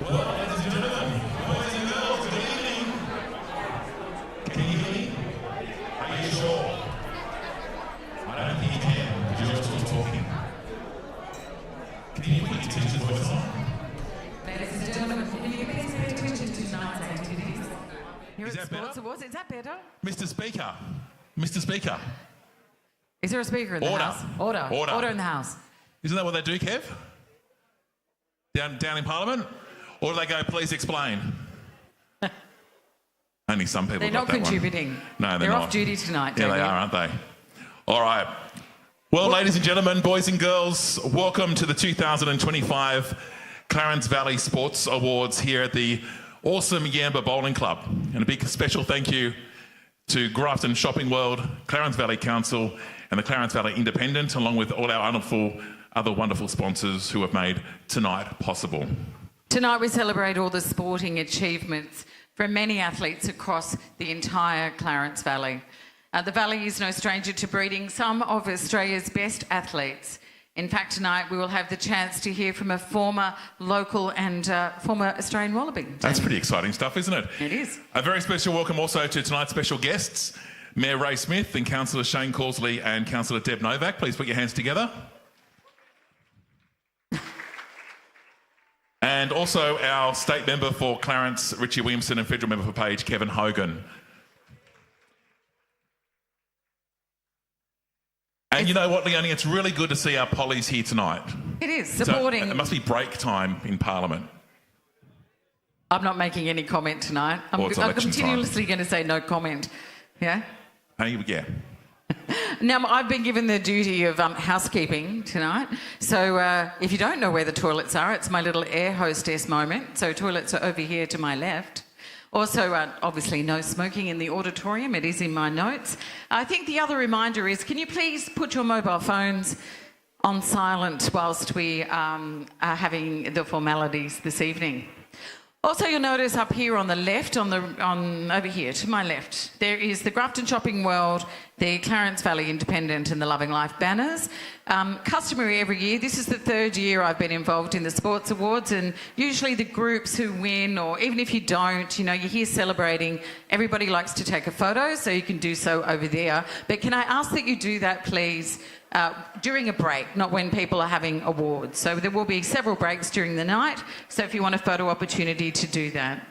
Well, ladies and gentlemen, boys and girls, good evening. Can you hear me? Are you sure? I don't think you can, because you're still talking. Can you put your teacher's voice on? Ladies and gentlemen, can you please pay attention to tonight's activities? Here Is at that Sports better? Awards. Is that better? Mr. Speaker. Mr. Speaker. Is there a speaker in the Order. house? Order. Order. In the house. Isn't that what they do, Kev? Down in Parliament? Or do they go, please explain? Only some people They're got not that contributing. one. No, They're not. off duty tonight, Yeah, David. they are, aren't they? All right. Well, ladies and gentlemen, boys and girls, welcome to the 2025 Clarence Valley Sports Awards here at the awesome Yamba Bowling Club. And a big special thank you to Grafton Shopping World, Clarence Valley Council and the Clarence Valley Independent, along with all our other wonderful sponsors who have made tonight possible. Tonight we celebrate all the sporting achievements from many athletes across the entire Clarence Valley. The Valley is no stranger to breeding some of Australia's best athletes. In fact, tonight we will have the chance to hear from a former local and former Australian Wallaby. That's pretty exciting stuff, isn't it? It is. A very special welcome also to tonight's special guests, Mayor Ray Smith and Councillor Shane Causley and Councillor Deb Novak. Please put your hands together. And also our state member for Clarence, Richie Williamson, and federal member for Page, Kevin Hogan. And you know what, Leonie, it's really good to see our pollies here tonight. It is, supporting... So it must be break time in Parliament. I'm not making any comment tonight. I'm Well, it's election time. continuously going to say no comment. Yeah? Hey, yeah. Now, I've been given the duty of housekeeping tonight. So if you don't know where the toilets are, it's my little air hostess moment. So toilets are over here to my left. Also, obviously, no smoking in the auditorium. It is in my notes. I think the other reminder is, can you please put your mobile phones on silent whilst we are having the formalities this evening? Also, you'll notice up here on the left, over here to my left, there is the Grafton Shopping World, the Clarence Valley Independent and the Loving Life banners. Customary every year. This is the third year I've been involved in the Sports Awards, and usually the groups who win, or even if you don't, you know, you're here celebrating. Everybody likes to take a photo, so you can do so over there. But can I ask that you do that, please, during a break, not when people are having awards. So there will be several breaks during the night, so if you want a photo opportunity to do that.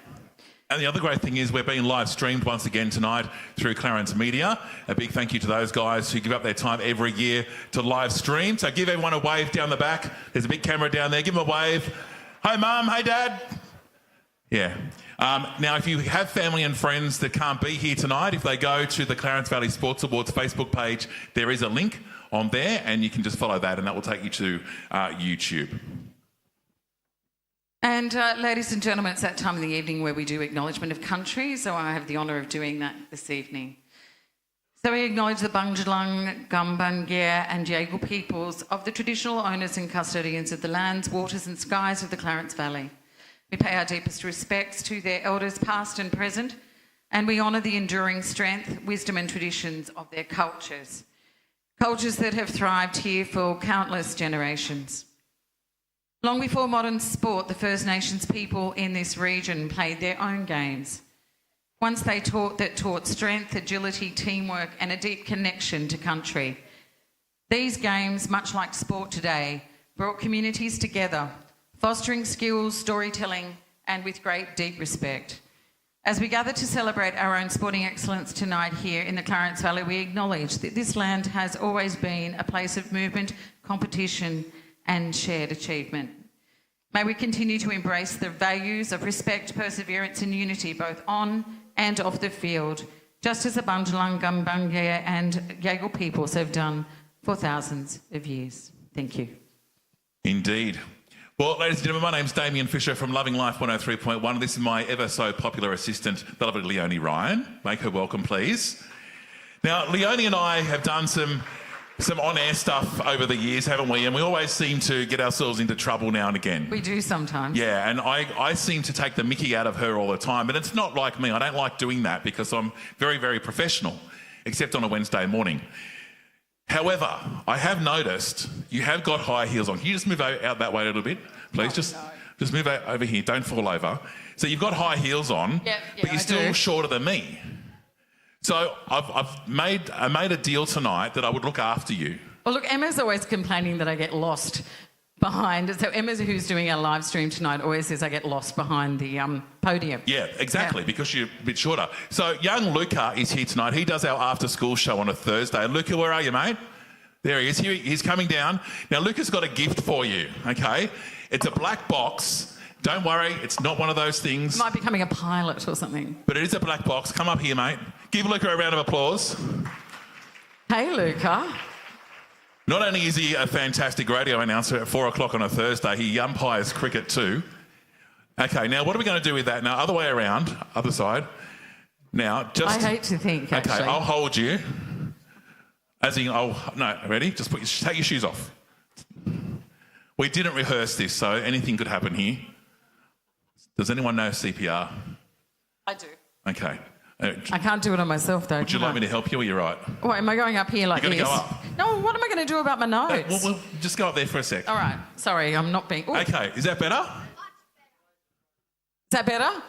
And the other great thing is we're being live streamed once again tonight through Clarence Media. A big thank you to those guys who give up their time every year to live stream. So give everyone a wave down the back. There's a big camera down there. Give them a wave. Hi, Mum. Hey, Dad. Yeah. Now, if you have family and friends that can't be here tonight, if they go to the Clarence Valley Sports Awards Facebook page, there is a link on there and you can just follow that and that will take you to YouTube. And ladies and gentlemen, it's that time of the evening where we do acknowledgement of country, so I have the honour of doing that this evening. So we acknowledge the Bundjalung, Gumbaynggirr and Yaegl peoples of the traditional owners and custodians of the lands, waters and skies of the Clarence Valley. We pay our deepest respects to their elders past and present, and we honour the enduring strength, wisdom and traditions of their cultures. Cultures that have thrived here for countless generations. Long before modern sport, the First Nations people in this region played their own games. Once they taught strength, agility, teamwork and a deep connection to country. These games, much like sport today, brought communities together, fostering skills, storytelling and with great deep respect. As we gather to celebrate our own sporting excellence tonight here in the Clarence Valley, we acknowledge that this land has always been a place of movement, competition and shared achievement. May we continue to embrace the values of respect, perseverance and unity both on and off the field, just as the Bundjalung, Gumbaynggirr and Yaegl peoples have done for thousands of years. Thank you. Indeed. Well, ladies and gentlemen, my name's Damien Fisher from Loving Life 103.1. This is my ever so popular assistant, the lovely Leonie Ryan. Make her welcome, please. Now, Leonie and I have done some on-air stuff over the years, haven't we? And we always seem to get ourselves into trouble now and again. We do sometimes. Yeah, and I seem to take the mickey out of her all the time, but it's not like me. I don't like doing that because I'm very, very professional, except on a Wednesday morning. However, I have noticed you have got high heels on. Can you just move out that way a little bit, please? Just Just move over here. Don't fall over. So you've got high heels on, but you're still shorter than me. So I've made a deal tonight that I would look after you. Well, look, Emma's always complaining that I get lost behind. So Emma, who's doing our live stream tonight, always says I get lost behind the podium. Yeah, exactly, because you're a bit shorter. So young Luca is here tonight. He does our after-school show on a Thursday. Luca, where are you, mate? There he is. He's coming down. Now, Luca's got a gift for you, okay? It's a black box. Don't worry, it's not one of those things. It might be becoming a pilot or something. But it is a black box. Come up here, mate. Give Luca a round of applause. Hey, Luca. Not only is he a fantastic radio announcer at 4 o'clock on a Thursday, he umpires cricket too. Okay, now what are we going to do with that? Now, other way around, other side. Now, just... I hate to think, actually. Okay, I'll hold you. As in, no, ready? Just take your shoes off. We didn't rehearse this, so anything could happen here. Does anyone know CPR? I do. Okay. I can't do it on myself, though. Would you like me to help you, or you're right? What, am I going up here like You're this? going to go up. No, what am I going to do about my nose? We'll just go up there for a sec. All right. Sorry, I'm not being... Ooh. Okay, is that better? Is that better?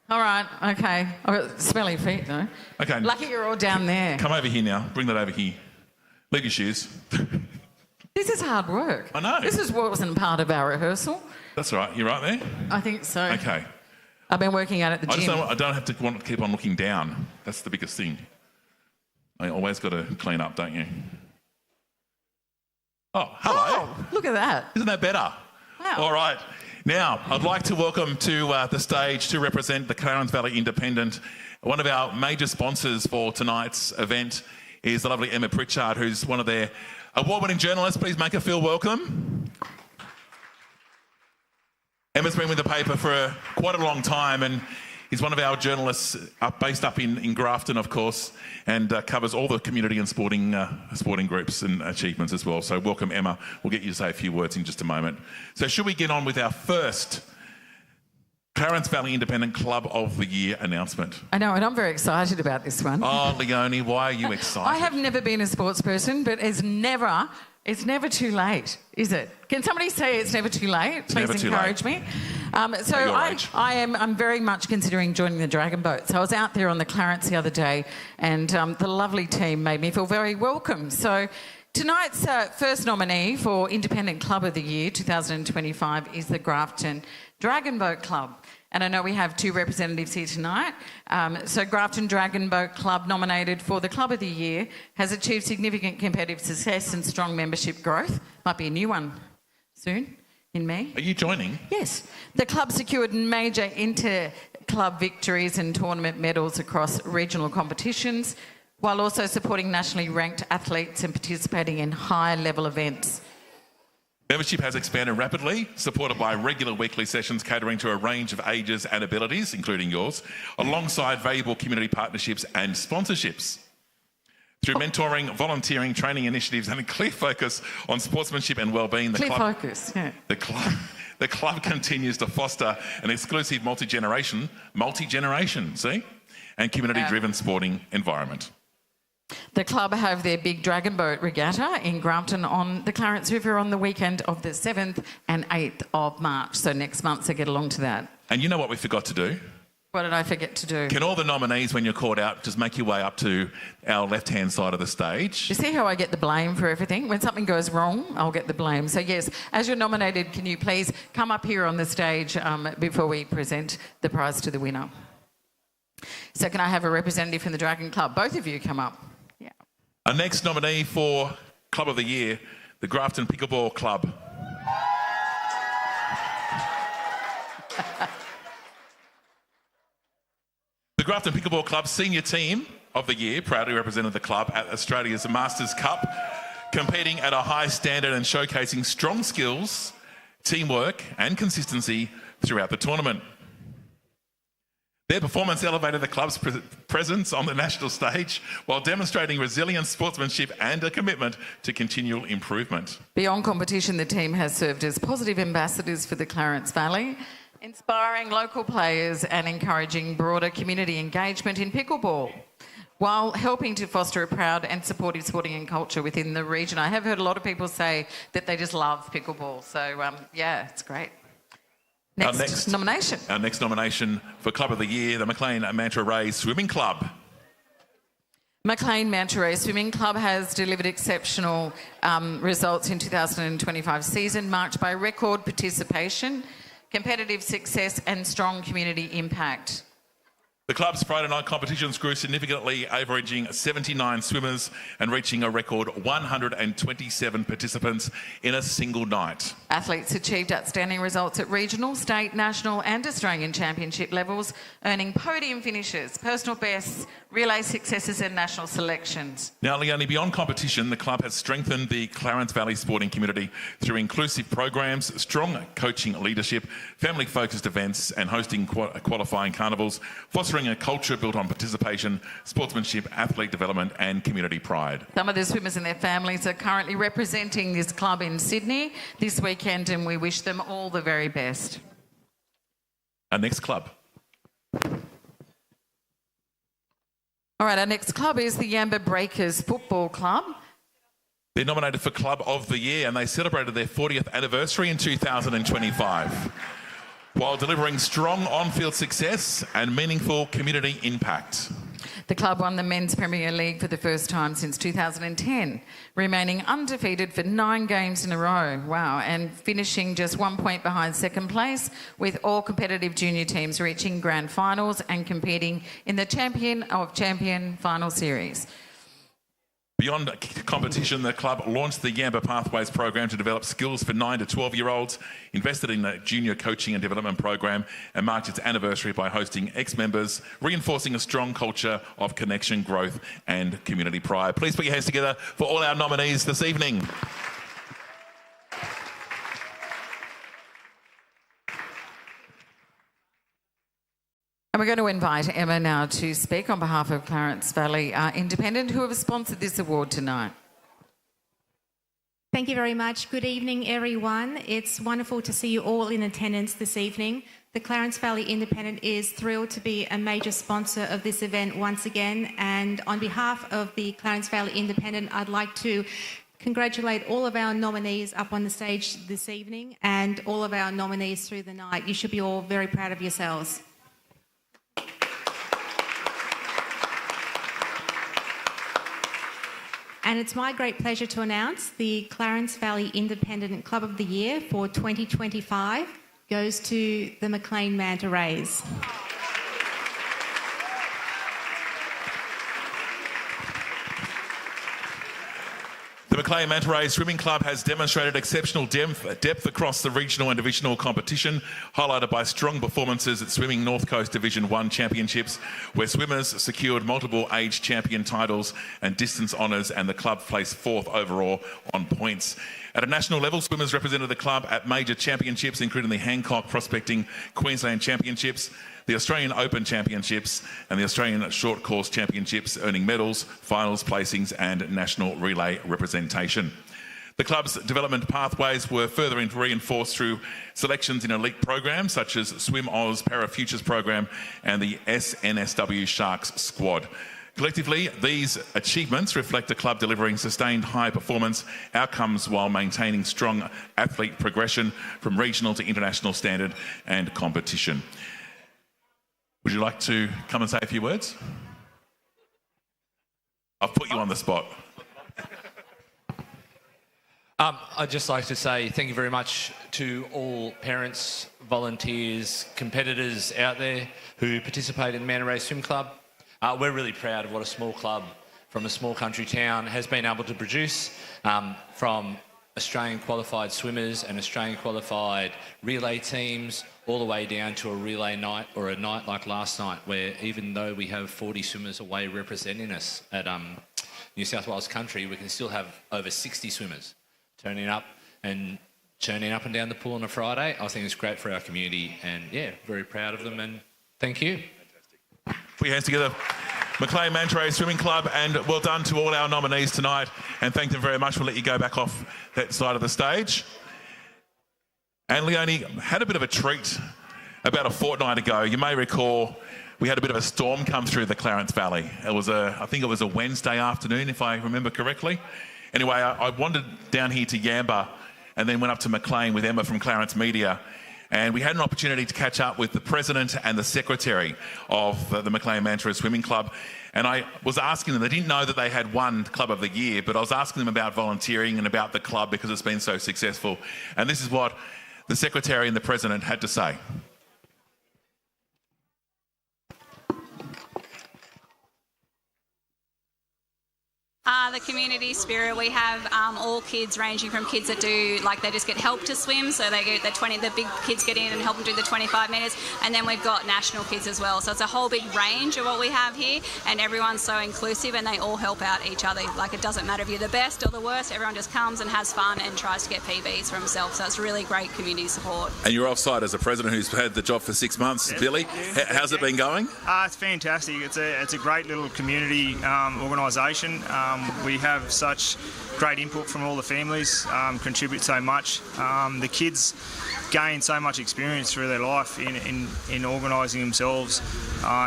All right, okay. I've got smelly feet, though. Okay. Lucky you're all down there. Come over here now. Bring that over here. Leave your shoes. This is hard work. I know. This wasn't part of our rehearsal. That's right. You're right there? I think so. Okay. I've been working out at the gym. I don't have to want to keep on looking down. That's the biggest thing. I always got to clean up, don't you? Oh, hello. Oh, look at that. Isn't that better? Wow. All right. Now, I'd like to welcome to the stage to represent the Clarence Valley Independent. One of our major sponsors for tonight's event is the lovely Emma Pritchard, who's one of their award-winning journalists. Please make her feel welcome. Emma's been with the paper for quite a long time and is one of our journalists based up in Grafton, of course, and covers all the community and sporting groups and achievements as well. So welcome, Emma. We'll get you to say a few words in just a moment. So should we get on with our first Clarence Valley Independent Club of the Year announcement? I know, and I'm very excited about this one. Oh, Leonie, why are you excited? I have never been a sports person, but it's never too late, is it? Can somebody say it's never too late? Please encourage me. So I'm very much considering joining the Dragon Boat. So I was out there on the Clarence the other day, and the lovely team made me feel very welcome. So tonight's first nominee for Independent Club of the Year 2025 is the Grafton Dragon Boat Club. And I know we have two representatives here tonight. So Grafton Dragon Boat Club, nominated for the Club of the Year, has achieved significant competitive success and strong membership growth. Might be a new one soon in May. Are you joining? Yes. The club secured major inter-club victories and tournament medals across regional competitions, while also supporting nationally ranked athletes and participating in high-level events. Membership has expanded rapidly, supported by regular weekly sessions catering to a range of ages and abilities, including yours, alongside valuable community partnerships and sponsorships. Through mentoring, volunteering, training initiatives and a clear focus on sportsmanship and well-being, the club continues to foster an exclusive multi-generation, and community-driven sporting environment. The club have their big Dragon Boat Regatta in Grafton on the Clarence River on the weekend of the 7th and 8th of March. So next month, so get along to that. And you know what we forgot to do? What did I forget to do? Can all the nominees, when you're called out, just make your way up to our left-hand side of the stage? You see how I get the blame for everything? When something goes wrong, I'll get the blame. So yes, as you're nominated, can you please come up here on the stage before we present the prize to the winner? So can I have a representative from the Dragon Club? Both of you come up. Yeah. Our next nominee for Club of the Year, the Grafton Pickleball Club. The Grafton Pickleball Club Senior Team of the Year proudly represented the club at Australia's Masters Cup, competing at a high standard and showcasing strong skills, teamwork and consistency throughout the tournament. Their performance elevated the club's presence on the national stage while demonstrating resilience, sportsmanship and a commitment to continual improvement. Beyond competition, the team has served as positive ambassadors for the Clarence Valley, inspiring local players and encouraging broader community engagement in pickleball, while helping to foster a proud and supportive sporting culture within the region. I have heard a lot of people say that they just love pickleball, so yeah, it's great. Next nomination. Our next nomination for Club of the Year, the Maclean Manta Ray Swimming Club. Maclean Manta Ray Swimming Club has delivered exceptional results in 2025 season, marked by record participation, competitive success and strong community impact. The club's Friday night competitions grew significantly, averaging 79 swimmers and reaching a record 127 participants in a single night. Athletes achieved outstanding results at regional, state, national and Australian championship levels, earning podium finishes, personal bests, relay successes and national selections. Now, Leonie, beyond competition, the club has strengthened the Clarence Valley sporting community through inclusive programs, strong coaching leadership, family-focused events and hosting qualifying carnivals, fostering a culture built on participation, sportsmanship, athlete development and community pride. Some of the swimmers and their families are currently representing this club in Sydney this weekend and we wish them all the very best. Our next club. All right, our next club is the Yamba Breakers Football Club. They're nominated for Club of the Year and they celebrated their 40th anniversary in 2025 while delivering strong on-field success and meaningful community impact. The club won the Men's Premier League for the first time since 2010, remaining undefeated for 9 games in a row. Wow, and finishing just 1 point behind second place, with all competitive junior teams reaching grand finals and competing in the Champion of Champion final series. Beyond competition, the club launched the Yamba Pathways program to develop skills for 9 to 12-year-olds, invested in the junior coaching and development program, and marked its anniversary by hosting ex-members, reinforcing a strong culture of connection, growth, and community pride. Please put your hands together for all our nominees this evening. And we're going to invite Emma now to speak on behalf of Clarence Valley Independent, who have sponsored this award tonight. Thank you very much. Good evening, everyone. It's wonderful to see you all in attendance this evening. The Clarence Valley Independent is thrilled to be a major sponsor of this event once again. And on behalf of the Clarence Valley Independent, I'd like to congratulate all of our nominees up on the stage this evening and all of our nominees through the night. You should be all very proud of yourselves. And it's my great pleasure to announce the Clarence Valley Independent Club of the Year for 2025 goes to the Maclean Manta Rays. The Maclean Manta Ray Swimming Club has demonstrated exceptional depth across the regional and divisional competition, highlighted by strong performances at Swimming North Coast Division 1 Championships, where swimmers secured multiple age champion titles and distance honours, and the club placed 4th overall on points. At a national level, swimmers represented the club at major championships, including the Hancock Prospecting Queensland Championships, the Australian Open Championships and the Australian Short Course Championships, earning medals, finals placings and national relay representation. The club's development pathways were further reinforced through selections in elite programs such as Swim Oz Para Futures program and the SNSW Sharks squad. Collectively, these achievements reflect the club delivering sustained high performance outcomes while maintaining strong athlete progression from regional to international standard and competition. Would you like to come and say a few words? I've put you on the spot. I'd just like to say thank you very much to all parents, volunteers, competitors out there who participate in Manta Ray Swim Club. We're really proud of what a small club from a small country town has been able to produce, from Australian qualified swimmers and Australian qualified relay teams, all the way down to a relay night or a night like last night, where even though we have 40 swimmers away representing us at New South Wales country, we can still have over 60 swimmers turning up and down the pool on a Friday. I think it's great for our community and, yeah, very proud of them and thank you. Put your hands together. Maclean Manta Ray Swimming Club, and well done to all our nominees tonight, and thank them very much. We'll let you go back off that side of the stage. And Leonie had a bit of a treat about a fortnight ago. You may recall we had a bit of a storm come through the Clarence Valley. I think it was a Wednesday afternoon, if I remember correctly. Anyway, I wandered down here to Yamba and then went up to Maclean with Emma from Clarence Media. And we had an opportunity to catch up with the president and the secretary of the Maclean Mantra Swimming Club. And I was asking them, they didn't know that they had won Club of the Year, but I was asking them about volunteering and about the club because it's been so successful. And this is what the secretary and the president had to say. The community spirit, we have all kids ranging from kids that do, like they just get help to swim, so they get the big kids get in and help them do the 25 metres, and then we've got national kids as well. So it's a whole big range of what we have here, and everyone's so inclusive and they all help out each other. Like it doesn't matter if you're the best or the worst, everyone just comes and has fun and tries to get PBs for himself. So it's really great community support. And you're offside as a president who's had the job for 6 months, yes. Billy. How's it been going? It's fantastic. It's a great little community organisation. We have such great input from all the families, contribute so much. The kids gain so much experience through their life in organising themselves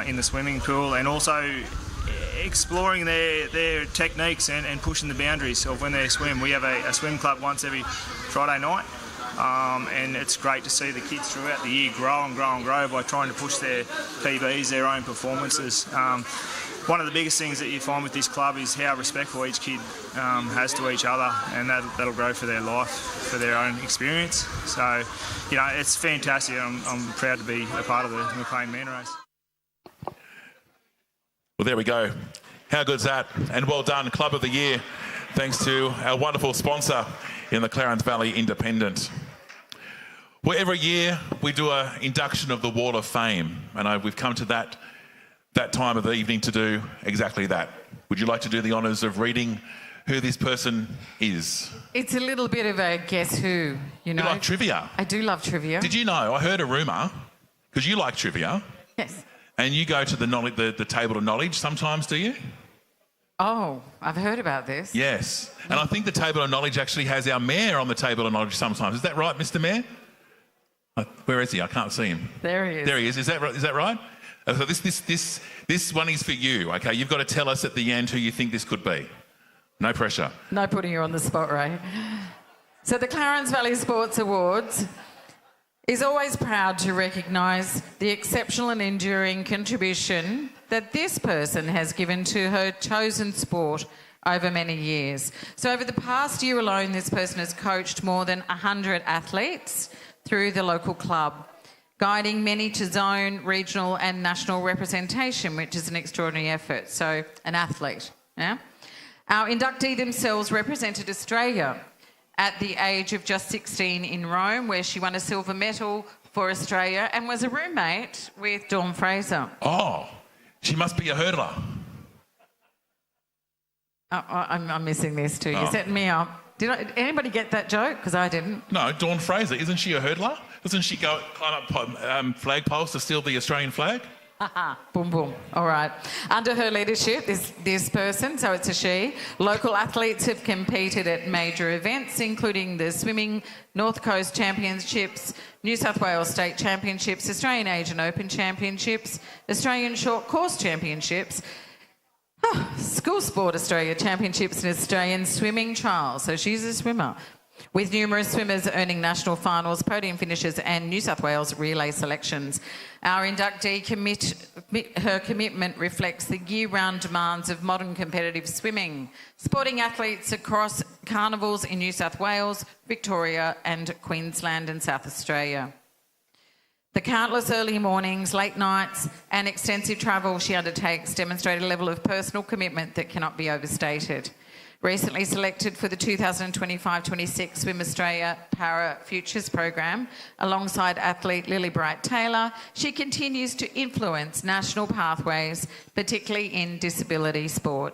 in the swimming pool, and also exploring their techniques and pushing the boundaries of when they swim. We have a swim club once every Friday night, and it's great to see the kids throughout the year grow and grow and grow by trying to push their PBs, their own performances. One of the biggest things that you find with this club is how respectful each kid has to each other, and that'll grow for their life, for their own experience. So, it's fantastic. I'm proud to be a part of the Maclean Man Race. Well, there we go. How good's that? And well done, Club of the Year, thanks to our wonderful sponsor in the Clarence Valley Independent. Well, every year we do an induction of the Wall of Fame, and we've come to that time of the evening to do exactly that. Would you like to do the honours of reading who this person is? It's a little bit of a guess who, you know. You like trivia? I do love trivia. Did you know, I heard a rumour, because you like trivia. Yes. And you go to the table of knowledge sometimes, do you? Oh, I've heard about this. Yes. And I think the table of knowledge actually has our mayor on the table of knowledge sometimes. Is that right, Mr. Mayor? Where is he? I can't see him. There he is. There he is. Is that right? So this one is for you, okay? You've got to tell us at the end who you think this could be. No pressure. No putting you on the spot, Ray. So the Clarence Valley Sports Awards is always proud to recognise the exceptional and enduring contribution that this person has given to her chosen sport over many years. So over the past year alone, this person has coached more than 100 athletes through the local club, guiding many to zone, regional and national representation, which is an extraordinary effort. So, an athlete, yeah? Our inductee themselves represented Australia at the age of just 16 in Rome, where she won a silver medal for Australia and was a roommate with Dawn Fraser. Oh, she must be a hurdler. Oh, I'm missing this too. You're setting me up. Did anybody get that joke? Because I didn't. No, Dawn Fraser. Isn't she a hurdler? Doesn't she climb up flagpoles to steal the Australian flag? Boom, boom. All right. Under her leadership, this person, so it's a she, local athletes have competed at major events, including the Swimming North Coast Championships, New South Wales State Championships, Australian Asian Open Championships, Australian Short Course Championships, School Sport Australia Championships, and Australian Swimming Trials. So she's a swimmer, with numerous swimmers earning national finals, podium finishes and New South Wales relay selections. Our inductee her commitment reflects the year-round demands of modern competitive swimming, supporting athletes across carnivals in New South Wales, Victoria and Queensland and South Australia. The countless early mornings, late nights and extensive travel she undertakes demonstrate a level of personal commitment that cannot be overstated. Recently selected for the 2025-26 Swim Australia Para Futures program, alongside athlete Lily Bright-Taylor, she continues to influence national pathways, particularly in disability sport.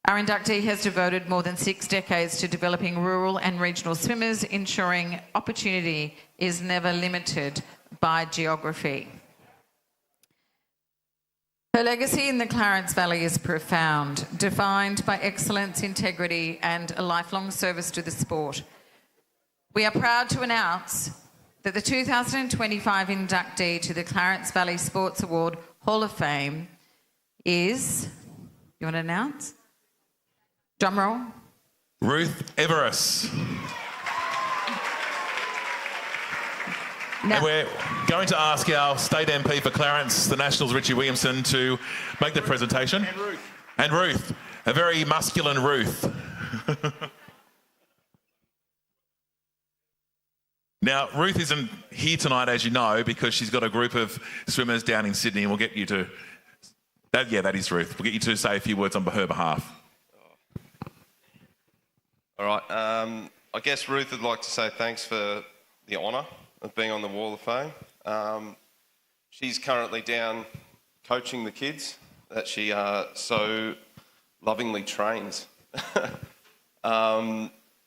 Our inductee has devoted more than 6 decades to developing rural and regional swimmers, ensuring opportunity is never limited by geography. Her legacy in the Clarence Valley is profound, defined by excellence, integrity and a lifelong service to the sport. We are proud to announce that the 2025 inductee to the Clarence Valley Sports Award Hall of Fame is, you want to announce? Drum roll. Ruth Everest. And we're going to ask our state MP for Clarence, the Nationals, Richie Williamson, to make the presentation. And Ruth, a very masculine Ruth. Now, Ruth isn't here tonight, as you know, because she's got a group of swimmers down in Sydney, and we'll get you to... that is Ruth. We'll get you to say a few words on her behalf. All right. I guess Ruth would like to say thanks for the honour of being on the Wall of Fame. She's currently down coaching the kids that she so lovingly trains.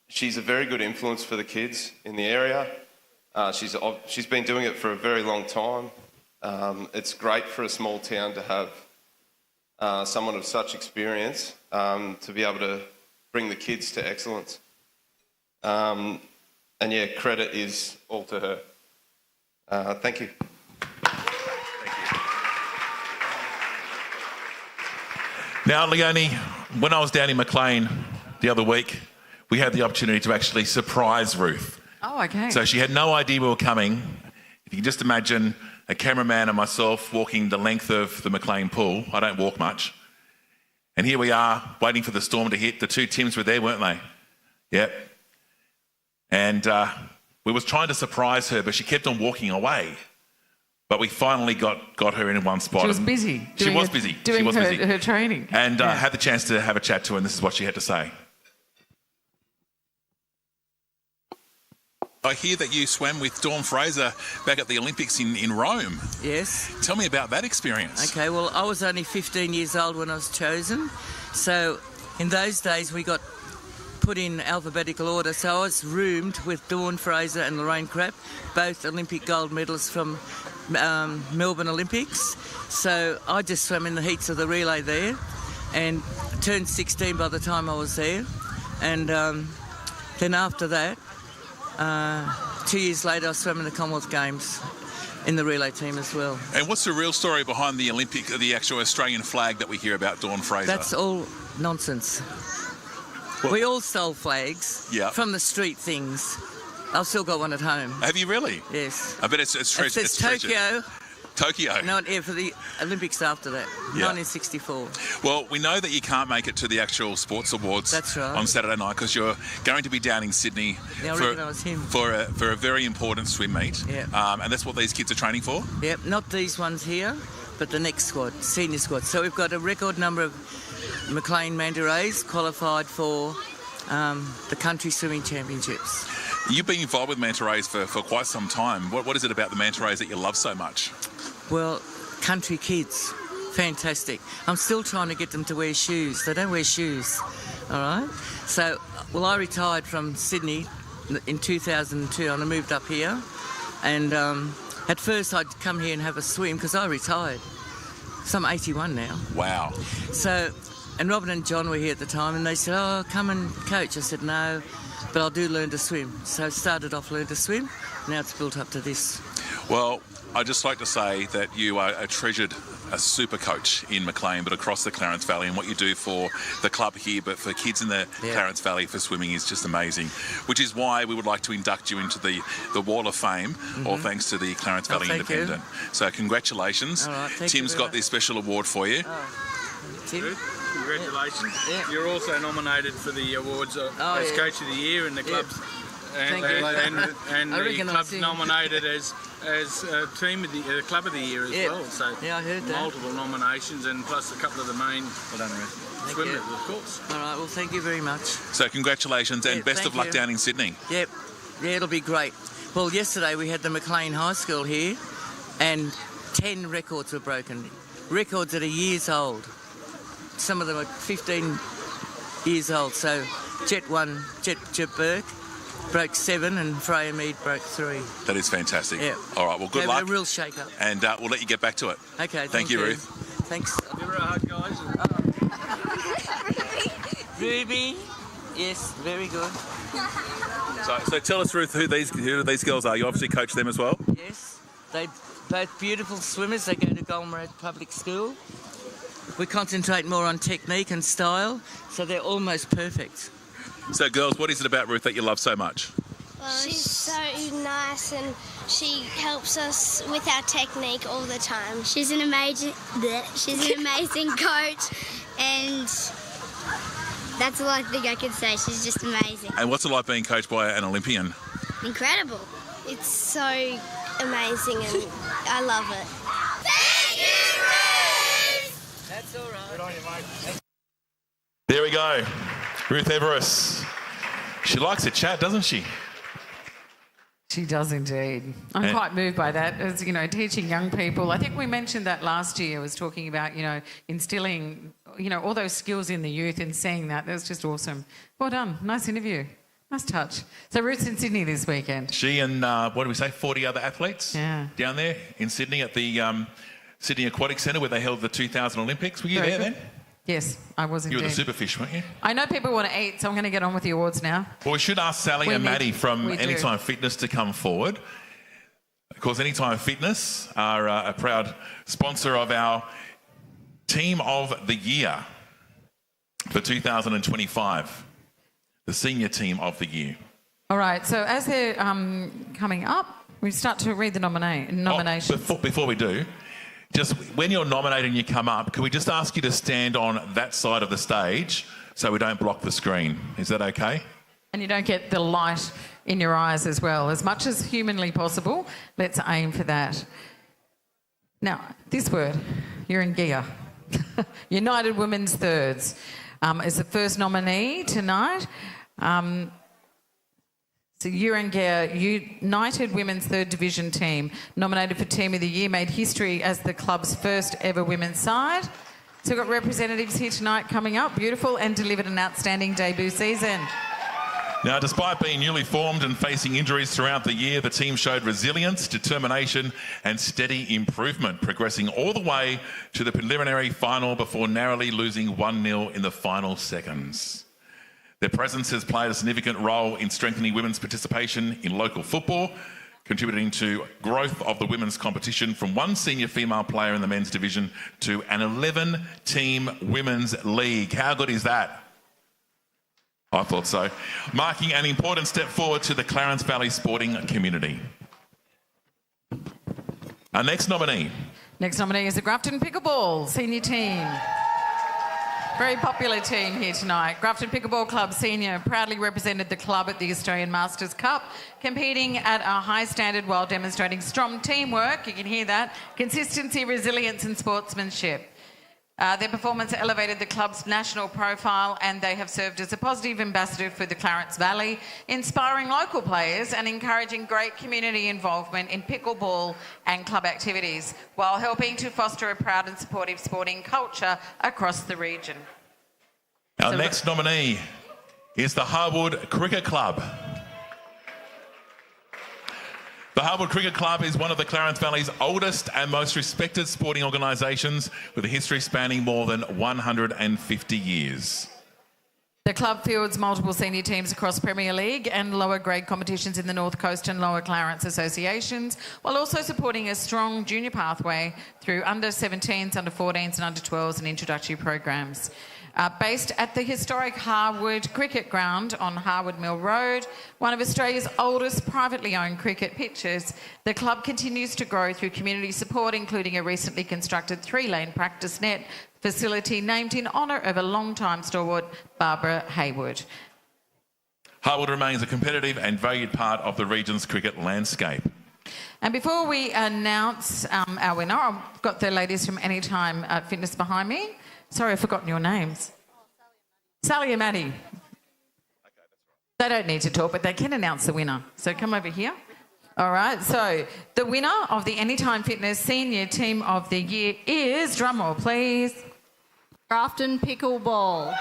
She's a very good influence for the kids in the area. She's been doing it for a very long time. It's great for a small town to have someone of such experience to be able to bring the kids to excellence. And yeah, credit is all to her. Thank you. Now, Leonie, when I was down in Maclean the other week, we had the opportunity to actually surprise Ruth. Oh, okay. So she had no idea we were coming. If you can just imagine a cameraman and myself walking the length of the Maclean pool. I don't walk much. And here we are, waiting for the storm to hit. The two Tims were there, weren't they? Yep. And we was trying to surprise her, but she kept on walking away. But we finally got her in one spot. She was busy. She was busy. Doing her training. And had the chance to have a chat to her, and this is what she had to say. I hear that you swam with Dawn Fraser back at the Olympics in Rome. Yes. Tell me about that experience. Okay, well, I was only 15 years old when I was chosen. So in those days, we got put in alphabetical order. So I was roomed with Dawn Fraser and Lorraine Crapp, both Olympic gold medalists from Melbourne Olympics. So I just swam in the heats of the relay there and turned 16 by the time I was there. And then after that, 2 years later, I swam in the Commonwealth Games in the relay team as well. And what's the real story behind the actual Australian flag that we hear about Dawn Fraser? That's all nonsense. We all stole flags from the street things. I've still got one at home. Have you really? Yes. I bet it's treasured. It says Tokyo. Tokyo. No, yeah, for the Olympics after that, 1964. Well, we know that you can't make it to the actual sports awards on Saturday night because you're going to be down in Sydney for a very important swim meet. Yeah. And that's what these kids are training for? Yep, not these ones here, but the next squad, senior squad. So we've got a record number of Maclean Manta Rays qualified for the country swimming championships. You've been involved with Manta Rays for quite some time. What is it about the Manta Rays that you love so much? Well, country kids, fantastic. I'm still trying to get them to wear shoes. They don't wear shoes, all right? So, well, I retired from Sydney in 2002 and I moved up here. And at first I'd come here and have a swim because I retired. So I'm 81 now. Wow. So, and Robin and John were here at the time and they said, oh, come and coach. I said, no, but I'll do learn to swim. So I started off learn to swim. Now it's built up to this. Well, I'd just like to say that you are a super coach in Maclean, but across the Clarence Valley, and what you do for the club here, but for kids in the Clarence Valley for swimming is just amazing, which is why we would like to induct you into the Wall of Fame, all thanks to the Clarence Valley Independent. So congratulations. All right, Tim's got this special award for you. Tim? Congratulations. Yeah. You're also nominated for the awards as Coach of the Year in the club's. And the club's nominated as team of the club of the year as well. So I heard that. Multiple nominations and plus a couple of the main swimmers, of course. All right, well, thank you very much. So congratulations and best of luck down in Sydney. Yep, yeah, it'll be great. Well, yesterday we had the Maclean High School here and 10 records were broken. Records that are years old. Some of them are 15 years old. So Jet Burke broke 7 and Freya Mead broke 3. That is fantastic. Yeah. All right, well, good luck. A real shake-up. And we'll let you get back to it. Okay, thank you, Ruth. Thanks. Give her a hug, guys. Ruby. Yes, very good. So tell us, Ruth, who these girls are. You obviously coach them as well? Yes. They're both beautiful swimmers. They go to Golmarad Public School. We concentrate more on technique and style, so they're almost perfect. So, girls, what is it about Ruth that you love so much? She's so nice and she helps us with our technique all the time. She's an amazing coach, and that's all I think I can say. She's just amazing. And what's it like being coached by an Olympian? Incredible. It's so amazing and I love it. Thank you, Ruth! That's all right. Good on you, mate. There we go. Ruth Everest. She likes to chat, doesn't she? She does indeed. I'm quite moved by that. As you know, teaching young people. I think we mentioned that last year. I was talking about, instilling, all those skills in the youth and seeing that. That was just awesome. Well done. Nice interview. Nice touch. So Ruth's in Sydney this weekend. She and, 40 other athletes down there in Sydney at the Sydney Aquatic Centre where they held the 2000 Olympics. Were you there then? Yes, I was indeed. You were the superfish, weren't you? I know people want to eat, so I'm going to get on with the awards now. Well, we should ask Sally and Maddie from Anytime Fitness to come forward. Of course, Anytime Fitness are a proud sponsor of our Team of the Year for 2025, the Senior Team of the Year. All right, so as they're coming up, we start to read the nominations. Before we do, just when you're nominated and you come up, can we just ask you to stand on that side of the stage so we don't block the screen? Is that okay? And you don't get the light in your eyes as well. As much as humanly possible, let's aim for that. Now, this word, Yamba, United Women's Thirds, is the first nominee tonight. So Yamba, United Women's Third Division team, nominated for Team of the Year, made history as the club's first ever women's side. So we've got representatives here tonight coming up, beautiful, and delivered an outstanding debut season. Now, despite being newly formed and facing injuries throughout the year, the team showed resilience, determination and steady improvement, progressing all the way to the preliminary final before narrowly losing 1-0 in the final seconds. Their presence has played a significant role in strengthening women's participation in local football, contributing to growth of the women's competition from one senior female player in the men's division to an 11-team women's league. How good is that? I thought so. Marking an important step forward to the Clarence Valley sporting community. Our next nominee. Next nominee is the Grafton Pickleball senior team. Very popular team here tonight. Grafton Pickleball Club Senior proudly represented the club at the Australian Masters Cup, competing at a high standard while demonstrating strong teamwork, you can hear that, consistency, resilience and sportsmanship. Their performance elevated the club's national profile and they have served as a positive ambassador for the Clarence Valley, inspiring local players and encouraging great community involvement in pickleball and club activities, while helping to foster a proud and supportive sporting culture across the region. Our next nominee is the Harwood Cricket Club. The Harwood Cricket Club is one of the Clarence Valley's oldest and most respected sporting organisations, with a history spanning more than 150 years. The club fields multiple senior teams across Premier League and lower grade competitions in the North Coast and Lower Clarence associations, while also supporting a strong junior pathway through under-17s, under-14s and under-12s and introductory programs. Based at the historic Harwood Cricket Ground on Harwood Mill Road, one of Australia's oldest privately owned cricket pitches, the club continues to grow through community support, including a recently constructed 3-lane practice net facility named in honour of a long-time stalwart, Barbara Hayward. Harwood remains a competitive and valued part of the region's cricket landscape. And before we announce our winner, I've got the ladies from Anytime Fitness behind me. Sorry, I've forgotten your names. Sally and Maddie. They don't need to talk, but they can announce the winner. So come over here. All right, so the winner of the Anytime Fitness Senior Team of the Year is, drumroll please, Grafton Pickleball.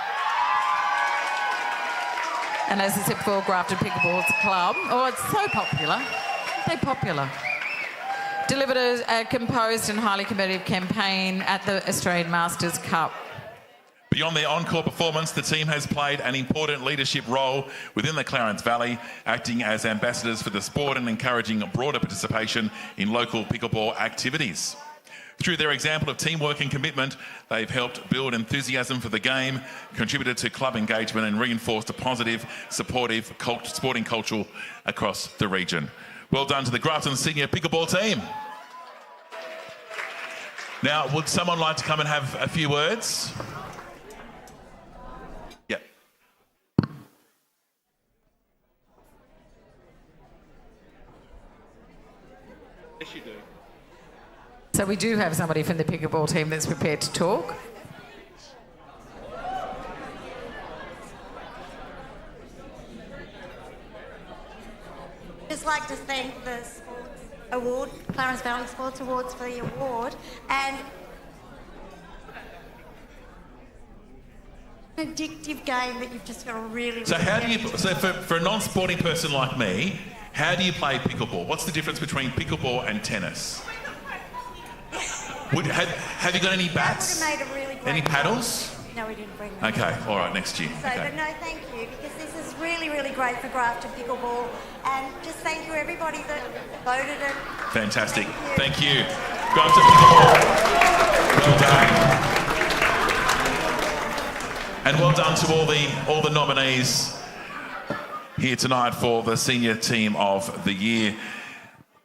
And as I said before, Grafton Pickleball Club. Oh, it's so popular. They're popular. Delivered a composed and highly competitive campaign at the Australian Masters Cup. Beyond their on-court performance, the team has played an important leadership role within the Clarence Valley, acting as ambassadors for the sport and encouraging broader participation in local pickleball activities. Through their example of teamwork and commitment, they've helped build enthusiasm for the game, contributed to club engagement and reinforced a positive, supportive sporting culture across the region. Well done to the Grafton Senior Pickleball team. Now, would someone like to come and have a few words? Yeah. Yes, you do. So we do have somebody from the pickleball team that's prepared to talk. Just like to thank the Sports Award, Clarence Valley Sports Awards for the award, and an addictive game that you've just got to really. So how do you? So for a non-sporting person like me, how do you play pickleball? What's the difference between pickleball and tennis? Have you got any bats? That would have made a really great any paddles? No, we didn't bring them. Okay, all right, next year. So, okay. but no, thank you, because this is really, really great for Grafton Pickleball, and just thank you everybody that voted it. Fantastic. Thank you. Grafton Pickleball. Well done. And well done to all the nominees here tonight for the Senior Team of the Year.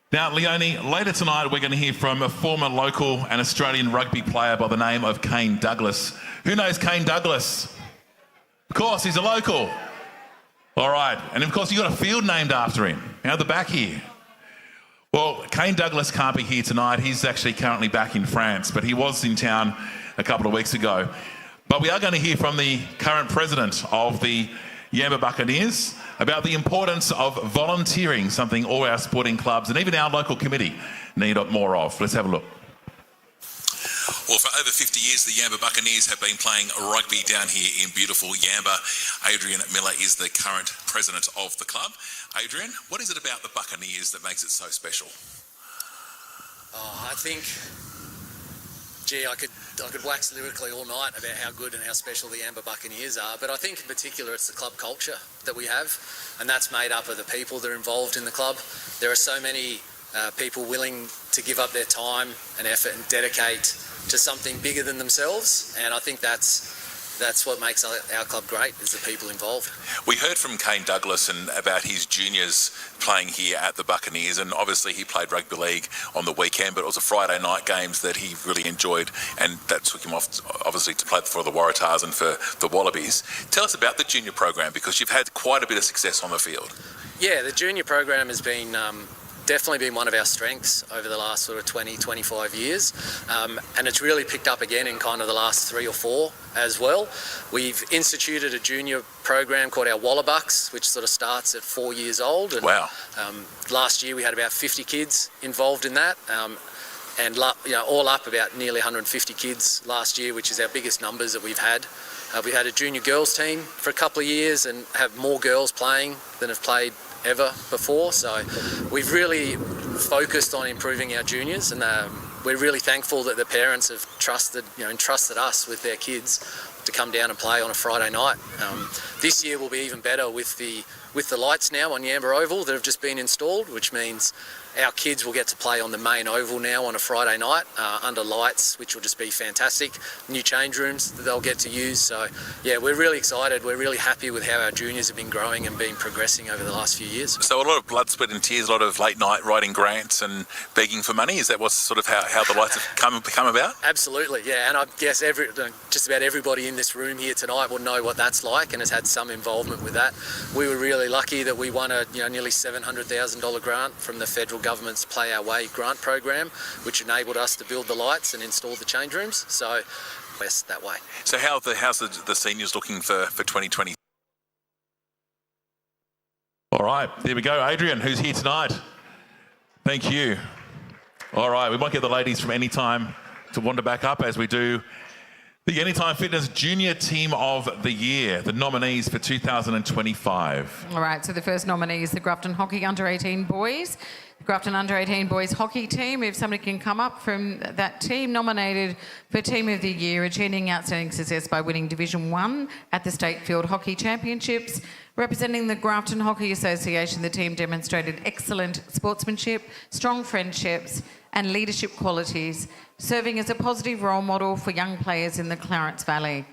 Now, Leonie, later tonight we're going to hear from a former local and Australian rugby player by the name of Kane Douglas. Who knows Kane Douglas? Of course, he's a local. All right, and of course you've got a field named after him, out the back here. Well, Kane Douglas can't be here tonight. He's actually currently back in France, but he was in town a couple of weeks ago. But we are going to hear from the current president of the Yamba Buccaneers about the importance of volunteering, something all our sporting clubs and even our local committee need more of. Let's have a look. Well, for over 50 years, the Yamba Buccaneers have been playing rugby down here in beautiful Yamba. Adrian Miller is the current president of the club. Adrian, what is it about the Buccaneers that makes it so special? I think, I could wax lyrically all night about how good and how special the Yamba Buccaneers are, but I think in particular it's the club culture that we have, and that's made up of the people that are involved in the club. There are so many people willing to give up their time and effort and dedicate to something bigger than themselves, and I think that's what makes our club great, is the people involved. We heard from Kane Douglas and about his juniors playing here at the Buccaneers, and obviously he played rugby league on the weekend, but it was a Friday night games that he really enjoyed, and that took him off obviously to play for the Waratahs and for the Wallabies. Tell us about the junior program, because you've had quite a bit of success on the field. Yeah, the junior program has been definitely been one of our strengths over the last sort of 20-25 years, and it's really picked up again in kind of the last 3 or 4 as well. We've instituted a junior program called our Wallabucks, which sort of starts at 4 years old. And, wow. Last year we had about 50 kids involved in that, and all up about nearly 150 kids last year, which is our biggest numbers that we've had. We had a junior girls team for a couple of years and have more girls playing than have played ever before, so we've really focused on improving our juniors, and we're really thankful that the parents have entrusted us with their kids to come down and play on a Friday night. This year will be even better with the lights now on Yamba Oval that have just been installed, which means our kids will get to play on the main oval now on a Friday night under lights, which will just be fantastic. New change rooms that they'll get to use. So, yeah, we're really excited. We're really happy with how our juniors have been growing and been progressing over the last few years. So a lot of blood, sweat and tears, a lot of late night writing grants and begging for money. Is that what's sort of how the lights have come about? Absolutely, yeah. And I guess just about everybody in this room here tonight will know what that's like and has had some involvement with that. We were really lucky that we won a nearly $700,000 grant from the federal government's Play Our Way grant program, which enabled us to build the lights and install the change rooms. So, best that way. So how's the seniors looking for 2020? All right, there we go. Adrian, who's here tonight. Thank you. All right, we might get the ladies from Anytime to wander back up as we do the Anytime Fitness Junior Team of the Year, the nominees for 2025. All right, so the first nominee is the Grafton Hockey Under-18 Boys. The Grafton Under-18 Boys Hockey Team, if somebody can come up from that team, nominated for Team of the Year, achieving outstanding success by winning Division 1 at the State Field Hockey Championships, Representing the Grafton Hockey Association, the team demonstrated excellent sportsmanship, strong friendships and leadership qualities, serving as a positive role model for young players in the Clarence Valley.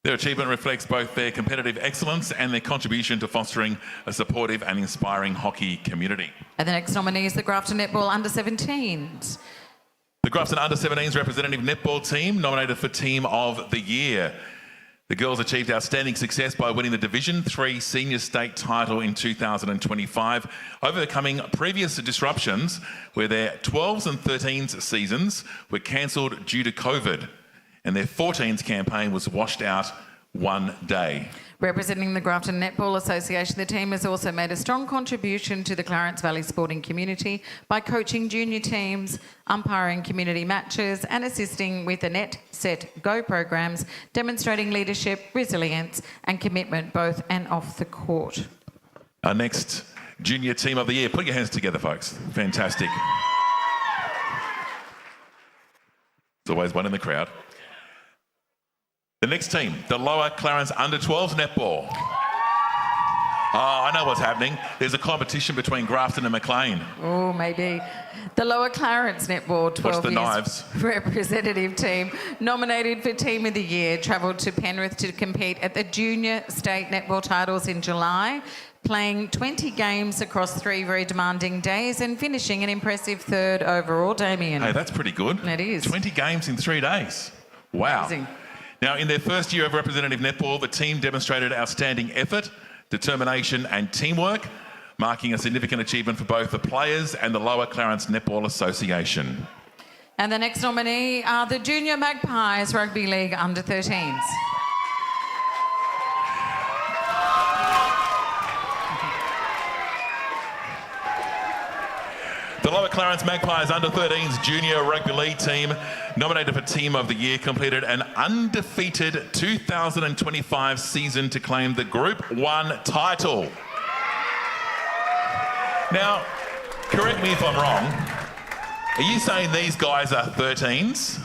Their achievement reflects both their competitive excellence and their contribution to fostering a supportive and inspiring hockey community. And the next nominee is the Grafton Netball Under-17s. The Grafton Under-17s representative netball team nominated for Team of the Year. The girls achieved outstanding success by winning the Division 3 Senior State title in 2025, overcoming previous disruptions where their 12s and 13s seasons were cancelled due to COVID, and their 14s campaign was washed out one day. Representing the Grafton Netball Association, the team has also made a strong contribution to the Clarence Valley sporting community by coaching junior teams, umpiring community matches and assisting with the Net, Set, Go programs, demonstrating leadership, resilience and commitment both and off the court. Our next junior team of the year. Put your hands together, folks. Fantastic. There's always one in the crowd. The next team, the Lower Clarence Under-12s netball. Oh, I know what's happening. There's a competition between Grafton and Maclean. Oh, maybe. The Lower Clarence Netball 12 the years knives. representative team, nominated for Team of the Year, travelled to Penrith to compete at the Junior State Netball titles in July, playing 20 games across 3 very demanding days and finishing an impressive 3rd overall, Damien. Hey, that's pretty good. It is. 20 games in 3 days. Wow. Amazing. Now, in their first year of representative netball, the team demonstrated outstanding effort, determination and teamwork, marking a significant achievement for both the players and the Lower Clarence Netball Association. And the next nominee are the Junior Magpies Rugby League Under-13s. The Lower Clarence Magpies Under-13s Junior Rugby League team, nominated for Team of the Year, completed an undefeated 2025 season to claim the Group 1 title. Now, correct me if I'm wrong, are you saying these guys are 13s?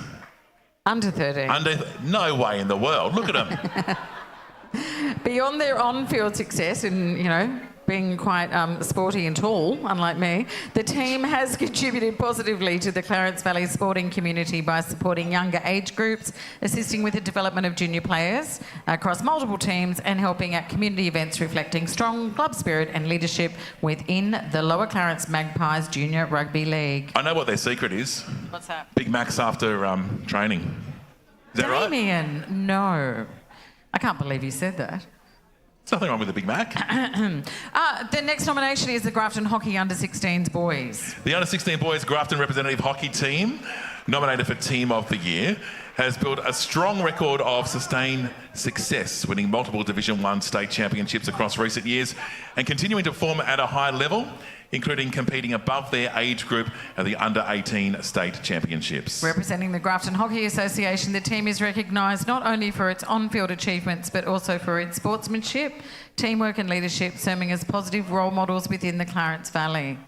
Under-13. No way in the world. Look at them. Beyond their on-field success and, you know, being quite sporty and tall, unlike me, the team has contributed positively to the Clarence Valley sporting community by supporting younger age groups, assisting with the development of junior players across multiple teams and helping at community events reflecting strong club spirit and leadership within the Lower Clarence Magpies Junior Rugby League. I know what their secret is. What's that? Big Macs after training. Is that right? Damien, no. I can't believe you said that. There's nothing wrong with the Big Mac. The next nomination is the Grafton Hockey Under-16s boys. The Under-16 boys Grafton representative hockey team, nominated for Team of the Year, has built a strong record of sustained success, winning multiple Division 1 state championships across recent years and continuing to perform at a high level, including competing above their age group at the Under-18 state championships. Representing the Grafton Hockey Association, the team is recognised not only for its on-field achievements but also for its sportsmanship, teamwork and leadership, serving as positive role models within the Clarence Valley.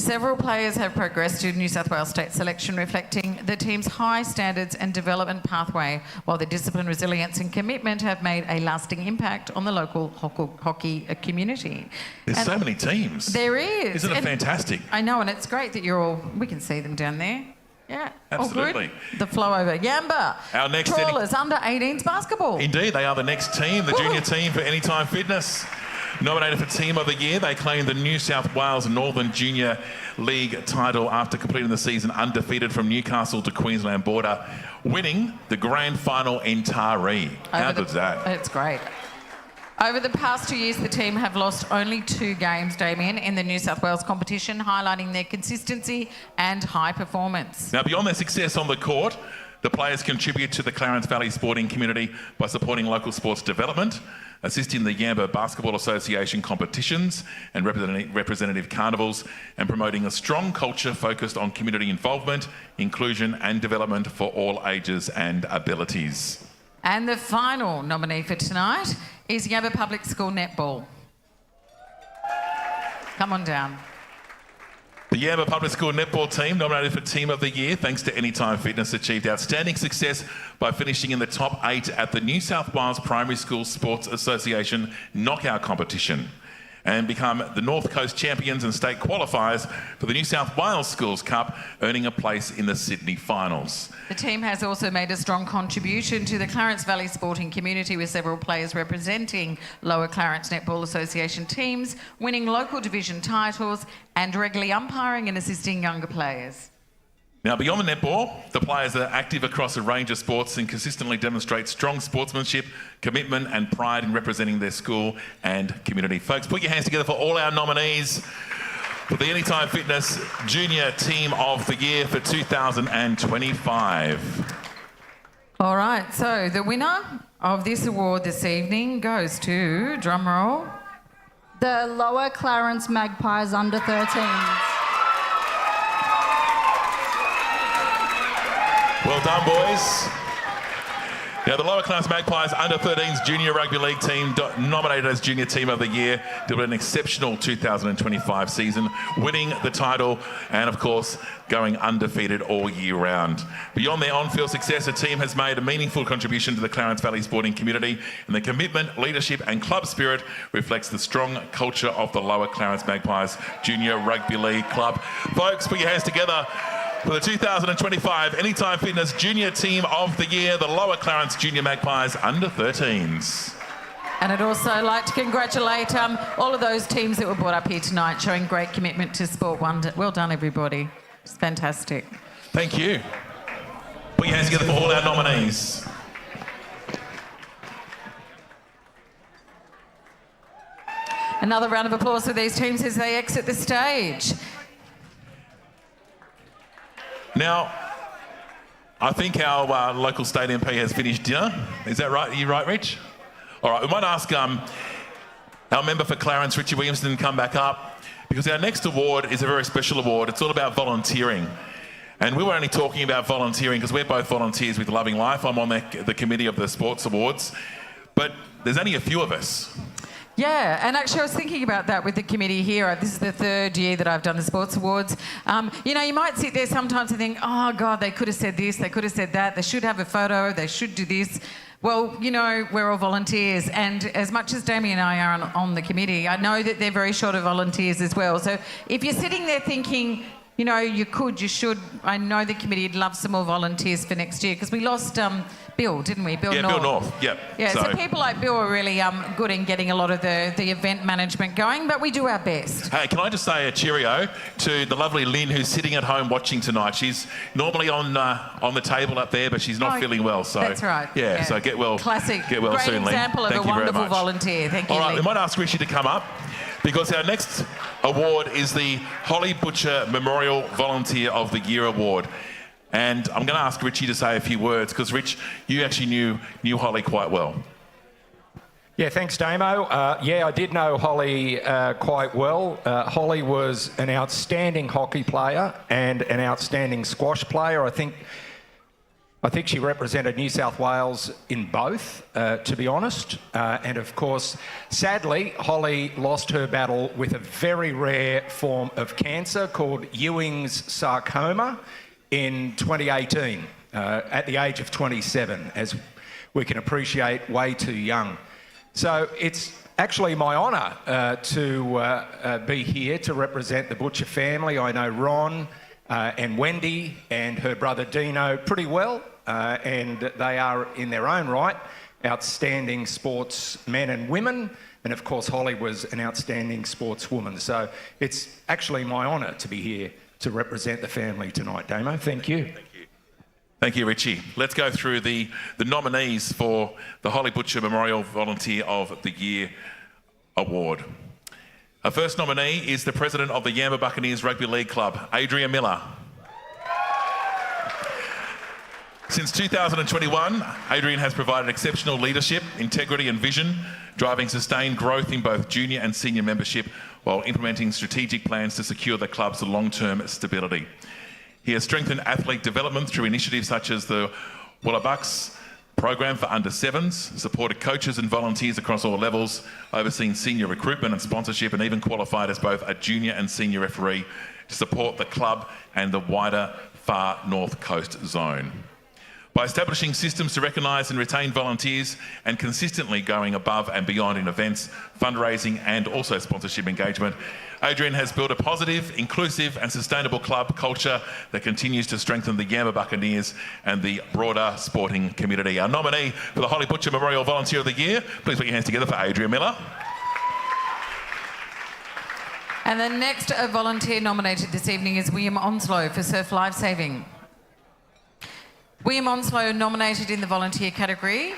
Several players have progressed to New South Wales state selection, reflecting the team's high standards and development pathway, while their discipline, resilience and commitment have made a lasting impact on the local hockey community. There's so many teams. There is. Isn't it fantastic? I know, and it's great that you're all, we can see them down there. Yeah, absolutely. All good. The flow over. Yamba, our next Trawlers, Under-18s basketball. Indeed, they are the next team, the junior team for Anytime Fitness. Nominated for Team of the Year, they claimed the New South Wales Northern Junior League title after completing the season undefeated from Newcastle to Queensland border, winning the grand final in Taree. How good's that? It's great. Over the past 2 years, the team have lost only 2 games, Damien, in the New South Wales competition, highlighting their consistency and high performance. Now, beyond their success on the court, the players contribute to the Clarence Valley sporting community by supporting local sports development, assisting the Yamba Basketball Association competitions and representative carnivals, and promoting a strong culture focused on community involvement, inclusion and development for all ages and abilities. And the final nominee for tonight is Yamba Public School Netball. Come on down. The The Yamba Public School Netball team, nominated for Team of the Year, thanks to Anytime Fitness, achieved outstanding success by finishing in the top 8 at the New South Wales Primary School Sports Association knockout competition and become the North Coast champions and state qualifiers for the New South Wales Schools Cup, earning a place in the Sydney finals. The team has also made a strong contribution to the Clarence Valley sporting community, with several players representing Lower Clarence Netball Association teams, winning local division titles and regularly umpiring and assisting younger players. Now, beyond the netball, the players are active across a range of sports and consistently demonstrate strong sportsmanship, commitment and pride in representing their school and community. Folks, put your hands together for all our nominees for the Anytime Fitness Junior Team of the Year for 2025. All right, so the winner of this award this evening goes to, drumroll, the Lower Clarence Magpies under 13s. Well done, boys. Now, the Lower Clarence Magpies under-13s Junior Rugby League team, nominated as Junior Team of the Year, did an exceptional 2025 season, winning the title and, of course, going undefeated all year round. Beyond their on-field success, the team has made a meaningful contribution to the Clarence Valley sporting community, and their commitment, leadership and club spirit reflects the strong culture of the Lower Clarence Magpies Junior Rugby League Club. Folks, put your hands together for the 2025 Anytime Fitness Junior Team of the Year, the Lower Clarence Junior Magpies under-13s. And I'd also like to congratulate all of those teams that were brought up here tonight, showing great commitment to sport. Well done, everybody. It's fantastic. Thank you. Put your hands together for all our nominees. Another round of applause for these teams as they exit the stage. Now, I think our local state MP has finished dinner. Is that right? Are you right, Rich? All right, we might ask our member for Clarence, Richie Williamson, to come back up, because our next award is a very special award. It's all about volunteering. And we were only talking about volunteering because we're both volunteers with Loving Life. I'm on the committee of the Sports Awards, but there's only a few of us. Yeah, and actually I was thinking about that with the committee here. This is the 3rd year that I've done the Sports Awards. You know, you might sit there sometimes and think, oh, God, they could have said this, they could have said that, they should have a photo, they should do this. Well, you know, we're all volunteers, and as much as Damien and I are on the committee, I know that they're very short of volunteers as well. So if you're sitting there thinking, you know, you could, you should, I know the committee would love some more volunteers for next year, because we lost Bill, didn't we? Bill North. Bill North, yep. Yeah, so people like Bill are really good in getting a lot of the event management going, but we do our best. Hey, can I just say a cheerio to the lovely Lynn, who's sitting at home watching tonight. She's normally on the table up there, but she's not feeling well. So that's right. Yeah, so get well. Classic. Get well Great soon, Lynn. example of Thank a you very wonderful much. volunteer. Thank you, All right, Lynn. we might ask Richie to come up, because our next award is the Holly Butcher Memorial Volunteer of the Year Award. And I'm going to ask Richie to say a few words, because, Rich, you actually knew Holly quite well. Yeah, thanks, Damo. Yeah, I did know Holly quite well. Holly was an outstanding hockey player and an outstanding squash player. I think she represented New South Wales in both, to be honest. And of course, sadly, Holly lost her battle with a very rare form of cancer called Ewing's sarcoma in 2018, at the age of 27, as we can appreciate, way too young. So it's actually my honour to be here to represent the Butcher family. I know Ron and Wendy and her brother Dino pretty well, and they are, in their own right, outstanding sportsmen and women. And of course, Holly was an outstanding sportswoman. So it's actually my honour to be here to represent the family tonight, Damo. Thank you. Thank you. Thank you, Richie. Let's go through the nominees for the Holly Butcher Memorial Volunteer of the Year Award. Our first nominee is the President of the Yamba Buccaneers Rugby League Club, Adrian Miller. Since 2021, Adrian has provided exceptional leadership, integrity and vision, driving sustained growth in both junior and senior membership while implementing strategic plans to secure the club's long-term stability. He has strengthened athlete development through initiatives such as the Wallabucks program for under sevens, supported coaches and volunteers across all levels, overseen senior recruitment and sponsorship, and even qualified as both a junior and senior referee to support the club and the wider Far North Coast zone. By establishing systems to recognise and retain volunteers and consistently going above and beyond in events, fundraising and also sponsorship engagement, Adrian has built a positive, inclusive and sustainable club culture that continues to strengthen the Yamba Buccaneers and the broader sporting community. Our nominee for the Holly Butcher Memorial Volunteer of the Year, please put your hands together for Adrian Miller. And the next volunteer nominated this evening is William Onslow for Surf Lifesaving. William Onslow, nominated in the volunteer category,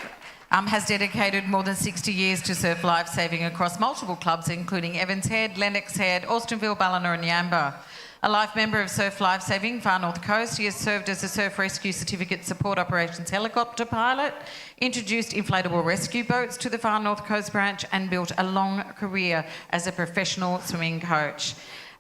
has dedicated more than 60 years to surf lifesaving across multiple clubs, including Evans Head, Lennox Head, Austinville, Ballina and Yamba. A life member of Surf Lifesaving, Far North Coast, he has served as a Surf Rescue Certificate Support Operations helicopter pilot, introduced inflatable rescue boats to the Far North Coast branch and built a long career as a professional swimming coach.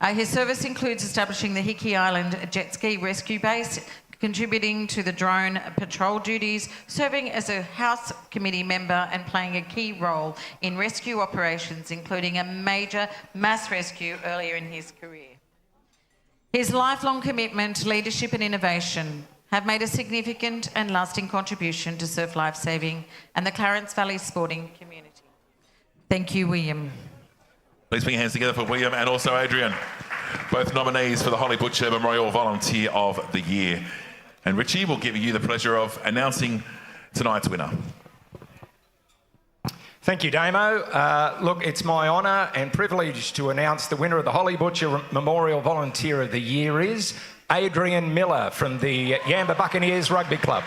His service includes establishing the Hickey Island Jet Ski Rescue Base, contributing to the drone patrol duties, serving as a House Committee member and playing a key role in rescue operations, including a major mass rescue earlier in his career. His lifelong commitment, leadership and innovation have made a significant and lasting contribution to surf lifesaving and the Clarence Valley sporting community. Thank you, William. Please put your hands together for William and also Adrian, both nominees for the Holly Butcher Memorial Volunteer of the Year. And Richie will give you the pleasure of announcing tonight's winner. Thank you, Damo. Look, it's my honour and privilege to announce the winner of the Holly Butcher Memorial Volunteer of the Year is Adrian Miller from the Yamba Buccaneers Rugby Club.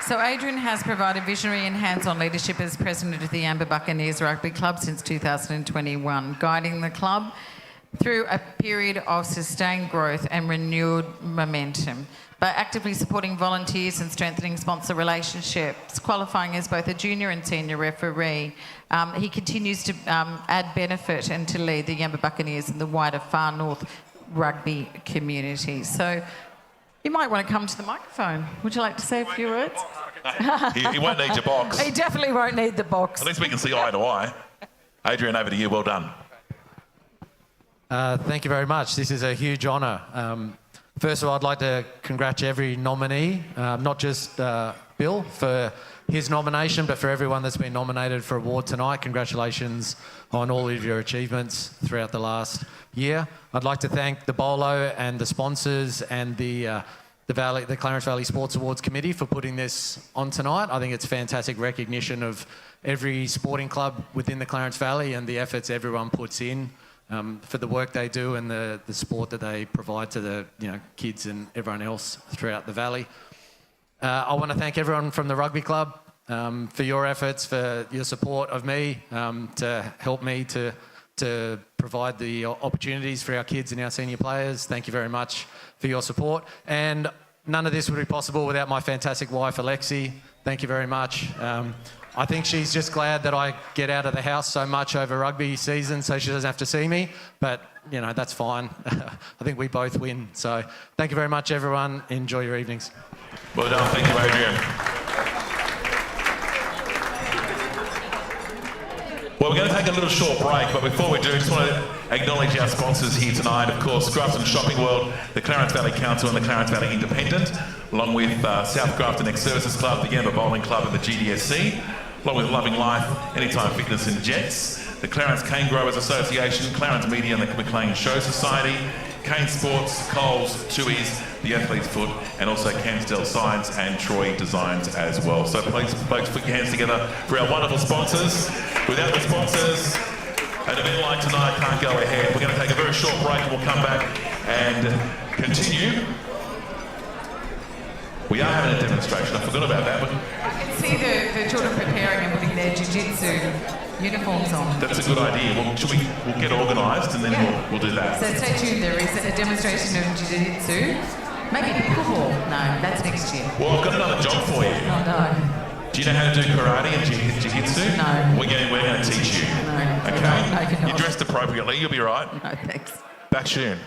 So Adrian has provided visionary and hands-on leadership as president of the Yamba Buccaneers Rugby Club since 2021, guiding the club through a period of sustained growth and renewed momentum by actively supporting volunteers and strengthening sponsor relationships, qualifying as both a junior and senior referee. He continues to add benefit and to lead the Yamba Buccaneers and the wider Far North rugby community. So you might want to come to the microphone. Would you like to say a few words? He won't need your box. He definitely won't need the box. At least we can see eye to eye. Adrian, over to you. Well done. Thank you very much. This is a huge honour. First of all, I'd like to congratulate every nominee, not just Bill for his nomination, but for everyone that's been nominated for award tonight. Congratulations on all of your achievements throughout the last year. I'd like to thank the Bolo and the sponsors and the Clarence Valley Sports Awards Committee for putting this on tonight. I think it's fantastic recognition of every sporting club within the Clarence Valley and the efforts everyone puts in for the work they do and the sport that they provide to the kids and everyone else throughout the valley. I want to thank everyone from the rugby club for your efforts, for your support of me, to help me to provide the opportunities for our kids and our senior players. Thank you very much for your support. And none of this would be possible without my fantastic wife, Alexi. Thank you very much. I think she's just glad that I get out of the house so much over rugby season so she doesn't have to see me. But, that's fine. I think we both win. So thank you very much, everyone. Enjoy your evenings. Well done. Thank you, Adrian. Well, we're going to take a little short break, but before we do, I just want to acknowledge our sponsors here tonight. Of course, Grafton Shopping World, the Clarence Valley Council and the Clarence Valley Independent, along with South Grafton Ex-Services Club, the Yamba Bowling Club and the GDSC, along with Loving Life, Anytime Fitness and Jets, the Clarence Cane Growers Association, Clarence Media and the McLean Show Society, Cane Sports, Coles, Tui's, the Athlete's Foot, and also Cansdell Science and Troy Designs as well. So please, folks, put your hands together for our wonderful sponsors. Without the sponsors, an event like tonight can't go ahead. We're going to take a very short break and we'll come back and continue. We are having a demonstration. I forgot about that. But I can see the children preparing and putting their jiu-jitsu uniforms on. That's a good idea. Well, we'll get organised and then we'll do that. So stay tuned. There is a demonstration of jiu-jitsu. Maybe pickleball. No, that's next year. Well, I've got another job for you. Oh, no. Do you know how to do karate and jiu-jitsu? No. We're going to teach you. No. Okay? No, you're not. You're dressed appropriately. You'll be right. No, thanks. Back soon.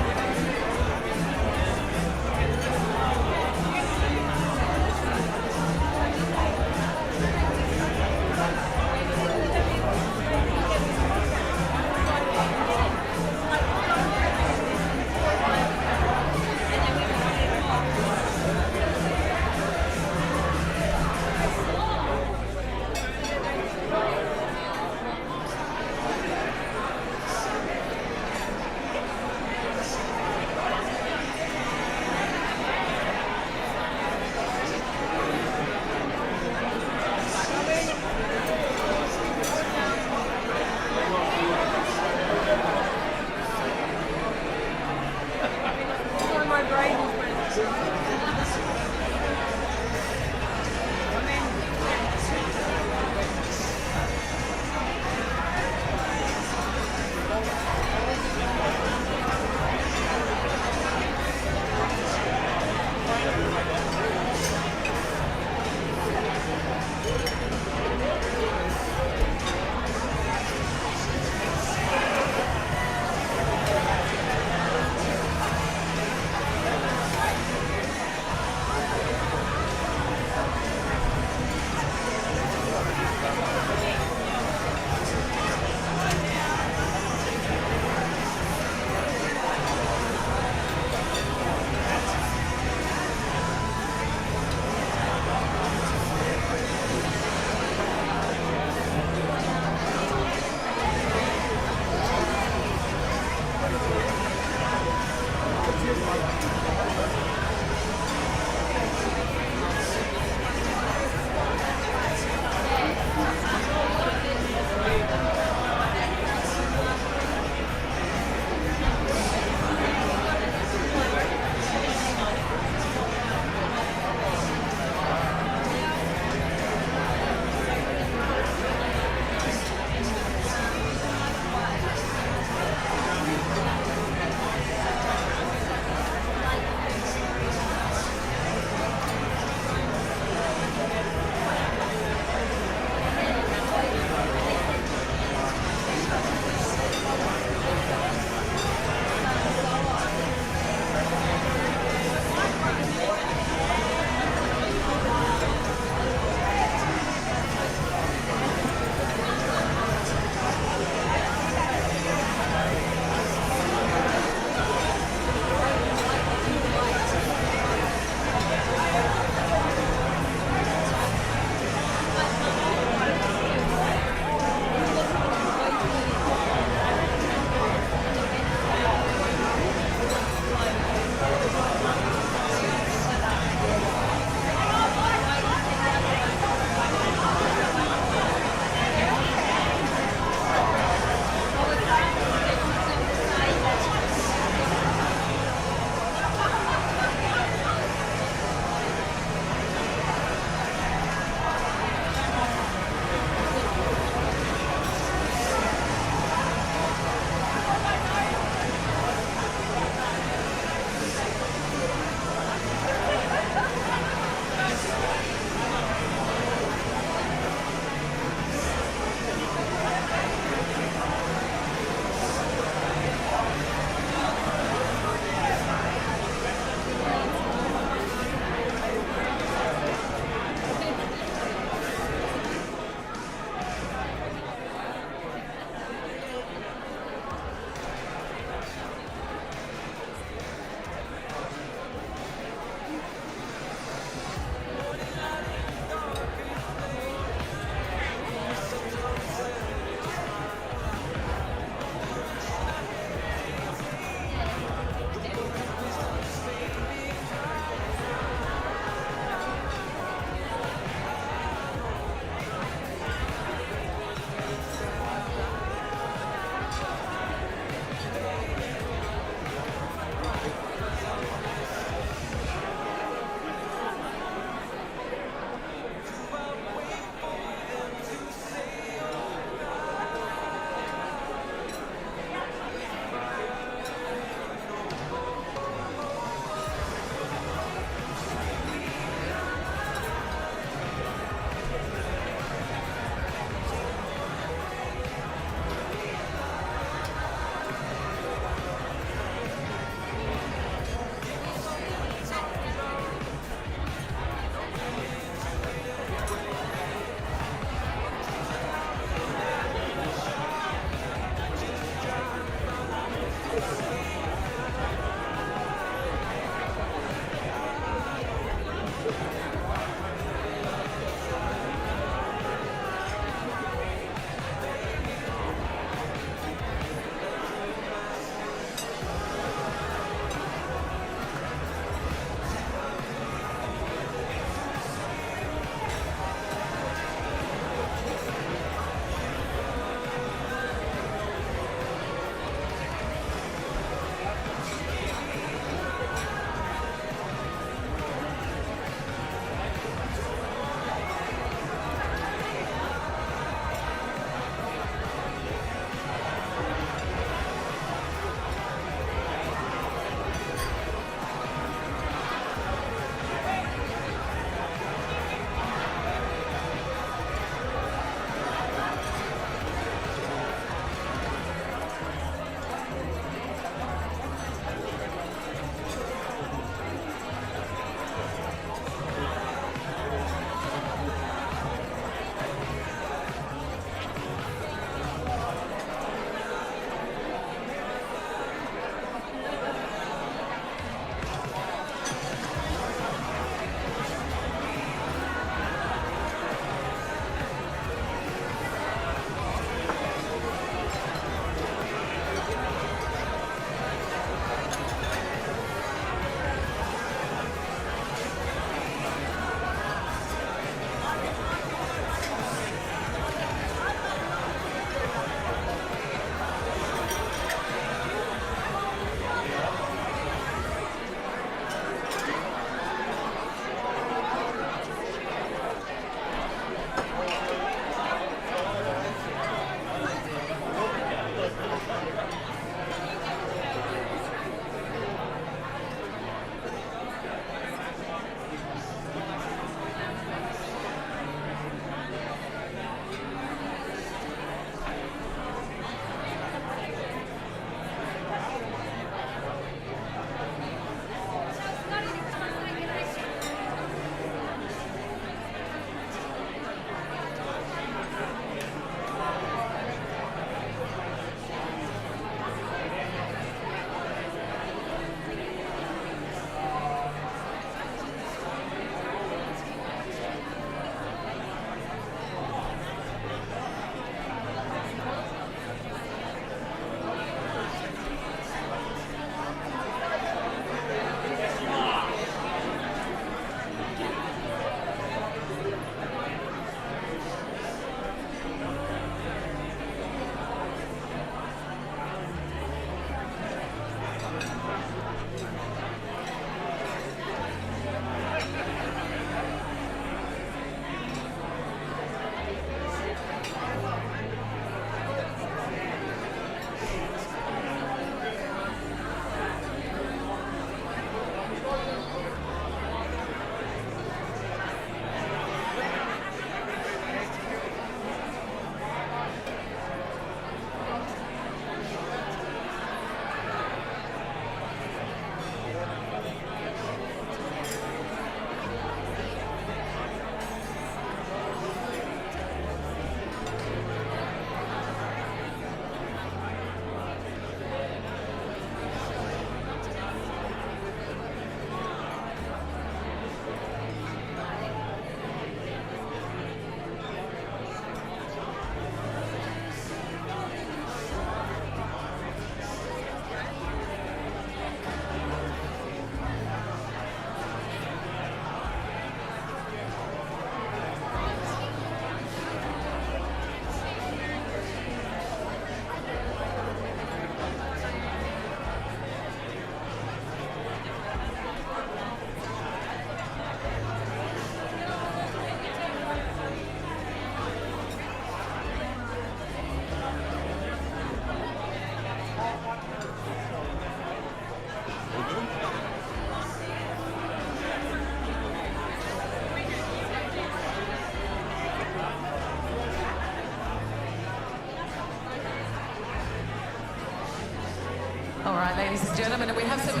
All right, ladies and gentlemen, we have some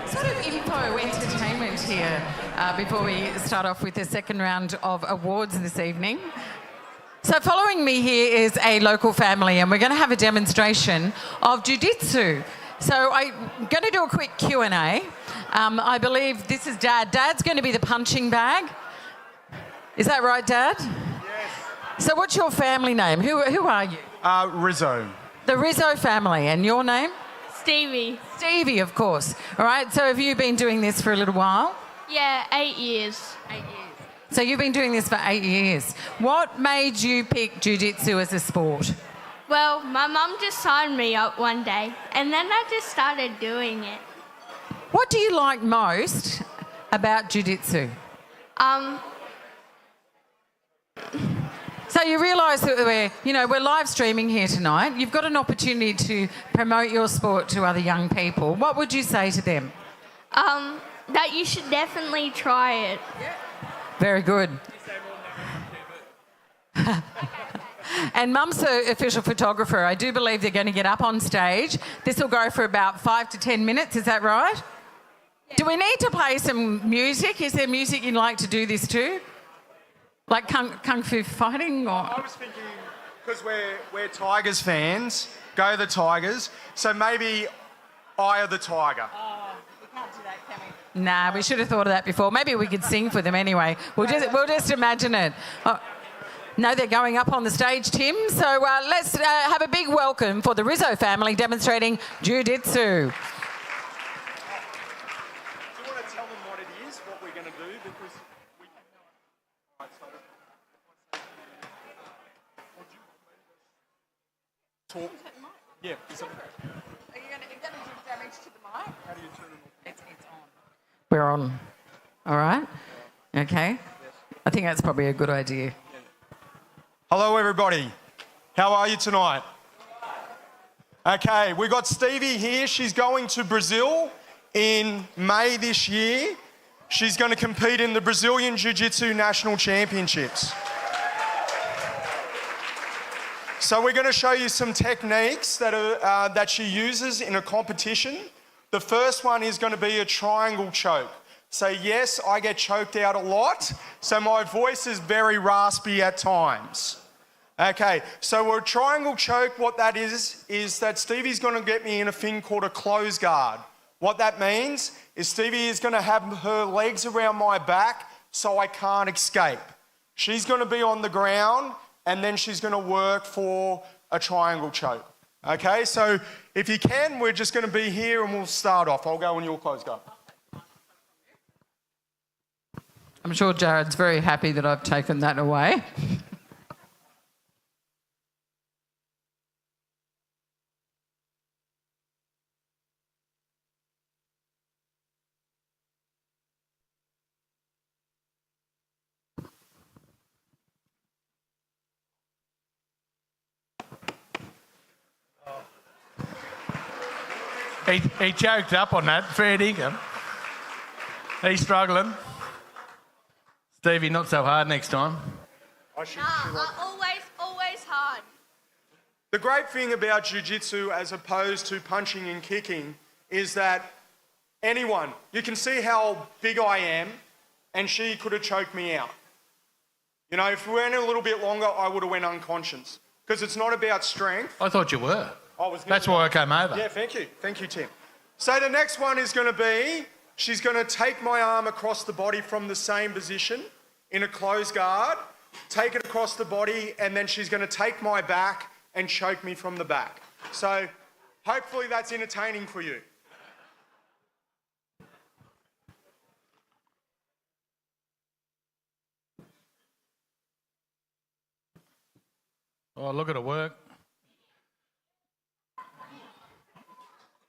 sort of info entertainment here before we start off with the second round of awards this evening. So following me here is a local family, and we're going to have a demonstration of jiu-jitsu. So I'm going to do a quick Q&A. I believe this is Dad. Dad's going to be the punching bag. Is that right, Dad? Yes. So what's your family name? Who are you? Rizzo. The Rizzo family. And your name? Stevie. Stevie, of course. All right, so have you been doing this for a little while? Yeah, 8 years. 8 years. So you've been doing this for 8 years. What made you pick jiu-jitsu as a sport? Well, my mum just signed me up one day, and then I just started doing it. What do you like most about jiu-jitsu? So you realise that we're live streaming here tonight. You've got an opportunity to promote your sport to other young people. What would you say to them? That you should definitely try it. Very good. And Mum's the official photographer. I do believe they're going to get up on stage. This will go for about 5 to 10 minutes, is that right? Yeah. Do we need to play some music? Is there music you'd like to do this to? Like kung fu fighting? Or? I was thinking, because we're Tigers fans, go the Tigers, so maybe Eye of the Tiger. We can't do that, can we? Nah, we should have thought of that before. Maybe we could sing for them anyway. We'll just imagine it. No, they're going up on the stage, Tim. So let's have a big welcome for the Rizzo family demonstrating jiu-jitsu. Do you want to tell them what it is, what we're going to do? Because we can know. Right, so talk. Yeah. Is it... Are you going to do damage to the mic? How do you turn it on? It's on. We're on. All right. Okay. I think that's probably a good idea. Hello, everybody. How are you tonight? Okay, we got Stevie here. She's going to Brazil in May this year. She's going to compete in the Brazilian Jiu-Jitsu National Championships. So we're going to show you some techniques that she uses in a competition. The first one is going to be a triangle choke. So yes, I get choked out a lot, so my voice is very raspy at times. Okay, so a triangle choke, what that is that Stevie's going to get me in a thing called a close guard. What that means is Stevie is going to have her legs around my back so I can't escape. She's going to be on the ground and then she's going to work for a triangle choke. Okay, so if you can, we're just going to be here and we'll start off. I'll go on your close guard. I'm sure Jared's very happy that I've taken that away. He choked up on that, fair dinkum. He's struggling. Stevie, not so hard next time. Always hard. The great thing about jiu-jitsu as opposed to punching and kicking is that anyone, you can see how big I am and she could have choked me out. You know, if we went a little bit longer, I would have went unconscious because it's not about strength. I thought you were. That's why I came over. Yeah, thank you. Thank you, Tim. So the next one is going to be, she's going to take my arm across the body from the same position in a closed guard, take it across the body, and then she's going to take my back and choke me from the back. So hopefully that's entertaining for you. Oh, look at it work.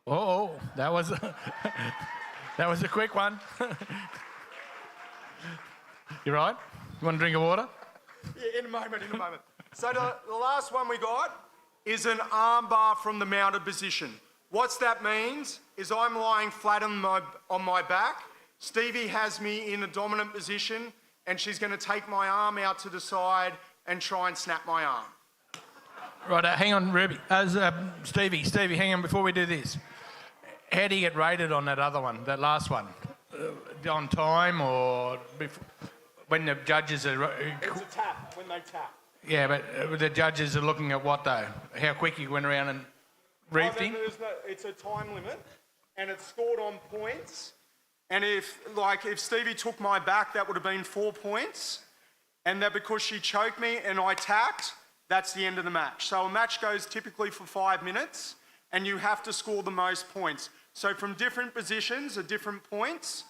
Oh, that was a quick one. You right? You want a drink of water? Yeah, in a moment. So the last one we got is an arm bar from the mounted position. What that means is I'm lying flat on my back. Stevie has me in a dominant position and she's going to take my arm out to the side and try and snap my arm. Right, hang on, Ruby. Stevie, hang on before we do this. How do you get rated on that other one, that last one? On time or when the judges are... It's a tap, when they tap. Yeah, but the judges are looking at what though? How quick you went around and reefed him? It's a time limit and it's scored on points. And if Stevie took my back, that would have been 4 points. And that because she choked me and I tapped, that's the end of the match. So a match goes typically for 5 minutes and you have to score the most points. So from different positions are different points.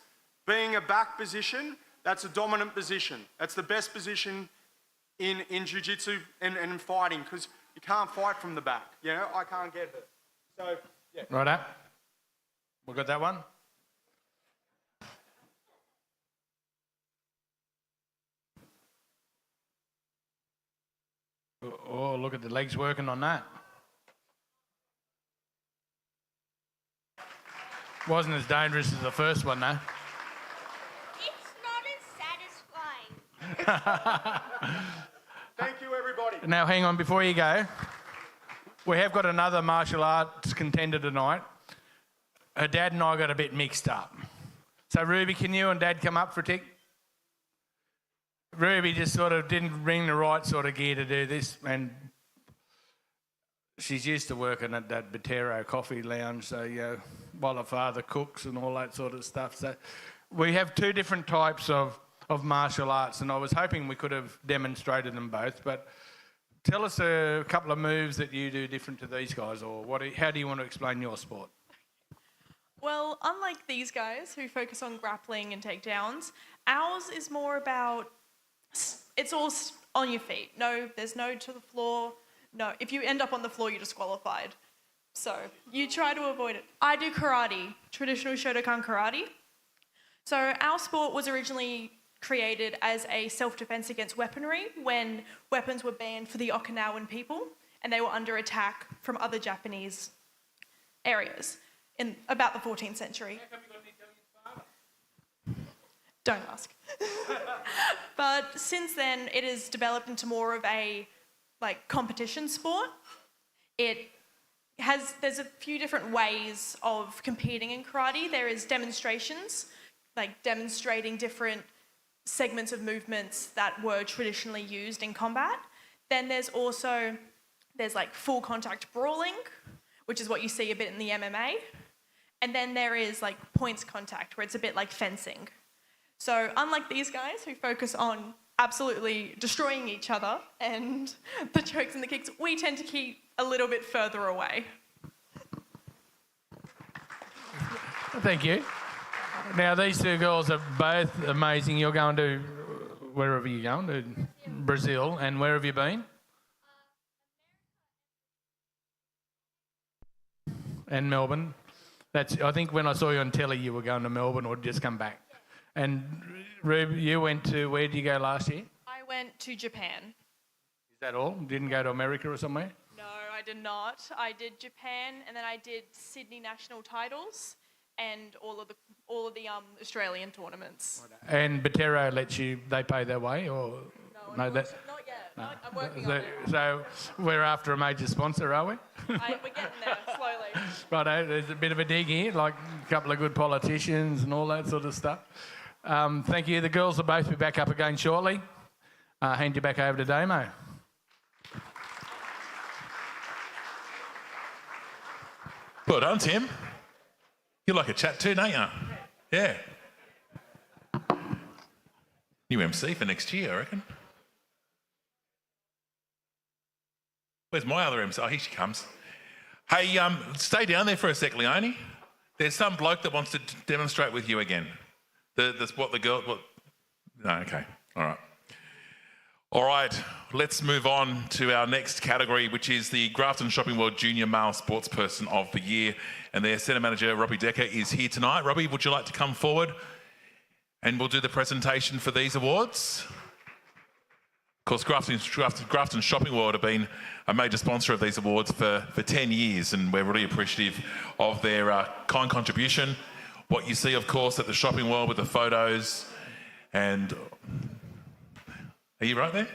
Being a back position, that's a dominant position. That's the best position in jiu-jitsu and in fighting because you can't fight from the back. You know, I can't get hurt. So, yeah. Right. We got that one? Oh, look at the legs working on that. Wasn't as dangerous as the first one, though. It's not as satisfying. Thank you, everybody. Now, hang on, before you go, we have got another martial arts contender tonight. Her dad and I got a bit mixed up. So, Ruby, can you and Dad come up for a tick? Ruby just sort of didn't bring the right sort of gear to do this, and she's used to working at that Botero coffee lounge, so, you know, while her father cooks and all that sort of stuff. So we have two different types of martial arts, and I was hoping we could have demonstrated them both, but tell us a couple of moves that you do different to these guys, or how do you want to explain your sport? Well, unlike these guys who focus on grappling and takedowns, ours is more about, it's all on your feet. No, there's no to the floor. No, if you end up on the floor, you're disqualified. So you try to avoid it. I do karate, traditional Shotokan karate. So our sport was originally created as a self-defense against weaponry when weapons were banned for the Okinawan people and they were under attack from other Japanese areas in about the 14th century. Don't ask. But since then, it has developed into more of a competition sport. There's a few different ways of competing in karate. There is demonstrations, like demonstrating different segments of movements that were traditionally used in combat. Then there's full contact brawling, which is what you see a bit in the MMA. And then there is points contact, where it's a bit like fencing. So unlike these guys who focus on absolutely destroying each other and the chokes and the kicks, we tend to keep a little bit further away. Thank you. Now, these two girls are both amazing. You're going to wherever you're going, to Brazil, and where have you been? And Melbourne. I think when I saw you on telly, you were going to Melbourne or just come back. And Rube, you went to, where did you go last year? I went to Japan. Is that all? Didn't go to America or somewhere? No, I did not. I did Japan, and then I did Sydney national titles and all of the Australian tournaments. And Botero lets you, they pay their way, or no? Not yet. No. I'm working on it. So we're after a major sponsor, are we? We're getting there slowly. Righto, there's a bit of a dig here, like a couple of good politicians and all that sort of stuff. Thank you. The girls will both be back up again shortly. Hand you back over to Damo. Well done, Tim. You like a chat too, don't you? Yeah. New MC for next year, I reckon. Where's my other MC? Oh, here she comes. Hey, stay down there for a sec, Leonie. There's some bloke that wants to demonstrate with you again. No, okay. All right, let's move on to our next category, which is the Grafton Shopping World Junior Male Sportsperson of the Year. And their Centre Manager, Robbie Decker, is here tonight. Robbie, would you like to come forward? And we'll do the presentation for these awards. Of course, Grafton Shopping World have been a major sponsor of these awards for 10 years, and we're really appreciative of their kind contribution. What you see, of course, at the Shopping World with the photos. And are you right there?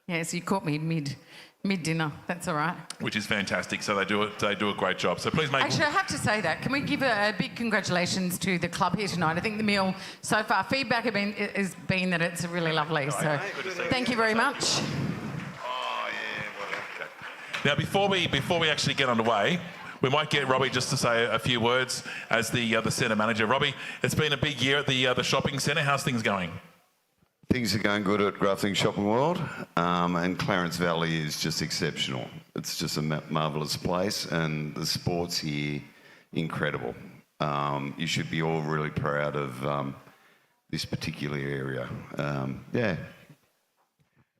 Yes, you caught me mid-dinner. That's all right. Which is fantastic. So they do a great job. So please make... Actually, I have to say that. Can we give a big congratulations to the club here tonight? I think the meal so far, feedback has been that it's really lovely. So thank you very much. Oh, yeah. Now, before we actually get underway, we might get Robbie just to say a few words as the centre manager. Robbie, it's been a big year at the shopping centre. How's things going? Things are going good at Grafton Shopping World, and Clarence Valley is just exceptional. It's just a marvellous place, and the sports here, incredible. You should be all really proud of this particular area. Yeah.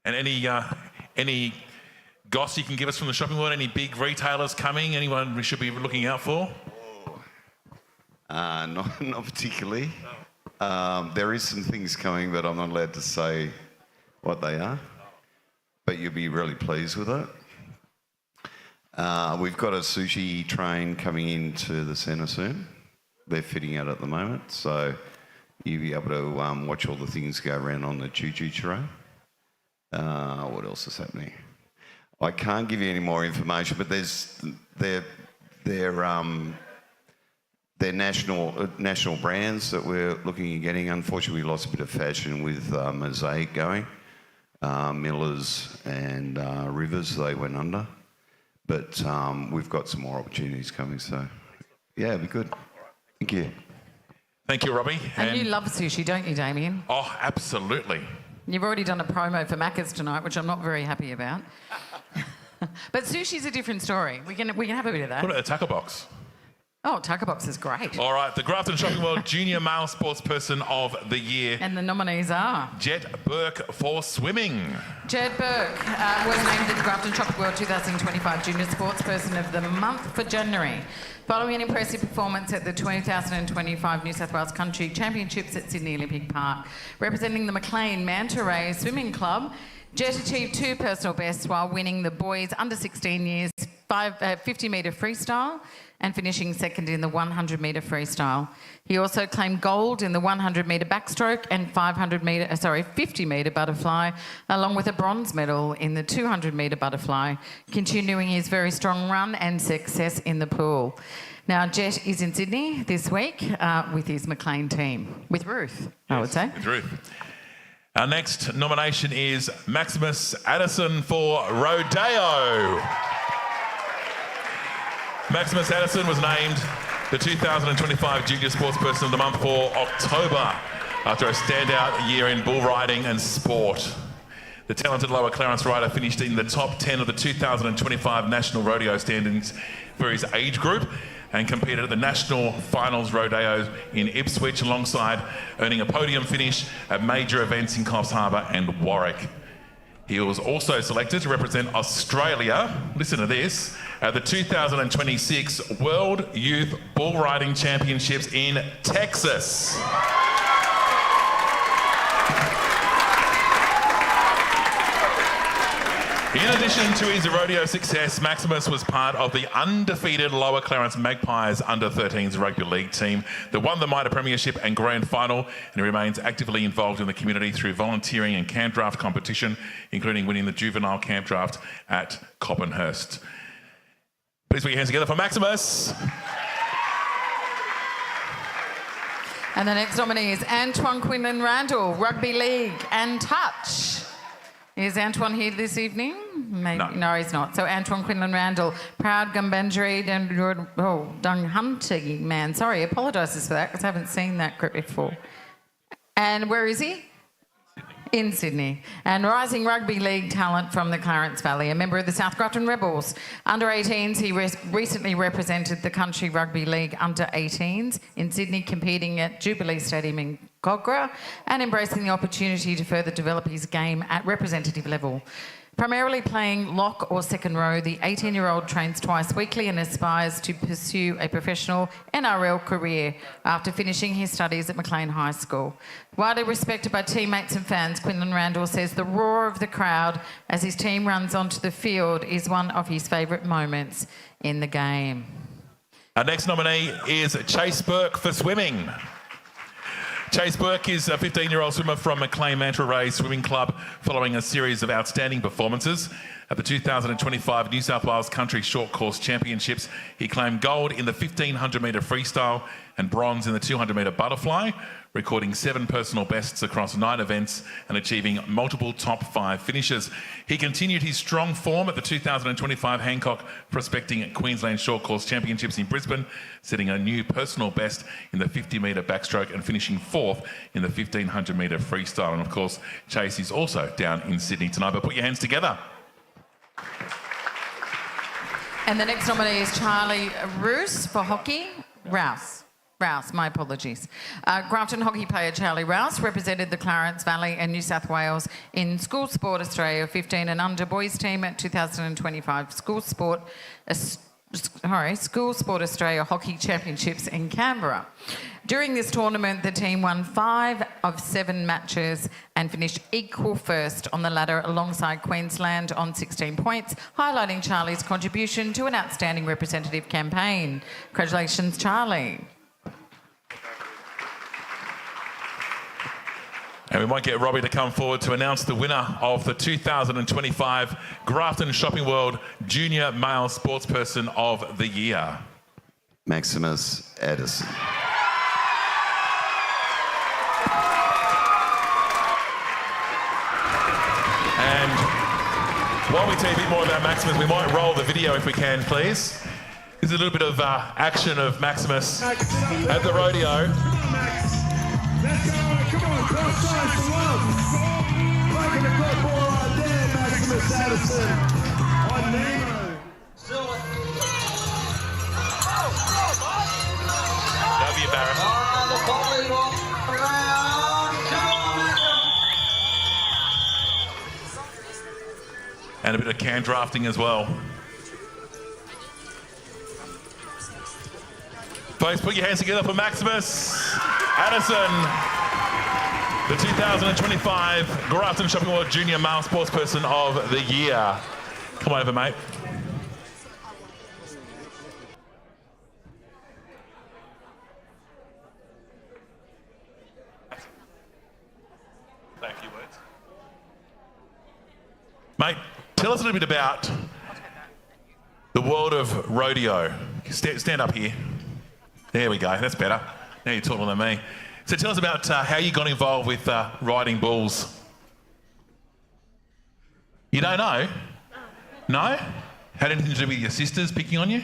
And any goss you can give us from the shopping world? Any big retailers coming? Anyone we should be looking out for? Not particularly. There is some things coming, but I'm not allowed to say what they are. But you'll be really pleased with it. We've got a sushi train coming into the centre soon. They're fitting out at the moment, so you'll be able to watch all the things go around on the choo-choo train. What else is happening? I can't give you any more information, but they're national brands that we're looking at getting. Unfortunately, we lost a bit of fashion with Mosaic going. Millers and Rivers, they went under. But we've got some more opportunities coming, so yeah, it'll be good. Thank you. Thank you, Robbie. And you love sushi, don't you, Damien? Oh, absolutely. You've already done a promo for Macca's tonight, which I'm not very happy about. But sushi's a different story. We can have a bit of that. Put it in a tackle box. Oh, Tucker Box is great. All right, the Grafton Shopping World Junior Male Sportsperson of the Year. And the nominees are? Jet Burke for swimming. Jed Burke was named the Grafton Shopping World 2025 Junior Sportsperson of the Month for January, following an impressive performance at the 2025 New South Wales Country Championships at Sydney Olympic Park. Representing the Maclean Manta Ray Swimming Club, Jet achieved 2 personal bests while winning the boys under 16 years 50-metre freestyle and finishing second in the 100-metre freestyle. He also claimed gold in the 100-metre backstroke and 50-metre butterfly, along with a bronze medal in the 200-metre butterfly, continuing his very strong run and success in the pool. Now, Jet is in Sydney this week with his Maclean team, with Ruth, I would say. With Ruth. Our next nomination is Maximus Addison for Rodeo. Maximus Addison was named the 2025 Junior Sportsperson of the Month for October after a standout year in bull riding and sport. The talented Lower Clarence rider finished in the top 10 of the 2025 National Rodeo standings for his age group and competed at the National Finals Rodeo in Ipswich alongside earning a podium finish at major events in Coffs Harbour and Warwick. He was also selected to represent Australia, listen to this, at the 2026 World Youth Bull Riding Championships in Texas. In addition to his rodeo success, Maximus was part of the undefeated Lower Clarence Magpies under-13s rugby league team that won the minor premiership and grand final, and he remains actively involved in the community through volunteering and camp draft competition, including winning the juvenile camp draft at Coppenhurst. Please put your hands together for Maximus. And the next nominee is Antoine Quinlan Randall, Rugby League and Touch. Is Antoine here this evening? Maybe. No, he's not. So Antoine Quinlan Randall, proud Gumbanjeri Dung hunting man. Sorry, apologises for that because I haven't seen that group before. And where is he? In Sydney. And rising rugby league talent from the Clarence Valley, a member of the South Grafton Rebels. Under 18s, he recently represented the Country Rugby League under 18s in Sydney, competing at Jubilee Stadium in Cogra and embracing the opportunity to further develop his game at representative level. Primarily playing lock or second row, the 18-year-old trains twice weekly and aspires to pursue a professional NRL career after finishing his studies at Maclean High School. Widely respected by teammates and fans, Quinlan Randall says the roar of the crowd as his team runs onto the field is one of his favourite moments in the game. Our next nominee is Chase Burke for swimming. Chase Burke is a 15-year-old swimmer from Maclean Manta Ray Swimming Club following a series of outstanding performances. At the 2025 New South Wales Country Short Course Championships, he claimed gold in the 1500-metre freestyle and bronze in the 200-metre butterfly, recording 7 personal bests across 9 events and achieving multiple top 5 finishes. He continued his strong form at the 2025 Hancock Prospecting Queensland Short Course Championships in Brisbane, setting a new personal best in the 50-metre backstroke and finishing 4th in the 1500-metre freestyle. And of course, Chase is also down in Sydney tonight, but put your hands together. And the next nominee is Charlie Rouse for hockey. Rouse, my apologies. Grafton hockey player Charlie Rouse represented the Clarence Valley and New South Wales in School Sport Australia 15 and under boys team at 2025 School Sport Australia Hockey Championships in Canberra. During this tournament, the team won 5 of 7 matches and finished equal first on the ladder alongside Queensland on 16 points, highlighting Charlie's contribution to an outstanding representative campaign. Congratulations, Charlie. And we might get Robbie to come forward to announce the winner of the 2025 Grafton Shopping World Junior Male Sportsperson of the Year. Maximus Addison. And while we tell you a bit more about Maximus, we might roll the video if we can, please. There's a little bit of action of Maximus at the rodeo. Let's go, come on, cross sides for one. Making a good ball right there, Maximus Addison. On Nemo. Still. Oh, volleyball round. Come on, Malcolm. And a bit of can drafting as well. Folks, put your hands together for Maximus Addison, the 2025 Grafton Shopping Mall Junior Male Sportsperson of the Year. Come on over, mate. Thank you, words. Mate, tell us a little bit about the world of rodeo. Stand up here. There we go, that's better. Now you're taller than me. So tell us about how you got involved with riding bulls. You don't know? No? Had anything to do with your sisters picking on you?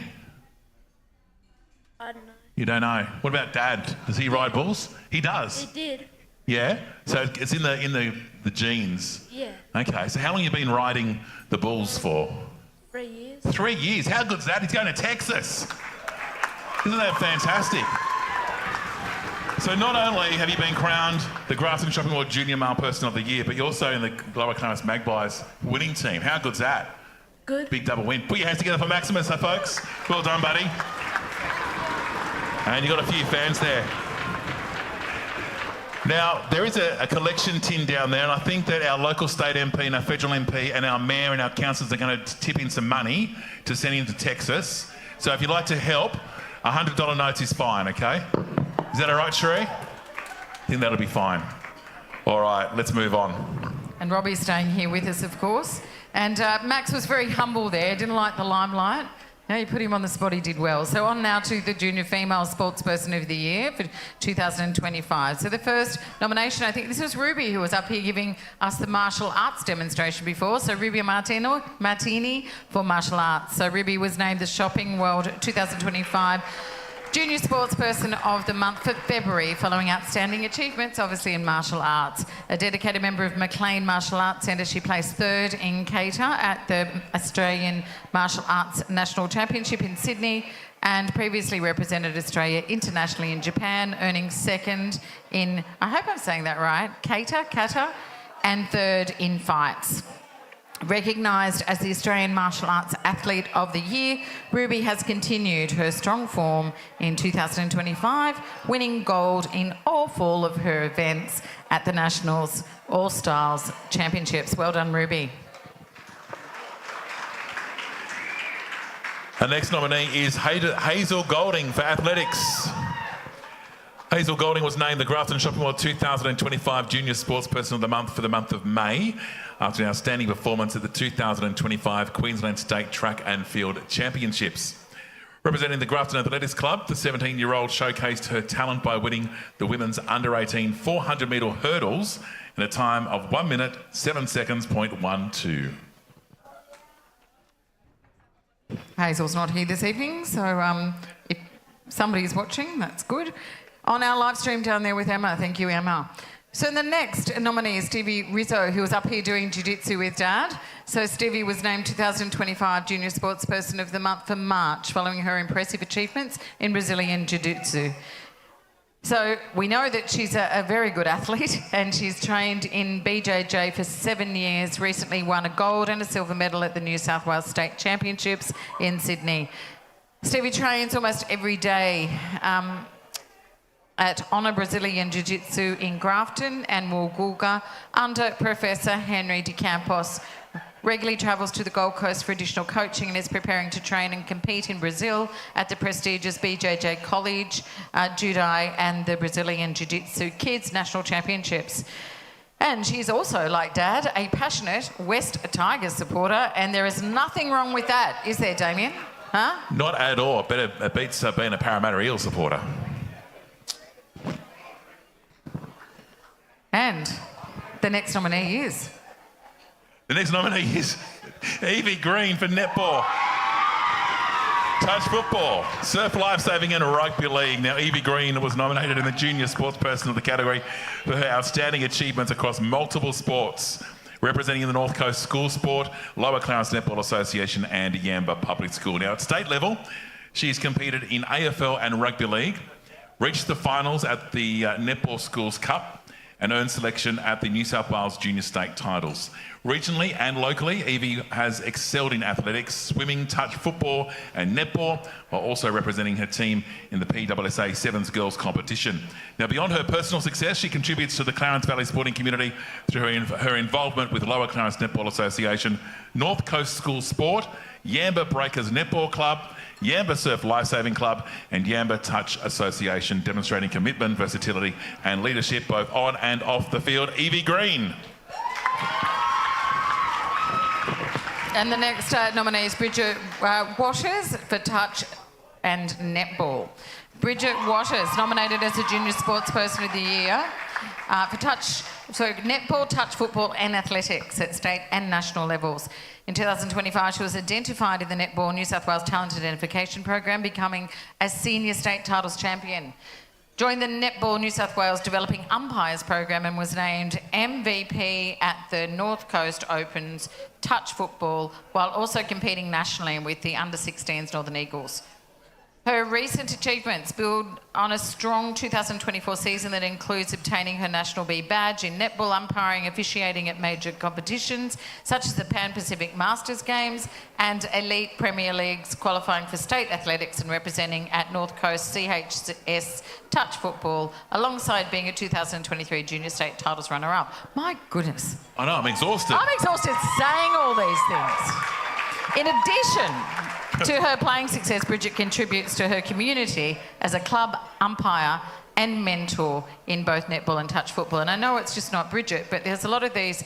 I don't know. You don't know. What about Dad? Does he ride bulls? He does. He did. Yeah? So it's in the genes. Yeah. Okay, so how long have you been riding the bulls for? 3 years. 3 years? How good's that? He's going to Texas. Isn't that fantastic? So not only have you been crowned the Grafton Shopping Mall Junior Male Person of the Year, but you're also in the Lower Clarence Magpies winning team. How good's that? Good. Big double win. Put your hands together for Maximus, folks. Well done, buddy. And you got a few fans there. Now, there is a collection tin down there, and I think that our local state MP and our federal MP and our mayor and our councillors are going to tip in some money to send into Texas. So if you'd like to help, $100 notes is fine, okay? Is that all right, Sheree? I think that'll be fine. All right, let's move on. And Robbie's staying here with us, of course. And Max was very humble there, didn't like the limelight. Now you put him on the spot, he did well. So on now to the Junior Female Sportsperson of the Year for 2025. So the first nomination, I think this was Ruby, who was up here giving us the martial arts demonstration before. So Ruby Martini for martial arts. So Ruby was named the Shopping World 2025 Junior Sportsperson of the Month for February, following outstanding achievements, obviously, in martial arts. A dedicated member of Maclean Martial Arts Centre, she placed third in Kata at the Australian Martial Arts National Championship in Sydney, and previously represented Australia internationally in Japan, earning second in, I hope I'm saying that right, Kata, and third in fights. Recognised as the Australian Martial Arts Athlete of the Year, Ruby has continued her strong form in 2025, winning gold in all four of her events at the Nationals All Styles Championships. Well done, Ruby. Our next nominee is Hazel Golding for athletics. Hazel Golding was named the Grafton Shopping Mall 2025 Junior Sportsperson of the Month for the month of May after an outstanding performance at the 2025 Queensland State Track and Field Championships. Representing the Grafton Athletics Club, the 17-year-old showcased her talent by winning the women's under-18 400-metre hurdles in a time of 1 minute, 7 seconds, .12. Hazel's not here this evening, so if somebody's watching, that's good. On our live stream down there with Emma, thank you, Emma. So the next nominee is Stevie Rizzo, who was up here doing jiu-jitsu with Dad. So Stevie was named 2025 Junior Sportsperson of the Month for March, following her impressive achievements in Brazilian jiu-jitsu. So we know that she's a very good athlete, and she's trained in BJJ for 7 years, recently won a gold and a silver medal at the New South Wales State Championships in Sydney. Stevie trains almost every day at Honour Brazilian Jiu-Jitsu in Grafton and Woolgoolga under Professor Henry de Campos. Regularly travels to the Gold Coast for additional coaching and is preparing to train and compete in Brazil at the prestigious BJJ College, Judai and the Brazilian Jiu-Jitsu Kids National Championships. And she's also, like Dad, a passionate West Tigers supporter, and there is nothing wrong with that, is there, Damien? Huh? Not at all. It beats being a Parramatta Eels supporter. And the next nominee is? The next nominee is Evie Green for netball, touch football, surf lifesaving and rugby league. Now, Evie Green was nominated in the Junior Sportsperson of the category for her outstanding achievements across multiple sports, representing the North Coast School Sport, Lower Clarence Netball Association and Yamba Public School. Now, at state level, she's competed in AFL and rugby league, reached the finals at the Netball Schools Cup and earned selection at the New South Wales Junior State titles. Regionally and locally, Evie has excelled in athletics, swimming, touch football and netball, while also representing her team in the PWSA Sevens Girls competition. Now, beyond her personal success, she contributes to the Clarence Valley sporting community through her involvement with Lower Clarence Netball Association, North Coast School Sport, Yamba Breakers Netball Club, Yamba Surf Lifesaving Club and Yamba Touch Association, demonstrating commitment, versatility and leadership both on and off the field. Evie Green. And the next nominee is Bridget Waters for touch and netball. Bridget Waters, nominated as the Junior Sportsperson of the Year for netball, touch football and athletics at state and national levels. In 2025, she was identified in the Netball New South Wales Talent Identification Program, becoming a senior state titles champion. Joined the Netball New South Wales Developing Umpires Program and was named MVP at the North Coast Opens touch football, while also competing nationally with the under-16s Northern Eagles. Her recent achievements build on a strong 2024 season that includes obtaining her National B badge in netball umpiring, officiating at major competitions such as the Pan-Pacific Masters Games and Elite Premier Leagues, qualifying for state athletics and representing at North Coast CHS touch football, alongside being a 2023 Junior State titles runner-up. My goodness. I know, I'm exhausted. I'm exhausted saying all these things. In addition to her playing success, Bridget contributes to her community as a club umpire and mentor in both netball and touch football. And I know it's just not Bridget, but there's a lot of these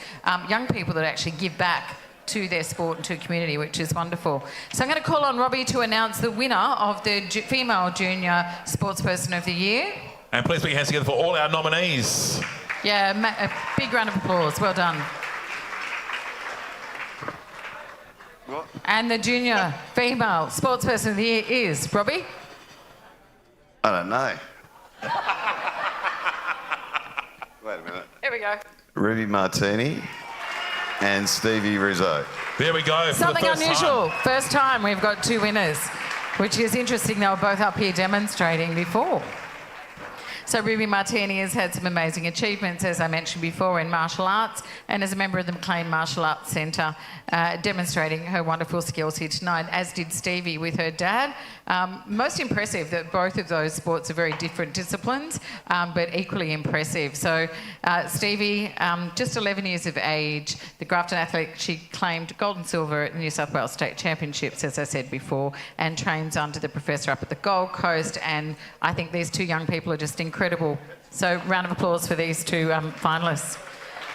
young people that actually give back to their sport and to community, which is wonderful. So I'm going to call on Robbie to announce the winner of the Female Junior Sportsperson of the Year. And please put your hands together for all our nominees. Yeah, a big round of applause. Well done. What? And the Junior Female Sportsperson of the Year is Robbie? I don't know. Wait a minute. Here we go. Ruby Martini and Stevie Rizzo. There we go. Something unusual. First time we've got two winners, which is interesting. They were both up here demonstrating before. So Ruby Martini has had some amazing achievements, as I mentioned before, in martial arts and as a member of the McLean Martial Arts Centre, demonstrating her wonderful skills here tonight, as did Stevie with her dad. Most impressive that both of those sports are very different disciplines, but equally impressive. So Stevie, just 11 years of age, the Grafton athlete, she claimed gold and silver at the New South Wales State Championships, as I said before, and trains under the professor up at the Gold Coast. And I think these two young people are just incredible. So round of applause for these two finalists.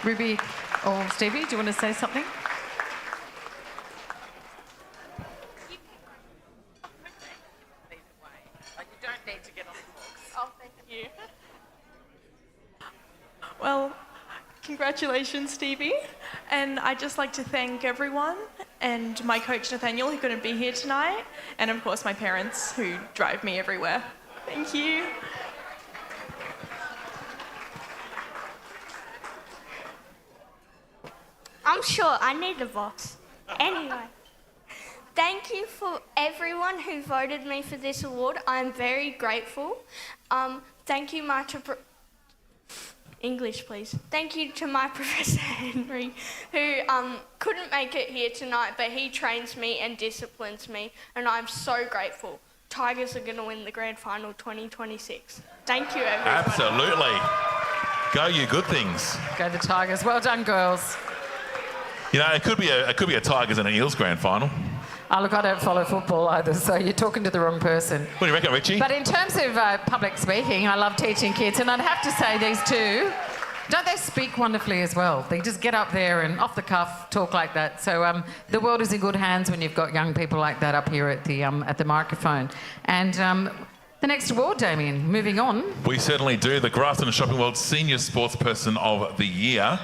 Ruby or Stevie, do you want to say something? Well, congratulations, Stevie. And I'd just like to thank everyone and my coach, Nathaniel, who couldn't be here tonight, and of course my parents, who drive me everywhere. Thank you. I'm sure I need a box. Anyway, thank you for everyone who voted me for this award. I'm very grateful. Thank you, English, please. Thank you to my Professor Henry, who couldn't make it here tonight, but he trains me and disciplines me, and I'm so grateful. Tigers are going to win the Grand Final 2026. Thank you, everyone. Absolutely. Go you good things. Go the Tigers. Well done, girls. You know, it could be a Tigers and an Eels grand final. Oh, look, I don't follow football either, so you're talking to the wrong person. What do you reckon, Richie? But in terms of public speaking, I love teaching kids, and I'd have to say these two, don't they speak wonderfully as well? They just get up there and off the cuff talk like that. So the world is in good hands when you've got young people like that up here at the microphone. And the next award, Damien, moving on. We certainly do. The Grafton and Shopping World Senior Sportsperson of the Year.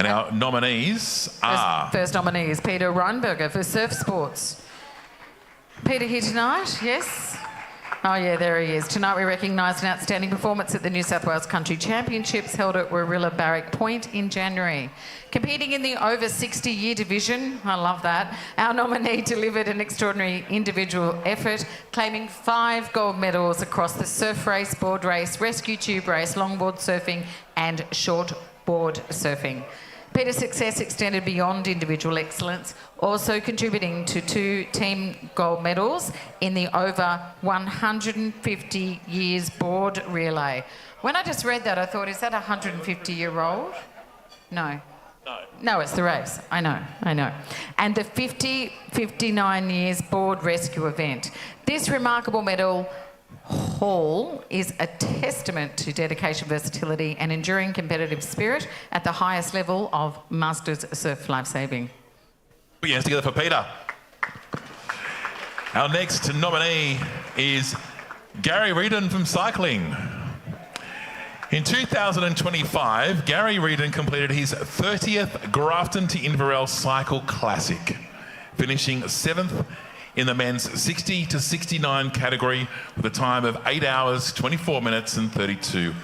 And our nominees are... First nominee is Peter Reinberger for surf sports. Peter here tonight, yes? Oh, yeah, there he is. Tonight we recognise an outstanding performance at the New South Wales Country Championships held at Warilla Barrack Point in January. Competing in the over 60-year division, I love that, our nominee delivered an extraordinary individual effort, claiming 5 gold medals across the surf race, board race, rescue tube race, longboard surfing and shortboard surfing. Peter's success extended beyond individual excellence, also contributing to 2 team gold medals in the over 150 years board relay. When I just read that, I thought, is that a 150-year-old? No. No, it's the race. I know. And the 59 years board rescue event. This remarkable medal haul is a testament to dedication, versatility and enduring competitive spirit at the highest level of Masters Surf Lifesaving. Put your hands together for Peter. Our next nominee is Gary Reardon from cycling. In 2025, Gary Reardon completed his 30th Grafton to Inverell Cycle Classic, finishing 7th in the men's 60 to 69 category with a time of 8 hours, 24 minutes and 32.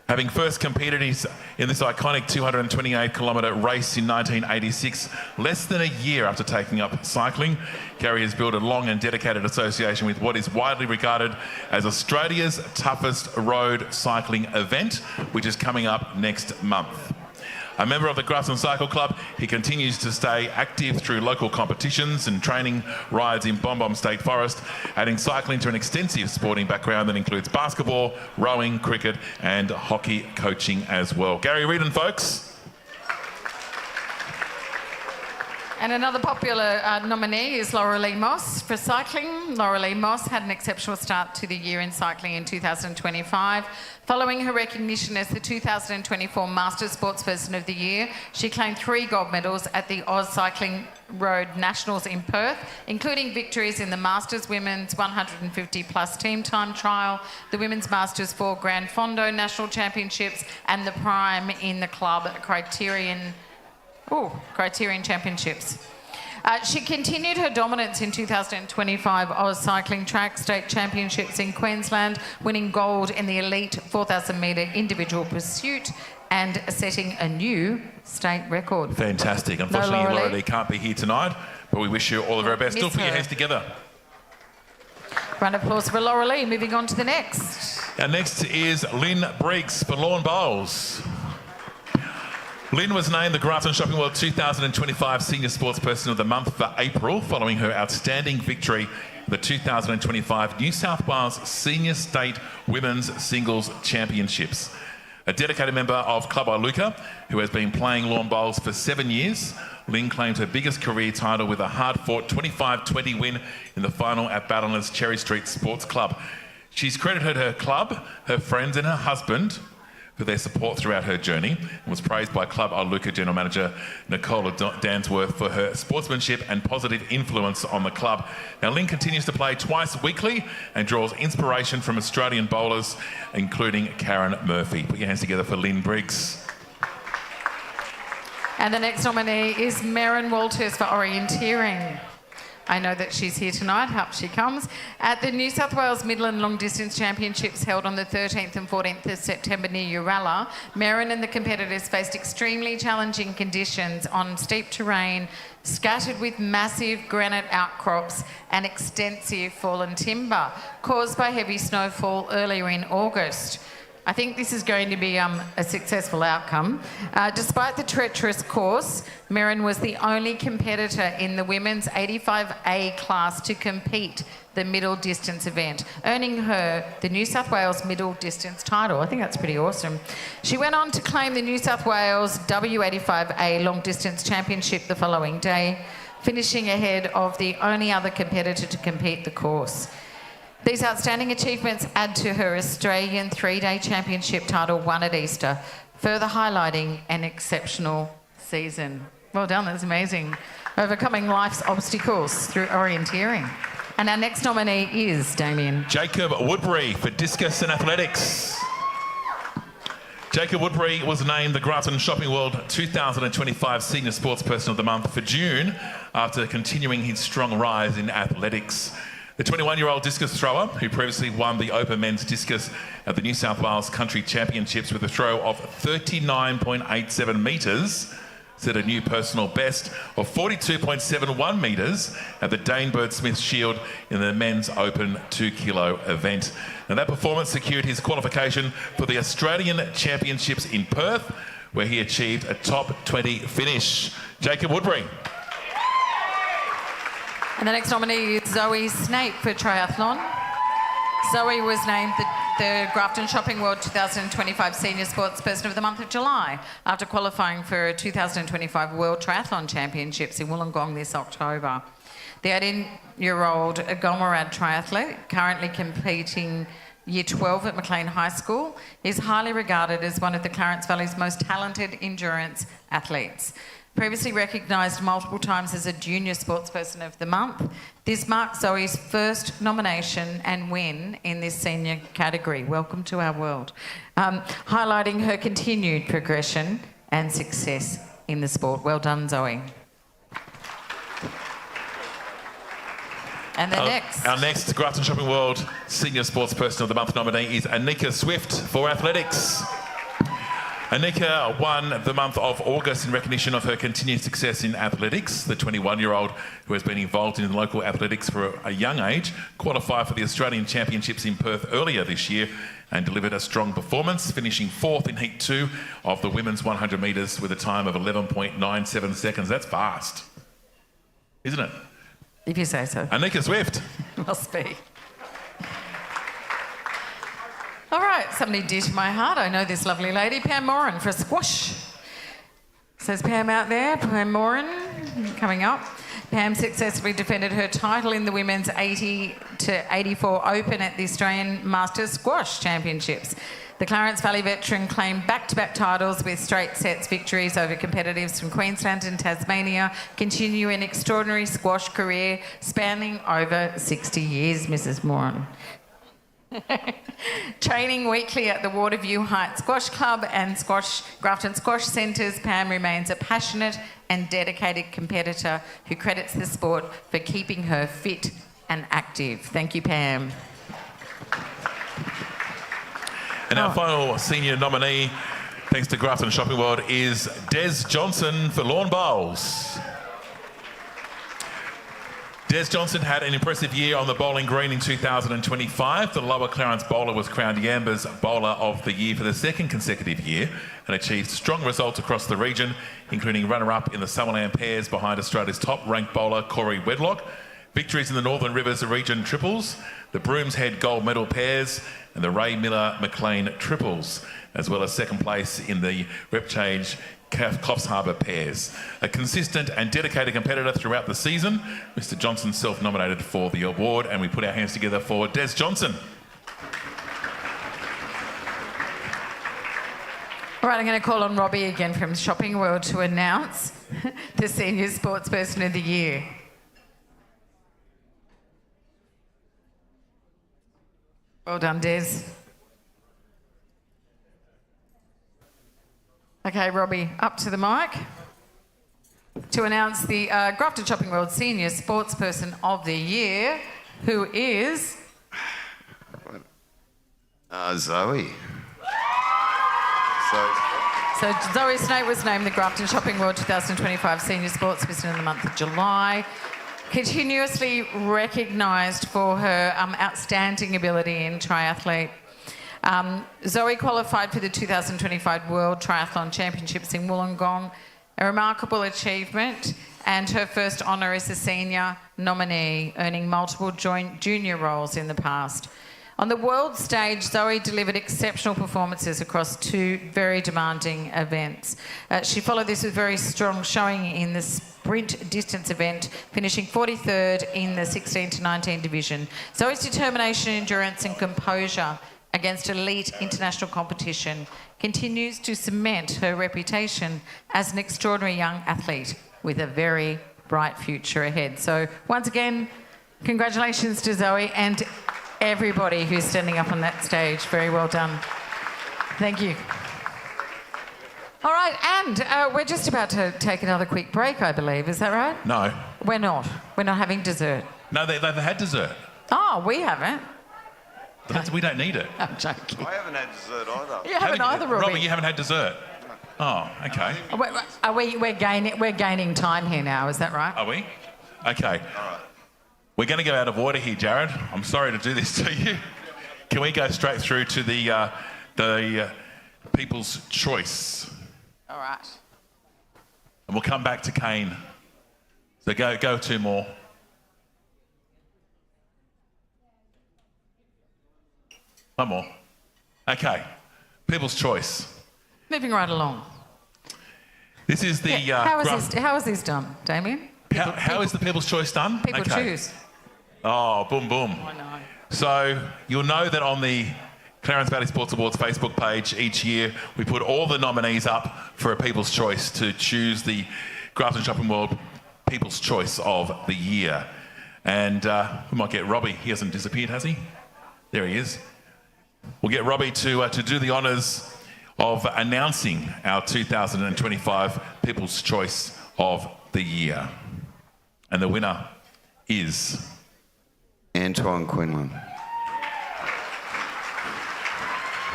Having first competed in this iconic 228-kilometre race in 1986, less than a year after taking up cycling, Gary has built a long and dedicated association with what is widely regarded as Australia's toughest road cycling event, which is coming up next month. A member of the Grafton Cycle Club, he continues to stay active through local competitions and training rides in Bombom State Forest, adding cycling to an extensive sporting background that includes basketball, rowing, cricket and hockey coaching as well. Gary Reardon, folks. And another popular nominee is Laura Lee Moss for cycling. Laura Lee Moss had an exceptional start to the year in cycling in 2025. Following her recognition as the 2024 Masters Sportsperson of the Year, she claimed 3 gold medals at the Oz Cycling Road Nationals in Perth, including victories in the Masters Women's 150-plus team time trial, the Women's Masters 4 Grand Fondo National Championships, and the Prime in the Club Criterion Championships. She continued her dominance in 2025 Oz Cycling Track State Championships in Queensland, winning gold in the elite 4,000 metre individual pursuit and setting a new state record. Fantastic. Unfortunately, Laura Lee can't be here tonight, but we wish you all the very best. Still put your hands together. Round of applause for Laura Lee. Moving on to the next. Our next is Lynn Briggs for lawn bowls. Lynn was named the Grafton Shopping World 2025 Senior Sportsperson of the Month for April, following her outstanding victory in the 2025 New South Wales Senior State Women's Singles Championships. A dedicated member of Club Iluka, who has been playing lawn bowls for 7 years, Lynn claimed her biggest career title with a hard-fought 25-20 win in the final at Ballina's Cherry Street Sports Club. She's credited her club, her friends and her husband for their support throughout her journey, and was praised by Club Iluka General Manager Nicola Dansworth for her sportsmanship and positive influence on the club. Now, Lynn continues to play twice weekly and draws inspiration from Australian bowlers, including Karen Murphy. Put your hands together for Lynn Briggs. And the next nominee is Merrin Walters for orienteering. I know that she's here tonight, up she comes. At the New South Wales Midland Long Distance Championships held on the 13th and 14th of September near Uralla, Merrin and the competitors faced extremely challenging conditions on steep terrain, scattered with massive granite outcrops and extensive fallen timber, caused by heavy snowfall earlier in August. I think this is going to be a successful outcome. Despite the treacherous course, Merrin was the only competitor in the women's 85A class to compete the middle distance event, earning her the New South Wales middle distance title. I think that's pretty awesome. She went on to claim the New South Wales W85A long distance championship the following day, finishing ahead of the only other competitor to compete the course. These outstanding achievements add to her Australian 3-day championship title won at Easter, further highlighting an exceptional season. Well done, that's amazing. Overcoming life's obstacles through orienteering. And our next nominee is Damien. Jacob Woodbury for discus and athletics. Jacob Woodbury was named the Grafton Shopping World 2025 Senior Sportsperson of the Month for June after continuing his strong rise in athletics. The 21-year-old discus thrower, who previously won the Open Men's Discus at the New South Wales Country Championships with a throw of 39.87 metres, set a new personal best of 42.71 metres at the Dane Bird Smith Shield in the men's open 2 kilo event. And that performance secured his qualification for the Australian Championships in Perth, where he achieved a top 20 finish. Jacob Woodbury. And the next nominee is Zoe Snape for triathlon. Zoe was named the Grafton Shopping World 2025 Senior Sportsperson of the month of July after qualifying for 2025 World Triathlon Championships in Wollongong this October. The 18-year-old Gomorrah triathlete, currently competing Year 12 at Maclean High School, is highly regarded as one of the Clarence Valley's most talented endurance athletes. Previously recognised multiple times as a Junior Sportsperson of the Month, this marks Zoe's first nomination and win in this senior category. Welcome to our world. Highlighting her continued progression and success in the sport. Well done, Zoe. And Our next Grafton Shopping World Senior Sportsperson of the Month nominee is Anika Swift for athletics. Anika won the month of August in recognition of her continued success in athletics. The 21-year-old, who has been involved in local athletics for a young age, qualified for the Australian Championships in Perth earlier this year and delivered a strong performance, finishing 4th in Heat 2 of the women's 100 metres with a time of 11.97 seconds. That's fast, isn't it? If you say so. Anika Swift. Must be. All right, somebody dear to my heart. I know this lovely lady, Pam Moran, for squash. Says Pam out there, Pam Moran, coming up. Pam successfully defended her title in the women's 80 to 84 Open at the Australian Masters Squash Championships. The Clarence Valley veteran claimed back-to-back titles with straight sets victories over competitors from Queensland and Tasmania, continue an extraordinary squash career spanning over 60 years, Mrs. Moran. Training weekly at the Waterview Heights Squash Club and Grafton Squash Centres, Pam remains a passionate and dedicated competitor who credits the sport for keeping her fit and active. Thank you, Pam. And our final senior nominee, thanks to Grafton Shopping World, is Des Johnson for lawn bowls. Des Johnson had an impressive year on the bowling green in 2025. The Lower Clarence bowler was crowned Yamba's Bowler of the Year for the second consecutive year and achieved strong results across the region, including runner-up in the Summerland pairs behind Australia's top-ranked bowler Corey Wedlock, victories in the Northern Rivers region triples, the Brooms Head gold medal pairs and the Ray Miller McLean triples, as well as second place in the Repchange Coffs Harbour pairs. A consistent and dedicated competitor throughout the season, Mr. Johnson self-nominated for the award, and we put our hands together for Des Johnson. All right, I'm going to call on Robbie again from Shopping World to announce the Senior Sportsperson of the Year. Well done, Des. Okay, Robbie, up to the mic to announce the Grafton Shopping World Senior Sportsperson of the Year, who is... Zoe. So Zoe Snape was named the Grafton Shopping World 2025 Senior Sportsperson in the month of July. Continuously recognised for her outstanding ability in triathlete. Zoe qualified for the 2025 World Triathlon Championships in Wollongong, a remarkable achievement, and her first honour as a senior nominee, earning multiple junior roles in the past. On the world stage, Zoe delivered exceptional performances across 2 very demanding events. She followed this with very strong showing in the sprint distance event, finishing 43rd in the 16 to 19 division. Zoe's determination, endurance and composure against elite international competition continues to cement her reputation as an extraordinary young athlete with a very bright future ahead. So once again, congratulations to Zoe and everybody who's standing up on that stage. Very well done. Thank you. All right, and we're just about to take another quick break, I believe. Is that right? No. We're not. We're not having dessert. No, they've had dessert. Oh, we haven't. We don't need it. I'm joking. I haven't had dessert either. You haven't either, Robbie. Robbie, you haven't had dessert? Oh, okay. We're gaining time here now, is that right? Are we? Okay. All right. We're going to go out of order here, Jared. I'm sorry to do this to you. Can we go straight through to the People's Choice? All right. And we'll come back to Kane. So go two more. One more. Okay. People's Choice. Moving right along. This is the... How is this done, Damien? How is the People's Choice done? People choose. Oh, boom, boom. I know. So you'll know that on the Clarence Valley Sports Awards Facebook page each year, we put all the nominees up for a People's Choice to choose the Grafton Shopping World People's Choice of the Year. And we might get Robbie. He hasn't disappeared, has he? There he is. We'll get Robbie to do the honours of announcing our 2025 People's Choice of the Year. And the winner is... Antoine Quinlan.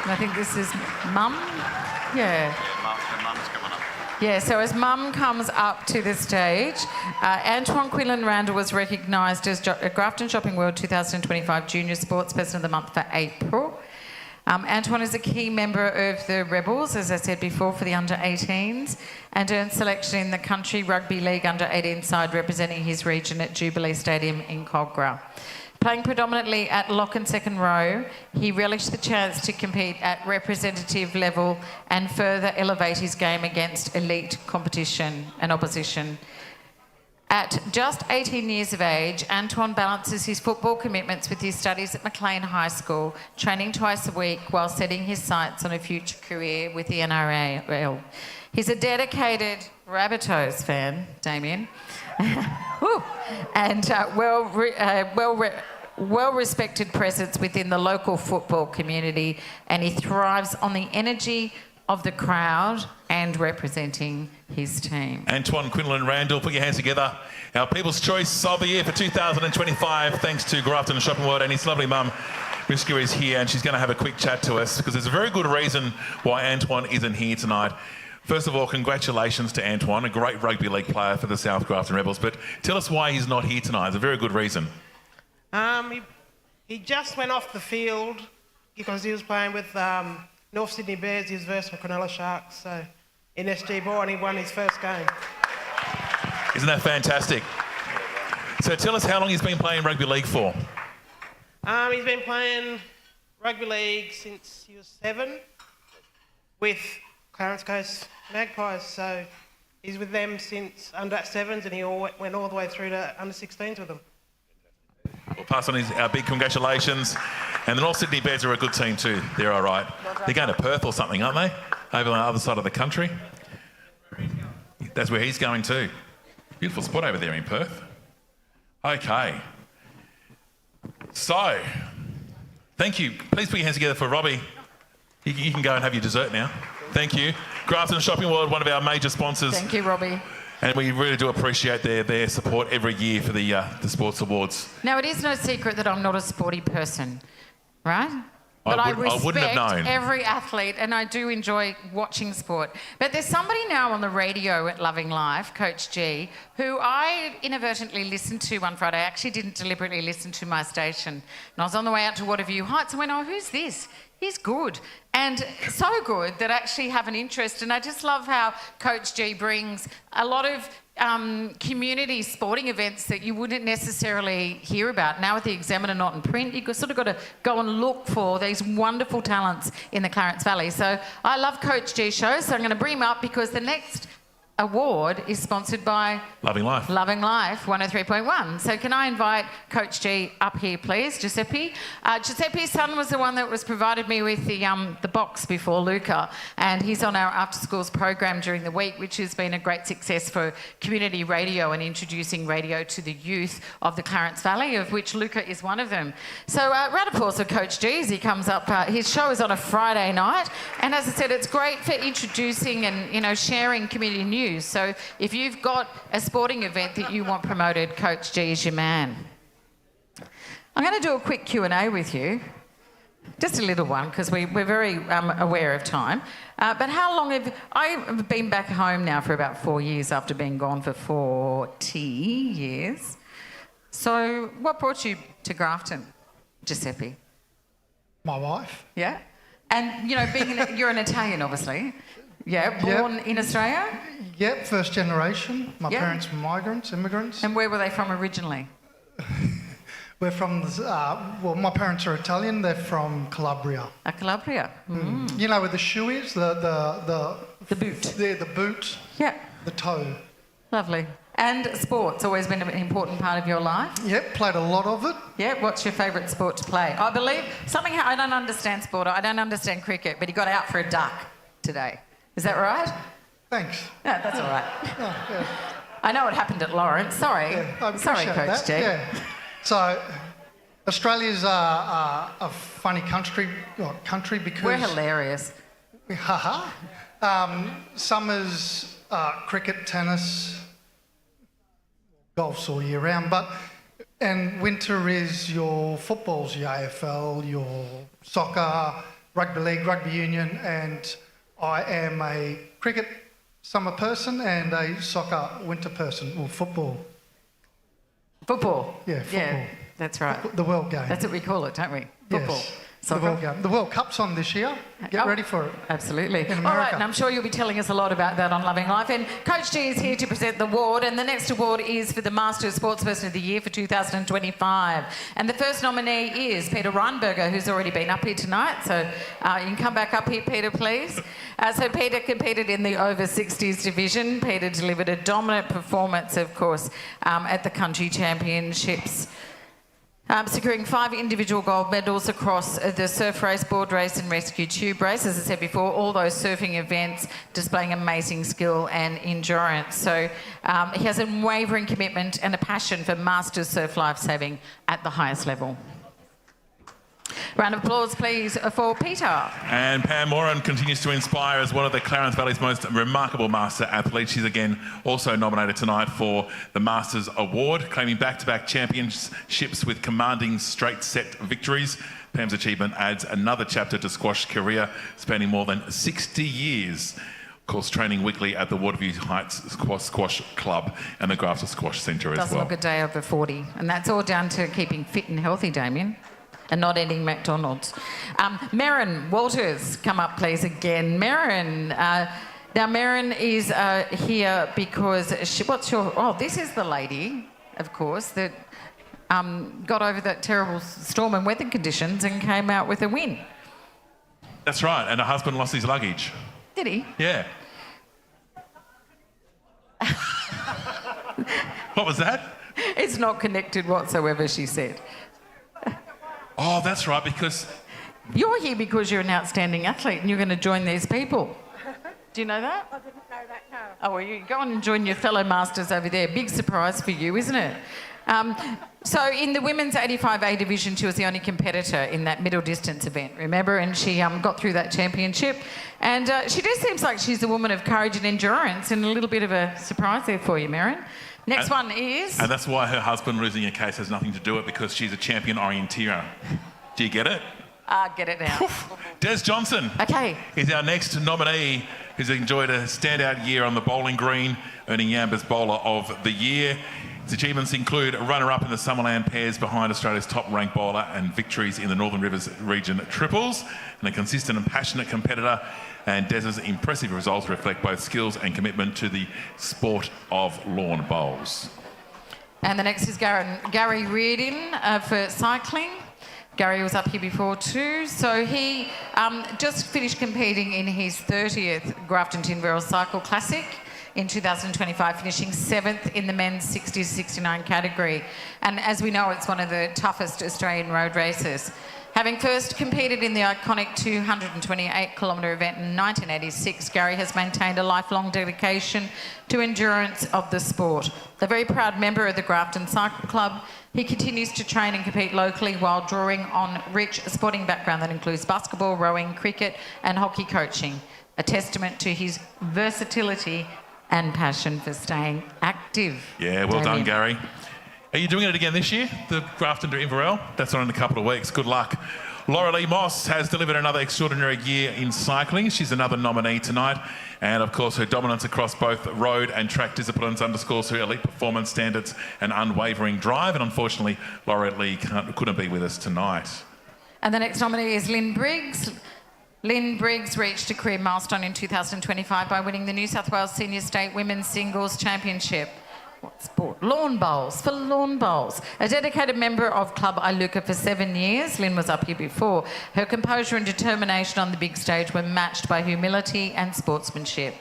I think this is Mum. Yeah. Mum's coming up. Yeah, so as Mum comes up to the stage, Antoine Quinlan Randall was recognised as Grafton Shopping World 2025 Junior Sports Person of the Month for April. Antoine is a key member of the Rebels, as I said before, for the under-18s, and earned selection in the Country Rugby League under-18 side representing his region at Jubilee Stadium in Cogra. Playing predominantly at lock and second row, he relished the chance to compete at representative level and further elevate his game against elite competition and opposition. At just 18 years of age, Antoine balances his football commitments with his studies at Maclean High School, training twice a week while setting his sights on a future career with the NRL. He's a dedicated Rabbitohs fan, Damien, and well-respected presence within the local football community, and he thrives on the energy of the crowd and representing his team. Antoine Quinlan Randall, put your hands together. Our People's Choice of the Year for 2025, thanks to Grafton Shopping World, and his lovely mum, Miska, is here, and she's going to have a quick chat to us because there's a very good reason why Antoine isn't here tonight. First of all, congratulations to Antoine, a great rugby league player for the South Grafton Rebels, but tell us why he's not here tonight. It's a very good reason. He just went off the field because he was playing with North Sydney Bears, his versus Cronulla Sharks, so in SG Ball, and he won his first game. Isn't that fantastic? So tell us how long he's been playing rugby league for. He's been playing rugby league since he was 7 with Clarence Coast Magpies, so he's with them since under 7s, and he went all the way through to under 16s with them. We'll pass on our big congratulations. And the North Sydney Bears are a good team too. They're all right. They're going to Perth or something, aren't they? Over on the other side of the country. That's where he's going too. Beautiful spot over there in Perth. Okay. So, thank you. Please put your hands together for Robbie. You can go and have your dessert now. Thank you. Grafton Shopping World, one of our major sponsors. Thank you, Robbie. And we really do appreciate their support every year for the Sports Awards. Now, it is no secret that I'm not a sporty person, right? But I wouldn't have known. Every athlete, and I do enjoy watching sport. But there's somebody now on the radio at Loving Life, Coach G, who I inadvertently listened to one Friday. I actually didn't deliberately listen to my station. And I was on the way out to Waterview Heights and went, oh, who's this? He's good. And so good that I actually have an interest. And I just love how Coach G brings a lot of community sporting events that you wouldn't necessarily hear about. Now with the Examiner not in print, you've sort of got to go and look for these wonderful talents in the Clarence Valley. So I love Coach G's show, so I'm going to bring him up because the next award is sponsored by Loving Life. Loving Life 103.1. So can I invite Coach G up here, please, Giuseppe? Giuseppe's son was the one that was provided me with the box before Luca, and he's on our after schools program during the week, which has been a great success for community radio and introducing radio to the youth of the Clarence Valley, of which Luca is one of them. So round of applause for Coach G as he comes up. His show is on a Friday night, and as I said, it's great for introducing and sharing community news. So if you've got a sporting event that you want promoted, Coach G is your man. I'm going to do a quick Q&A with you. Just a little one, because we're very aware of time. But how long I've been back home now for about 4 years after being gone for 40 years. So what brought you to Grafton, Giuseppe? My wife. Yeah? And, you know, you're an Italian, obviously. Yeah, born in Australia? Yep, first generation. My parents were migrants, immigrants. And where were they from originally? We're from, my parents are Italian. They're from Calabria. Calabria. Mm. You know where the shoe is? The boot. Yeah, the boot. Yeah. The toe. Lovely. And sport's always been an important part of your life? Yep, played a lot of it. Yeah, what's your favourite sport to play? I believe something, I don't understand sport, I don't understand cricket, but he got out for a duck today. Is that right? Thanks. No, that's all right. Oh, yeah. I know it happened at Lawrence. Sorry. Yeah, I Sorry, appreciate Coach that. G. Yeah. So, Australia's a funny country because... We're hilarious. Haha. Summer's cricket, tennis, golf's all year round, and winter is your footballs, your AFL, your soccer, rugby league, rugby union, and I am a cricket summer person and a soccer winter person, or football. Football? Yeah, football. Yeah, that's right. The World Game. That's what we call it, don't we? Football. Yes. Soccer. The World Game. The World Cup's on this year. Get ready for it. Absolutely. In All America. right, and I'm sure you'll be telling us a lot about that on Loving Life. And Coach G is here to present the award, and the next award is for the Masters Sportsperson of the Year for 2025. And the first nominee is Peter Reinberger, who's already been up here tonight. So you can come back up here, Peter, please. So Peter competed in the over 60s division. Peter delivered a dominant performance, of course, at the country championships. Securing 5 individual gold medals across the surf race, board race and rescue tube race. As I said before, all those surfing events displaying amazing skill and endurance. So he has a unwavering commitment and a passion for masters surf lifesaving at the highest level. Round of applause, please, for Peter. And Pam Moran continues to inspire as one of the Clarence Valley's most remarkable master athletes. She's again also nominated tonight for the Masters Award, claiming back-to-back championships with commanding straight set victories. Pam's achievement adds another chapter to squash career, spanning more than 60 years. Of course, training weekly at the Waterview Heights Squash Club and the Grafton Squash Centre as well. Doesn't look a day over 40. And that's all down to keeping fit and healthy, Damien. And not eating McDonald's. Merrin Walters, come up please again. Merrin, now Merrin is here because this is the lady, of course, that got over that terrible storm and weather conditions and came out with a win. That's right, and her husband lost his luggage. Did he? Yeah. What was that? It's not connected whatsoever, she said. Oh, that's right, because... You're here because you're an outstanding athlete and you're going to join these people. Do you know that? I didn't know that, no. Oh, well, you go on and join your fellow masters over there. Big surprise for you, isn't it? So in the women's 85A division, she was the only competitor in that middle distance event, remember? And she got through that championship. And she just seems like she's a woman of courage and endurance, and a little bit of a surprise there for you, Merrin. Next one is... And that's why her husband losing a case has nothing to do with it, because she's a champion orienteer. Do you get it? Get it now. Des Johnson. Okay. Is our next nominee, who's enjoyed a standout year on the bowling green, earning Yamba's Bowler of the Year. His achievements include a runner-up in the Summerland pairs behind Australia's top-ranked bowler and victories in the Northern Rivers region triples, and a consistent and passionate competitor. And Des's impressive results reflect both skills and commitment to the sport of lawn bowls. And the next is Gary Reardon for cycling. Gary was up here before too. So he just finished competing in his 30th Grafton Tinville Cycle Classic in 2025, finishing 7th in the men's 60 to 69 category. And as we know, it's one of the toughest Australian road races. Having first competed in the iconic 228-kilometre event in 1986, Gary has maintained a lifelong dedication to endurance of the sport. A very proud member of the Grafton Cycle Club, he continues to train and compete locally while drawing on rich sporting background that includes basketball, rowing, cricket and hockey coaching, a testament to his versatility and passion for staying active. Yeah, well done, Gary. Are you doing it again this year, the Grafton to Inverell? That's on in a couple of weeks. Good luck. Laura Lee Moss has delivered another extraordinary year in cycling. She's another nominee tonight. And of course, her dominance across both road and track disciplines underscores her elite performance standards and unwavering drive. And unfortunately, Laura Lee couldn't be with us tonight. And the next nominee is Lynn Briggs. Lynn Briggs reached a career milestone in 2025 by winning the New South Wales Senior State Women's Singles Championship. What sport? Lawn bowls, for lawn bowls. A dedicated member of Club Iluka for 7 years, Lynn was up here before. Her composure and determination on the big stage were matched by humility and sportsmanship.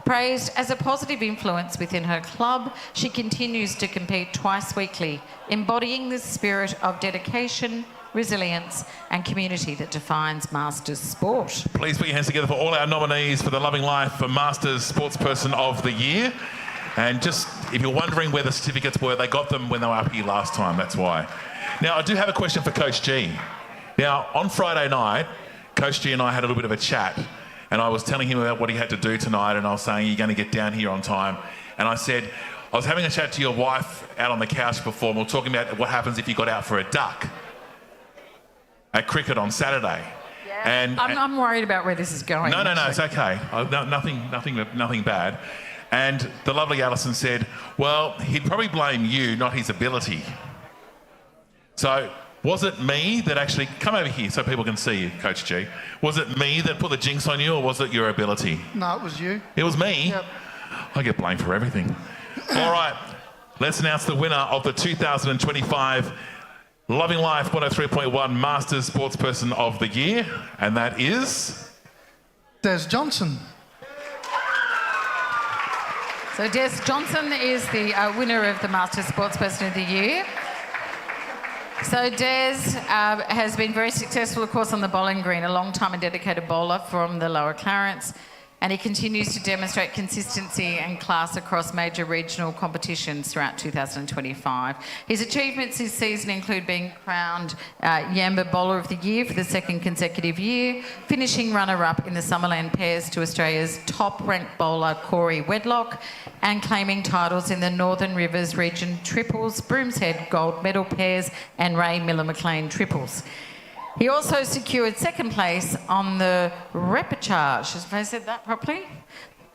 Praised as a positive influence within her club, she continues to compete twice weekly, embodying the spirit of dedication, resilience and community that defines Masters sport. Please put your hands together for all our nominees for the Loving Life for Masters Sportsperson of the Year. And just, if you're wondering where the certificates were, they got them when they were up here last time, that's why. Now, I do have a question for Coach G. Now, on Friday night, Coach G and I had a little bit of a chat, and I was telling him about what he had to do tonight, and I was saying, you're going to get down here on time. And I said, I was having a chat to your wife out on the couch before, and we were talking about what happens if you got out for a duck at cricket on Saturday. Yeah. And I'm worried about where this is going. No, it's okay. Nothing bad. And the lovely Alison said, well, he'd probably blame you, not his ability. So was it me that actually, come over here so people can see you, Coach G. Was it me that put the jinx on you, or was it your ability? No, it was you. It was me? Yep. I get blamed for everything. All right, let's announce the winner of the 2025 Loving Life 103.1 Masters Sportsperson of the Year, and that is... Des Johnson. So Des Johnson is the winner of the Masters Sportsperson of the Year. So Des has been very successful, of course, on the bowling green, a long time and dedicated bowler from the Lower Clarence, and he continues to demonstrate consistency and class across major regional competitions throughout 2025. His achievements this season include being crowned Yamba Bowler of the Year for the second consecutive year, finishing runner-up in the Summerland Pairs to Australia's top-ranked bowler Corey Wedlock, and claiming titles in the Northern Rivers Region Triples, Brooms Head Gold Medal Pairs and Ray Miller-McLean Triples. He also secured second place on the repechage. Have I said that properly?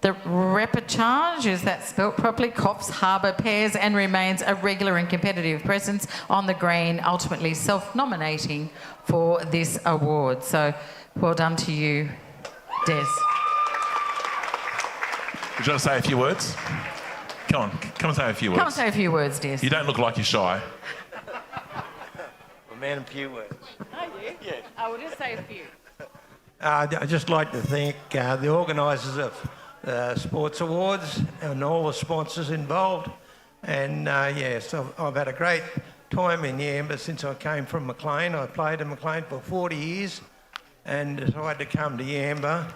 The repechage, is that spelt properly? Coffs Harbour Pairs, and remains a regular and competitive presence on the green, ultimately self-nominating for this award. So well done to you, Des. Would you want to say a few words? Come and say a few words. Come and say a few words, Des. You don't look like you're shy. A man of few words. Oh, you? Yeah. I will just say a few. I'd just like to thank the organisers of Sports Awards and all the sponsors involved. And yes, I've had a great time in Yamba since I came from Maclean. I played in Maclean for 40 years and decided to come to Yamba.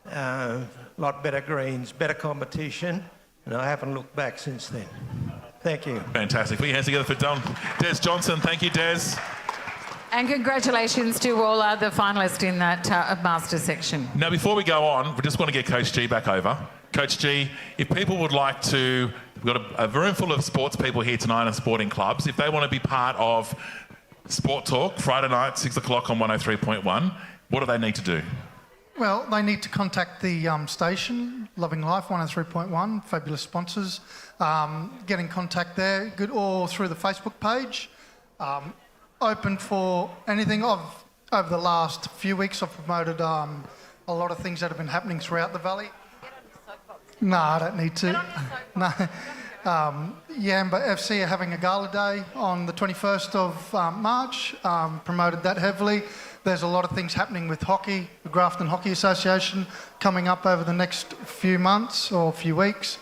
A lot better greens, better competition, and I haven't looked back since then. Thank you. Fantastic. Put your hands together for Des Johnson. Thank you, Des. And congratulations to all the finalists in that Master section. Now, before we go on, we just want to get Coach G back over. Coach G, if people would like to, we've got a room full of sports people here tonight and sporting clubs. If they want to be part of Sport Talk, Friday night, 6 o'clock on 103.1, what do they need to do? Well, they need to contact the station, Loving Life 103.1, fabulous sponsors. Get in contact there, good, or through the Facebook page. Open for anything. Over the last few weeks, I've promoted a lot of things that have been happening throughout the valley. No, I don't need to. No. Yamba FC are having a gala day on the 21st of March. Promoted that heavily. There's a lot of things happening with hockey, the Grafton Hockey Association, coming up over the next few months or few weeks.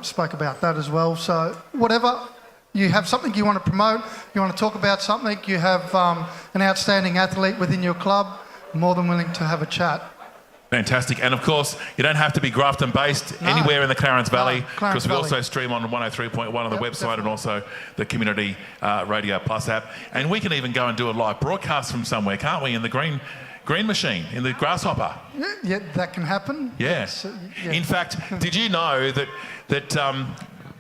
Spoke about that as well. So whatever, you have something you want to promote, you want to talk about something, you have an outstanding athlete within your club, more than willing to have a chat. Fantastic. And of course, you don't have to be Grafton based anywhere in the Clarence Valley, because we also stream on 103.1 on the website, definitely. And also the Community Radio Plus app. And we can even go and do a live broadcast from somewhere, can't we, in the green machine, in the grasshopper? Yeah, that can happen. Yeah. In fact, did you know that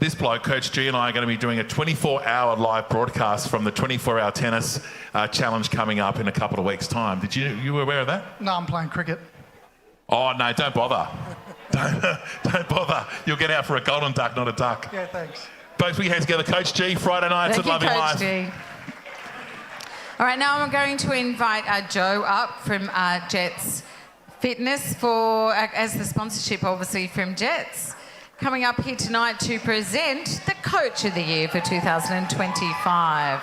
this bloke, Coach G, and I are going to be doing a 24-hour live broadcast from the 24-hour tennis challenge coming up in a couple of weeks' time. You were aware of that? No, I'm playing cricket. Oh, no, don't bother. Don't bother. You'll get out for a golden duck, not a duck. Yeah, thanks. Both put your hands together. Coach G, Friday nights at Loving Life. G. All right, now I'm going to invite Joe up from Jets Fitness as the sponsorship, obviously, from Jets. Coming up here tonight to present the Coach of the Year for 2025.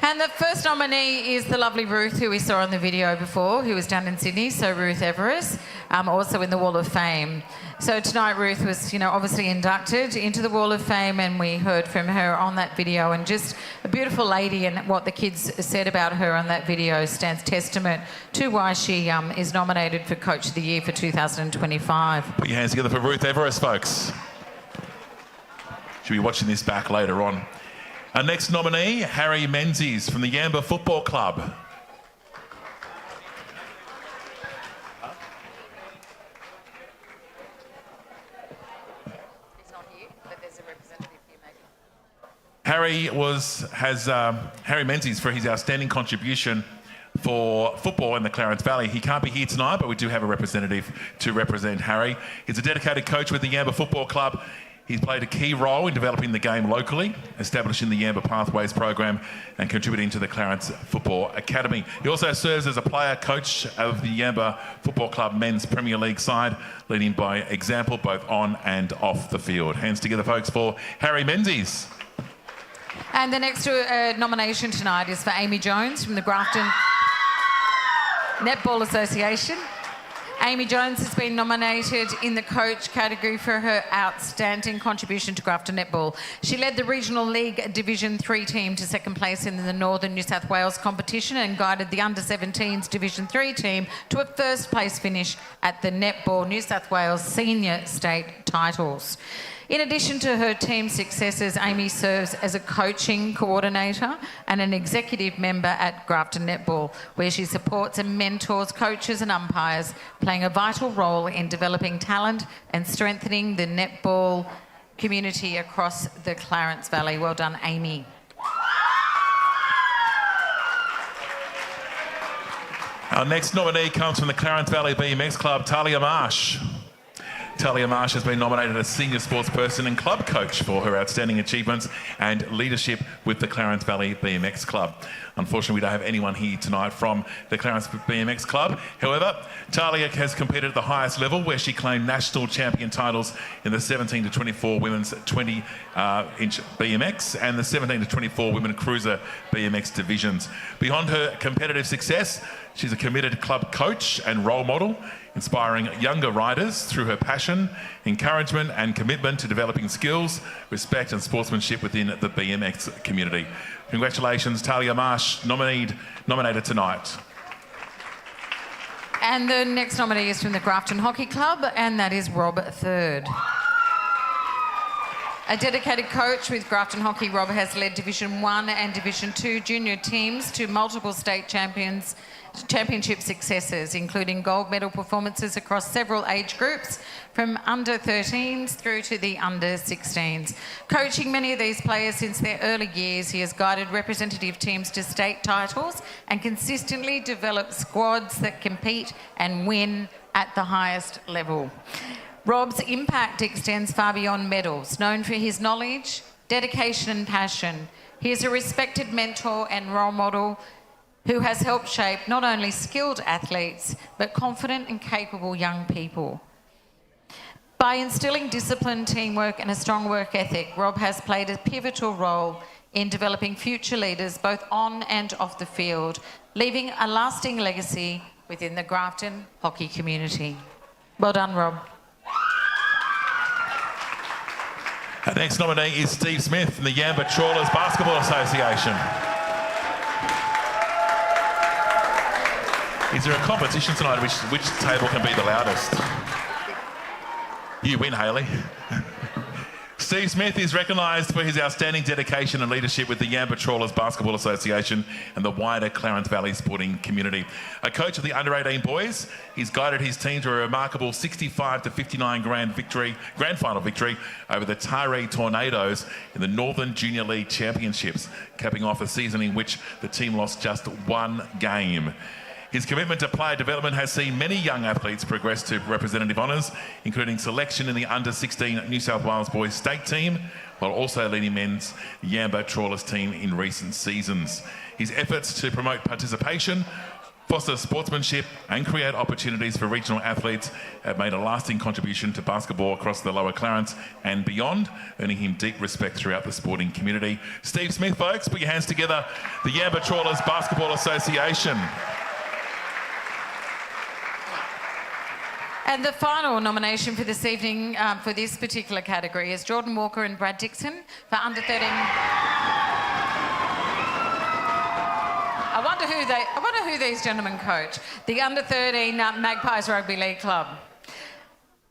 And the first nominee is the lovely Ruth, who we saw on the video before, who was down in Sydney, so Ruth Everest, also in the Wall of Fame. So tonight Ruth was, obviously inducted into the Wall of Fame, and we heard from her on that video, and just a beautiful lady, and what the kids said about her on that video stands testament to why she is nominated for Coach of the Year for 2025. Put your hands together for Ruth Everest, folks. She'll be watching this back later on. Our next nominee, Harry Menzies from the Yamba Football Club. He's not here, but there's a representative here maybe. Harry Menzies for his outstanding contribution for football in the Clarence Valley. He can't be here tonight, but we do have a representative to represent Harry. He's a dedicated coach with the Yamba Football Club. He's played a key role in developing the game locally, establishing the Yamba Pathways program and contributing to the Clarence Football Academy. He also serves as a player coach of the Yamba Football Club men's Premier League side, leading by example both on and off the field. Hands together, folks, for Harry Menzies. And the next nomination tonight is for Amy Jones from the Grafton Netball Association. Amy Jones has been nominated in the coach category for her outstanding contribution to Grafton Netball. She led the Regional League Division 3 team to second place in the Northern New South Wales competition and guided the Under-17s Division 3 team to a first place finish at the Netball New South Wales Senior State Titles. In addition to her team successes, Amy serves as a coaching coordinator and an executive member at Grafton Netball, where she supports and mentors coaches and umpires, playing a vital role in developing talent and strengthening the netball community across the Clarence Valley. Well done, Amy. Our next nominee comes from the Clarence Valley BMX Club, Talia Marsh. Talia Marsh has been nominated as Senior Sportsperson and Club Coach for her outstanding achievements and leadership with the Clarence Valley BMX Club. Unfortunately, we don't have anyone here tonight from the Clarence BMX Club. However, Talia has competed at the highest level, where she claimed national champion titles in the 17 to 24 women's 20-inch BMX and the 17 to 24 women cruiser BMX divisions. Beyond her competitive success, she's a committed club coach and role model, inspiring younger riders through her passion, encouragement and commitment to developing skills, respect and sportsmanship within the BMX community. Congratulations, Talia Marsh, nominated tonight. And the next nominee is from the Grafton Hockey Club, and that is Rob Third. A dedicated coach with Grafton Hockey, Rob has led Division 1 and Division 2 junior teams to multiple state championship successes, including gold medal performances across several age groups, from under-13s through to the under-16s. Coaching many of these players since their early years, he has guided representative teams to state titles and consistently developed squads that compete and win at the highest level. Rob's impact extends far beyond medals. Known for his knowledge, dedication and passion, he is a respected mentor and role model who has helped shape not only skilled athletes, but confident and capable young people. By instilling discipline, teamwork and a strong work ethic, Rob has played a pivotal role in developing future leaders both on and off the field, leaving a lasting legacy within the Grafton hockey community. Well done, Rob. Our next nominee is Steve Smith from the Yamba Trawlers Basketball Association. Is there a competition tonight which table can be the loudest? You win, Hayley. Steve Smith is recognised for his outstanding dedication and leadership with the Yamba Trawlers Basketball Association and the wider Clarence Valley sporting community. A coach of the under-18 boys, he's guided his team to a remarkable 65-59 grand final victory over the Taree Tornadoes in the Northern Junior League Championships, capping off a season in which the team lost just one game. His commitment to player development has seen many young athletes progress to representative honours, including selection in the under-16 New South Wales boys state team, while also leading men's Yamba Trawlers team in recent seasons. His efforts to promote participation, foster sportsmanship and create opportunities for regional athletes have made a lasting contribution to basketball across the Lower Clarence and beyond, earning him deep respect throughout the sporting community. Steve Smith, folks, put your hands together. The Yamba Trawlers Basketball Association. And the final nomination for this evening for this particular category is Jordan Walker and Brad Dixon for under 13. I wonder who these gentlemen coach. The under 13 Magpies Rugby League Club.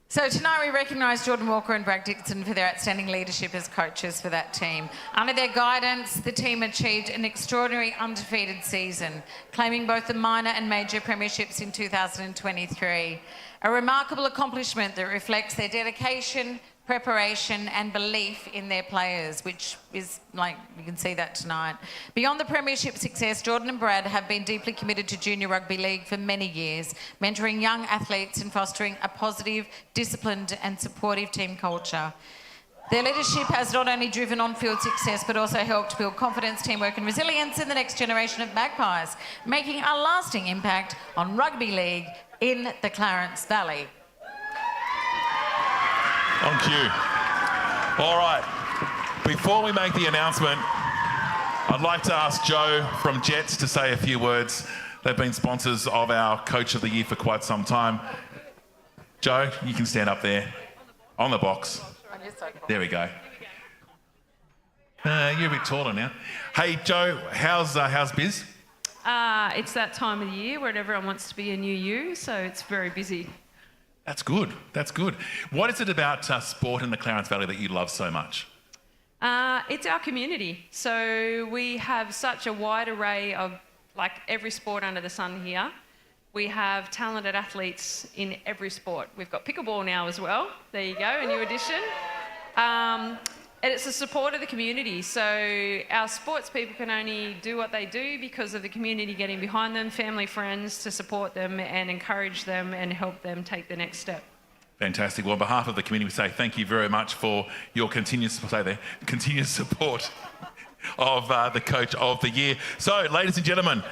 So tonight we recognise Jordan Walker and Brad Dixon for their outstanding leadership as coaches for that team. Under their guidance, the team achieved an extraordinary undefeated season, claiming both the minor and major premierships in 2023. A remarkable accomplishment that reflects their dedication, preparation and belief in their players, which is like, you can see that tonight. Beyond the premiership success, Jordan and Brad have been deeply committed to junior rugby league for many years, mentoring young athletes and fostering a positive, disciplined and supportive team culture. Their leadership has not only driven on-field success, but also helped build confidence, teamwork and resilience in the next generation of Magpies, making a lasting impact on rugby league in the Clarence Valley. On cue. All right. Before we make the announcement, I'd like to ask Joe from Jets to say a few words. They've been sponsors of our Coach of the Year for quite some time. Joe, you can stand up there on the box. There we go. You're a bit taller now. Hey, Joe, how's biz? It's that time of the year where everyone wants to be a new you, so it's very busy. That's good. That's good. What is it about sport in the Clarence Valley that you love so much? It's our community. So we have such a wide array of, like, every sport under the sun here. We have talented athletes in every sport. We've got pickleball now as well. There you go, a new addition. And it's the support of the community. So our sports people can only do what they do because of the community getting behind them, family, friends to support them and encourage them and help them take the next step. Fantastic. Well, on behalf of the community, we say thank you very much for your continuous support of the Coach of the Year. So, ladies and gentlemen,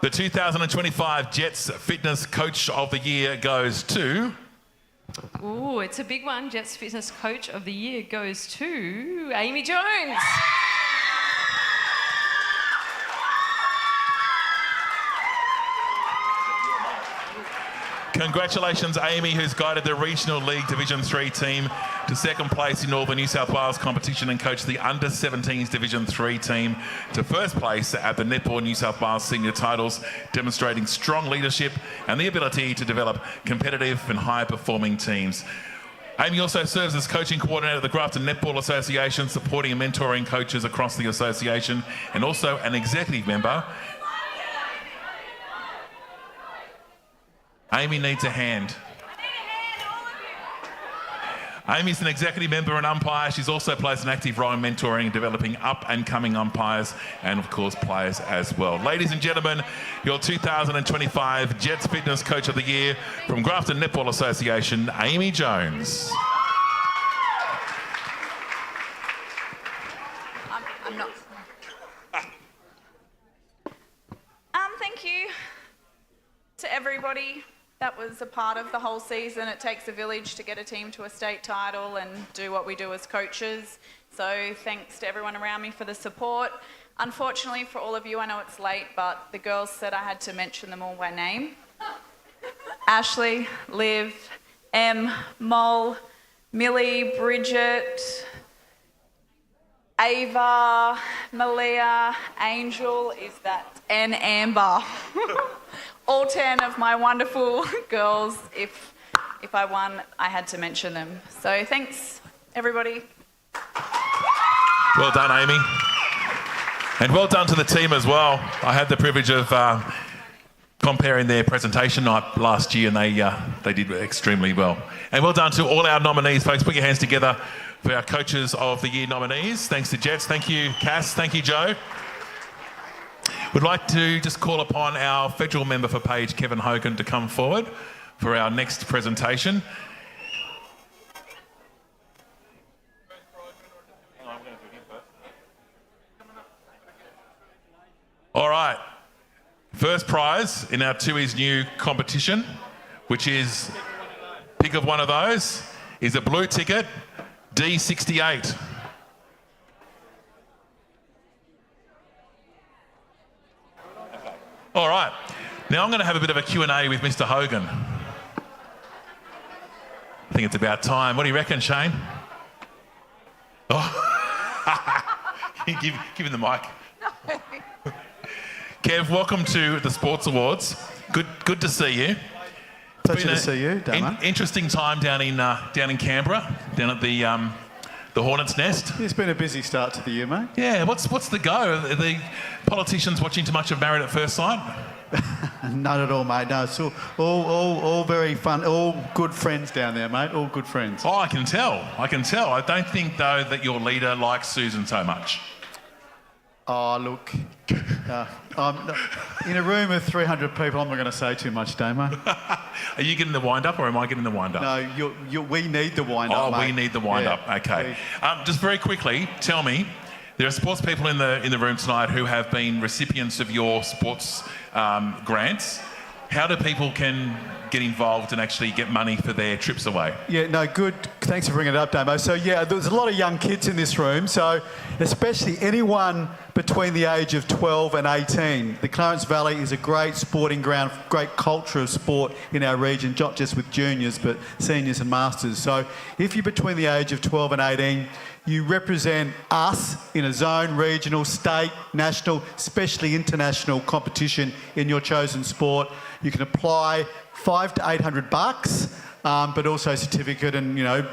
the 2025 Jets Fitness Coach of the Year goes to... Ooh, it's a big one. Jets Fitness Coach of the Year goes to Amy Jones. Congratulations, Amy, who's guided the Regional League Division 3 team to second place in Northern New South Wales competition and coached the Under-17s Division 3 team to first place at the Netball New South Wales senior titles, demonstrating strong leadership and the ability to develop competitive and high-performing teams. Amy also serves as coaching coordinator of the Grafton Netball Association, supporting and mentoring coaches across the association, and also an executive member. Amy needs a hand. Amy's an executive member and umpire. She's also plays an active role in mentoring and developing up-and-coming umpires and, of course, players as well. Ladies and gentlemen, your 2025 Jets Fitness Coach of the Year from Grafton Netball Association, Amy Jones. I'm not. Thank you to everybody that was a part of the whole season. It takes a village to get a team to a state title and do what we do as coaches. So thanks to everyone around me for the support. Unfortunately for all of you, I know it's late, but the girls said I had to mention them all by name. Ashley, Liv, Em, Mol, Millie, Bridget, Ava, Malia, Angel, and Amber. All 10 of my wonderful girls. If I won, I had to mention them. So thanks, everybody. Well done, Amy. And well done to the team as well. I had the privilege of comparing their presentation night last year, and they did extremely well. And well done to all our nominees, folks. Put your hands together for our Coaches of the Year nominees. Thanks to Jets. Thank you, Cass. Thank you, Joe. We'd like to just call upon our federal member for Page, Kevin Hogan, to come forward for our next presentation. All right. First prize in our Tui's new competition, which is, pick of one of those, is a blue ticket, D68. All right. Now I'm going to have a bit of a Q&A with Mr. Hogan. I think it's about time. What do you reckon, Shane? Oh. give him the mic. Kev, welcome to the Sports Awards. Good to see you. Pleasure to see you, Damo. Interesting time down in Canberra, down at the Hornet's Nest. It's been a busy start to the year, mate. Yeah, what's the go? Are the politicians watching too much of Married at First Sight? Not at all, mate. No, it's all very fun. All good friends down there, mate. All good friends. Oh, I can tell. I don't think, though, that your leader likes Susan so much. Oh, look. In a room of 300 people, I'm not going to say too much, Damo. Are you getting the wind-up or am I getting the wind-up? No, we need the wind-up, mate. We need the wind-up. Yeah, okay. Just very quickly, tell me, there are sports people in the room tonight who have been recipients of your sports grants. How do people can get involved and actually get money for their trips away? Yeah, no, good. Thanks for bringing it up, Damo. So, yeah, there's a lot of young kids in this room. So, especially anyone between the age of 12 and 18. The Clarence Valley is a great sporting ground, great culture of sport in our region, not just with juniors, but seniors and masters. So, if you're between the age of 12 and 18, you represent us in a zone, regional, state, national, especially international competition in your chosen sport. You can apply $500 to $800, but also a certificate, and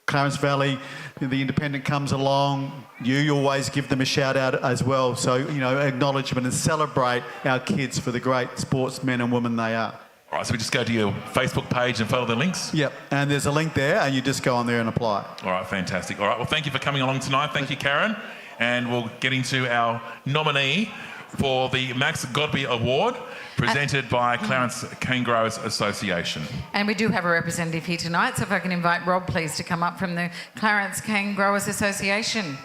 Clarence Valley, the independent comes along. You always give them a shout out as well. So acknowledgement and celebrate our kids for the great sportsmen and women they are. All right, so we just go to your Facebook page and follow the links? Yep, and there's a link there, and you just go on there and apply. All right, fantastic. All right, well, thank you for coming along tonight. Thank you, Karen. And we'll get into our nominee for the Max Godby Award, presented by Clarence Cane Growers Association. And we do have a representative here tonight, so if I can invite Rob, please, to come up from the Clarence Cane Growers Association.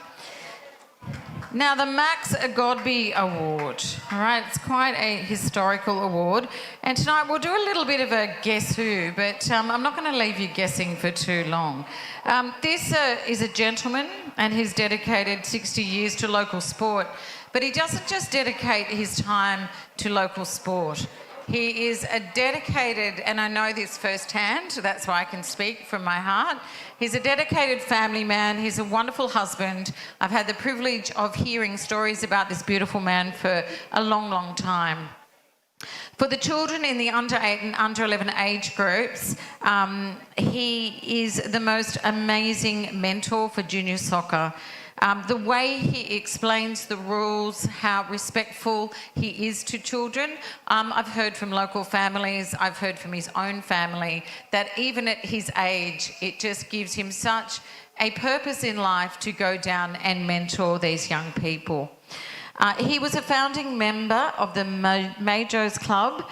Now, the Max Godby Award, all right, it's quite a historical award. And tonight we'll do a little bit of a guess who, but I'm not going to leave you guessing for too long. This is a gentleman, and he's dedicated 60 years to local sport. But he doesn't just dedicate his time to local sport. He is a dedicated, and I know this firsthand, so that's why I can speak from my heart. He's a dedicated family man. He's a wonderful husband. I've had the privilege of hearing stories about this beautiful man for a long, long time. For the children in the under 8 and under 11 age groups, he is the most amazing mentor for junior soccer. The way he explains the rules, how respectful he is to children. I've heard from local families, I've heard from his own family, that even at his age, it just gives him such a purpose in life to go down and mentor these young people. He was a founding member of the Majors Club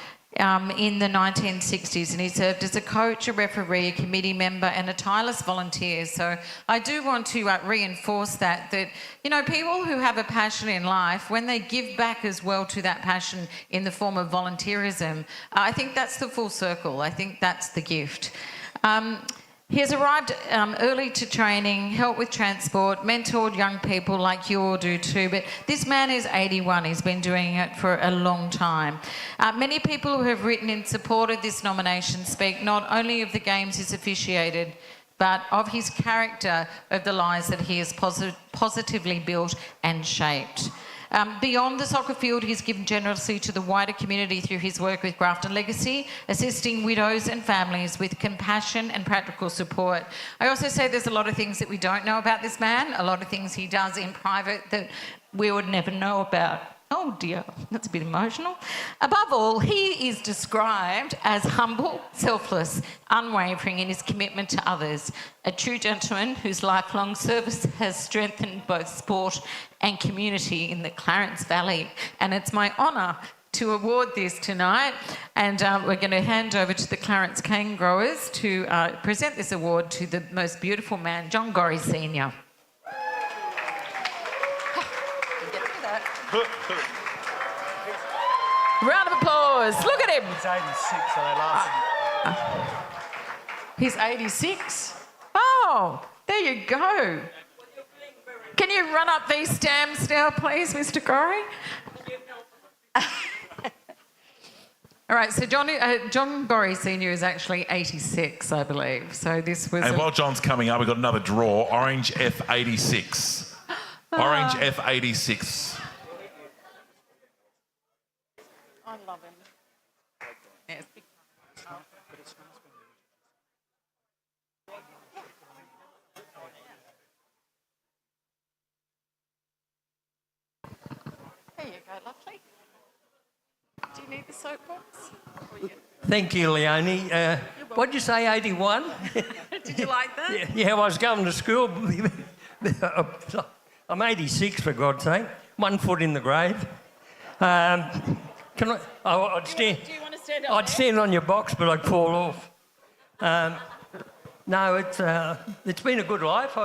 in the 1960s, and he served as a coach, a referee, a committee member and a tireless volunteer. So I do want to reinforce that people who have a passion in life, when they give back as well to that passion in the form of volunteerism, I think that's the full circle. I think that's the gift. He has arrived early to training, helped with transport, mentored young people like you all do too, but this man is 81. He's been doing it for a long time. Many people who have written in support of this nomination speak not only of the games he's officiated, but of his character, of the lives that he has positively built and shaped. Beyond the soccer field, he's given generously to the wider community through his work with Grafton Legacy, assisting widows and families with compassion and practical support. I also say there's a lot of things that we don't know about this man, a lot of things he does in private that we would never know about. Oh dear, that's a bit emotional. Above all, he is described as humble, selfless, unwavering in his commitment to others, a true gentleman whose lifelong service has strengthened both sport and community in the Clarence Valley. And it's my honour to award this tonight, and we're going to hand over to the Clarence cane growers to present this award to the most beautiful man, John Gorry Sr. Round of applause. Look at him. He's 86, so they last. He's 86? Oh, there you go. Can you run up these stamps now, please, Mr. Gorry? All right, so John Gorry Sr. is actually 86, I believe. So this was... And while John's coming up, we've got another draw, Orange F86. Orange F86. I love him. Yes. There you go, lovely. Do you need the soapbox? Thank you, Leonie. What did you say, 81? Did you like that? Yeah, I was going to school. I'm 86, for God's sake. 1 foot in the grave. I'd stand, do you want to stand up I'd stand on your box, but I'd fall off. No, it's been a good life.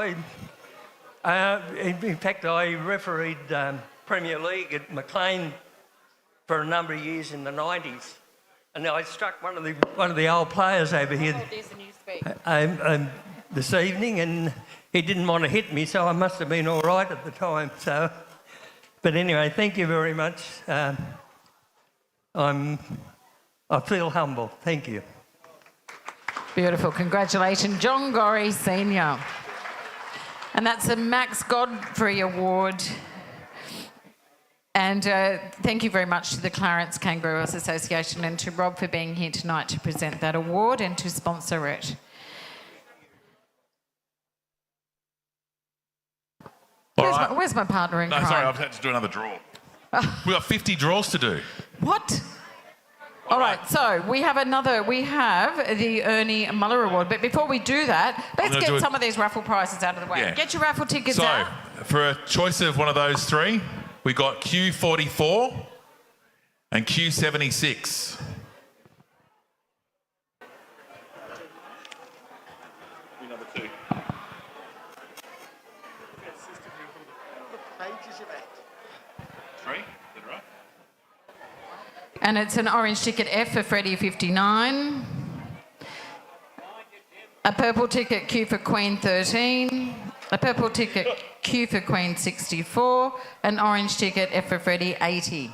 In fact, I refereed Premier League at Maclean for a number of years in the 90s, and I struck one of the old players over here this evening, and he didn't want to hit me, so I must have been all right at the time. So, but anyway, thank you very much. I feel humble. Thank you. Beautiful. Congratulations, John Gorry Sr. And that's a Max Godfrey Award. And thank you very much to the Clarence Cane Growers Association and to Rob for being here tonight to present that award and to sponsor it. Where's my partner in crime? No, sorry, I've had to do another draw. We've got 50 draws to do. What? All right, so we have the Ernie Muller Award. But before we do that, let's get some of these raffle prizes out of the way. Yeah. Get your raffle tickets out. So, for a choice of one of those three, we got Q44 and Q76. Number 2. Three? Is that right? And it's an orange ticket F for Freddie 59. A purple ticket Q for Queen 13. A purple ticket Q for Queen 64. An orange ticket F for Freddie 80.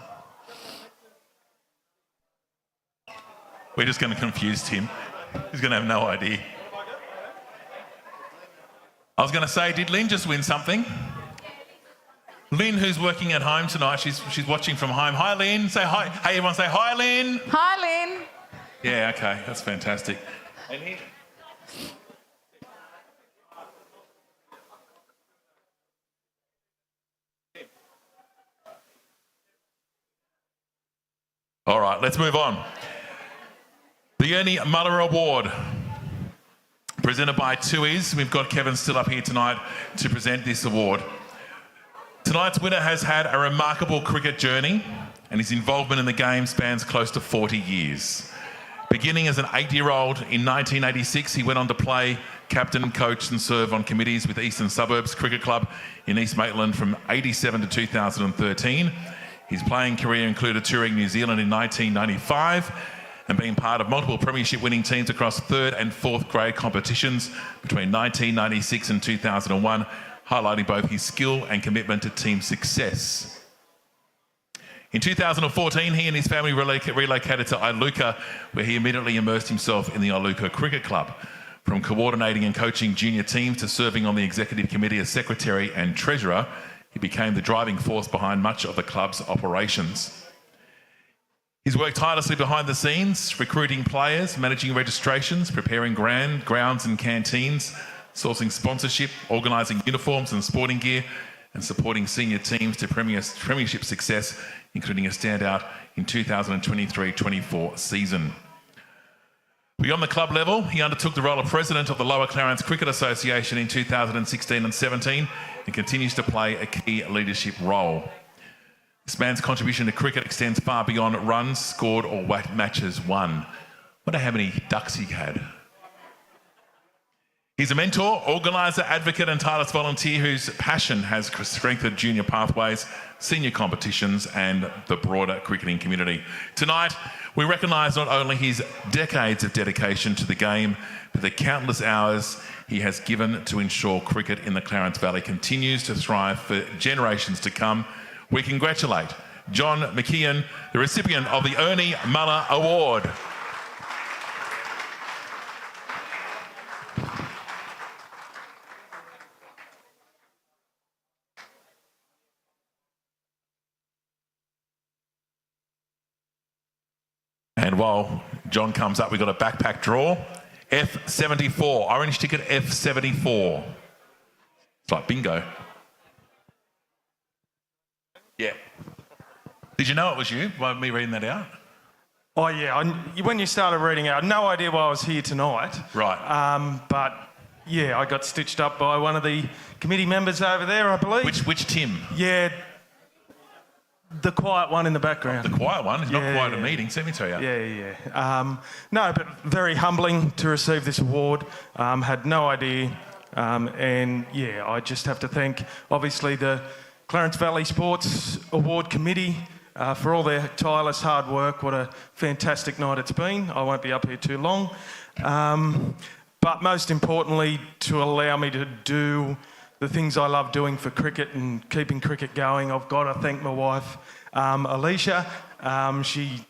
We're just going to confuse Tim. He's going to have no idea. I was going to say, did Lynn just win something? Lynn, who's working at home tonight, she's watching from home. Hi, Lynn. Say hi. Hey, everyone, say hi, Lynn. Hi, Lynn. Yeah, okay, that's fantastic. And here. All right, let's move on. The Ernie Muller Award, presented by Tui's. We've got Kevin still up here tonight to present this award. Tonight's winner has had a remarkable cricket journey, and his involvement in the game spans close to 40 years. Beginning as an 8-year-old in 1986, he went on to play, captain, coach and serve on committees with Eastern Suburbs Cricket Club in East Maitland from 87 to 2013. His playing career included touring New Zealand in 1995 and being part of multiple premiership winning teams across 3rd and 4th grade competitions between 1996 and 2001, highlighting both his skill and commitment to team success. In 2014, he and his family relocated to Iluka, where he immediately immersed himself in the Iluka Cricket Club. From coordinating and coaching junior teams to serving on the executive committee as secretary and treasurer, He became the driving force behind much of the club's operations. He's worked tirelessly behind the scenes, recruiting players, managing registrations, preparing grounds and canteens, sourcing sponsorship, organising uniforms and sporting gear, and supporting senior teams to premiership success, including a standout in 2023-24 season. Beyond the club level, he undertook the role of president of the Lower Clarence Cricket Association in 2016 and 17 and continues to play a key leadership role. This man's contribution to cricket extends far beyond runs scored or matches won. Wonder how many ducks he had. He's a mentor, organiser, advocate and tireless volunteer whose passion has strengthened junior pathways, senior competitions and the broader cricketing community. Tonight, we recognise not only his decades of dedication to the game, but the countless hours he has given to ensure cricket in the Clarence Valley continues to thrive for generations to come. We congratulate John McKeon, the recipient of the Ernie Muller Award. And while John comes up, we've got a backpack draw. F74, orange ticket F74. It's like bingo. Yeah. Did you know it was you by me reading that out? Oh, yeah. When you started reading it, I had no idea why I was here tonight. Right. But, yeah, I got stitched up by one of the committee members over there, I believe. Which Tim? Yeah, the quiet one in the background. The quiet one? He's not quiet at a meeting, let me tell you. Yeah. No, but very humbling to receive this award. Had no idea. And, yeah, I just have to thank, obviously, the Clarence Valley Sports Award Committee for all their tireless hard work. What a fantastic night it's been. I won't be up here too long. But most importantly, to allow me to do the things I love doing for cricket and keeping cricket going. I've got to thank my wife, Alicia. She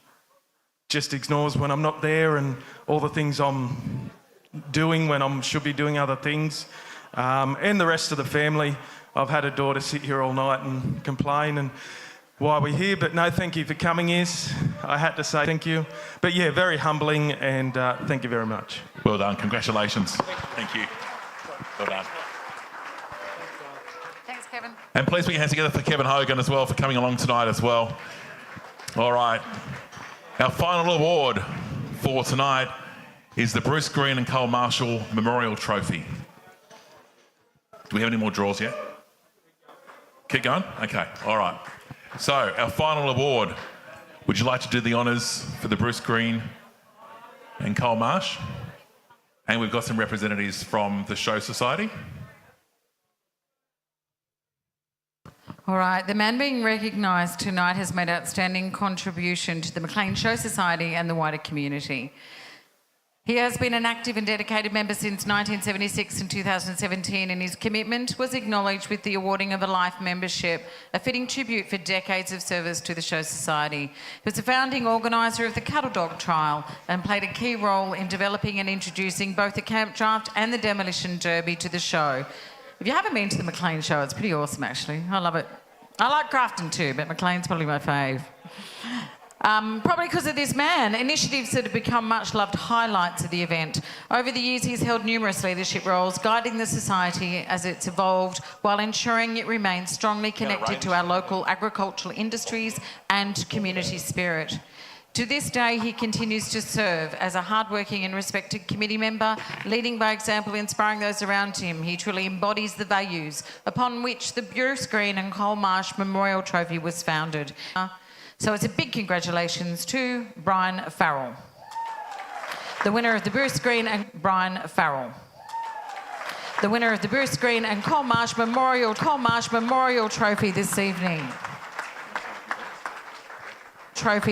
just ignores when I'm not there and all the things I'm doing when I should be doing other things. And the rest of the family. I've had a daughter sit here all night and complain and why we're here, but no, thank you for coming, I had to say thank you. But yeah, very humbling and thank you very much. Well done, congratulations. Thank you. Well done. Thanks, Kevin. And please put your hands together for Kevin Hogan as well for coming along tonight as well. All right. Our final award for tonight is the Bruce Green and Cole Marshall Memorial Trophy. Do we have any more draws yet? Keep going? Okay, all right. So, our final award. Would you like to do the honours for the Bruce Green and Cole Marsh? And we've got some representatives from the Show Society. All right, the man being recognised tonight has made outstanding contribution to the Maclean Show Society and the wider community. He has been an active and dedicated member since 1976 and 2017, and his commitment was acknowledged with the awarding of a life membership, a fitting tribute for decades of service to the Show Society. He was the founding organiser of the Cattle Dog Trial and played a key role in developing and introducing both the Camp Draft and the Demolition Derby to the show. If you haven't been to the Maclean Show, it's pretty awesome, actually. I love it. I like Grafton too, but Maclean's probably my fave. Probably because of this man, initiatives that have become much loved highlights of the event. Over the years, he's held numerous leadership roles, guiding the society as it's evolved while ensuring it remains strongly connected to our local agricultural industries and community spirit. To this day, he continues to serve as a hardworking and respected committee member, leading by example, inspiring those around him. He truly embodies the values upon which the Bruce Green and Cole Marsh Memorial Trophy was founded. So it's a big congratulations to Brian Farrell, the winner of the Bruce Green and Brian Farrell, the winner of the Bruce Green and Cole Marsh Memorial Trophy this evening. Get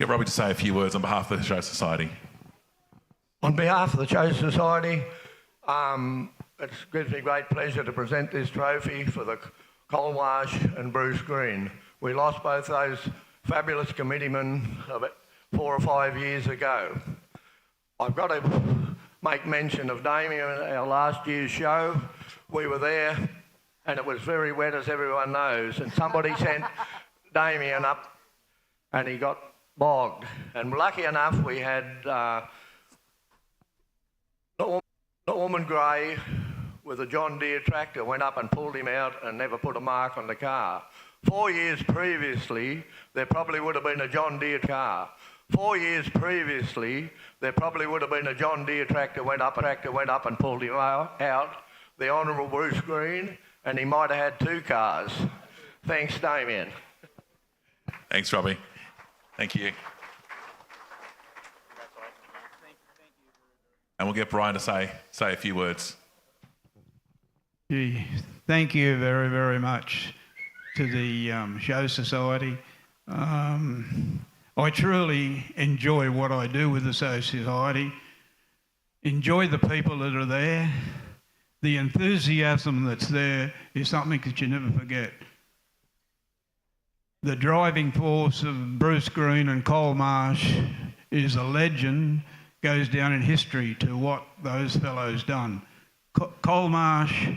Robbie to say a few words on behalf of the Show Society. On behalf of the Show Society, it gives me great pleasure to present this trophy for the Cole Marsh and Bruce Green. We lost both those fabulous committeemen about 4 or 5 years ago. I've got to make mention of Damien at our last year's show. We were there and it was very wet, as everyone knows, and somebody sent Damien up and he got bogged. And lucky enough, we had Norman Gray with a John Deere tractor went up and pulled him out and never put a mark on the car. 4 years previously, there probably would have been a John Deere car. 4 years previously, there probably would have been a John Deere tractor went up and pulled him out, the Honourable Bruce Green, and he might have had 2 cars. Thanks, Damien. Thanks, Robbie. Thank you. And we'll get Brian to say a few words. Thank you very, very much to the Show Society. I truly enjoy what I do with the Show Society. Enjoy the people that are there. The enthusiasm that's there is something that you never forget. The driving force of Bruce Green and Cole Marsh is a legend, goes down in history to what those fellows done. Cole Marsh,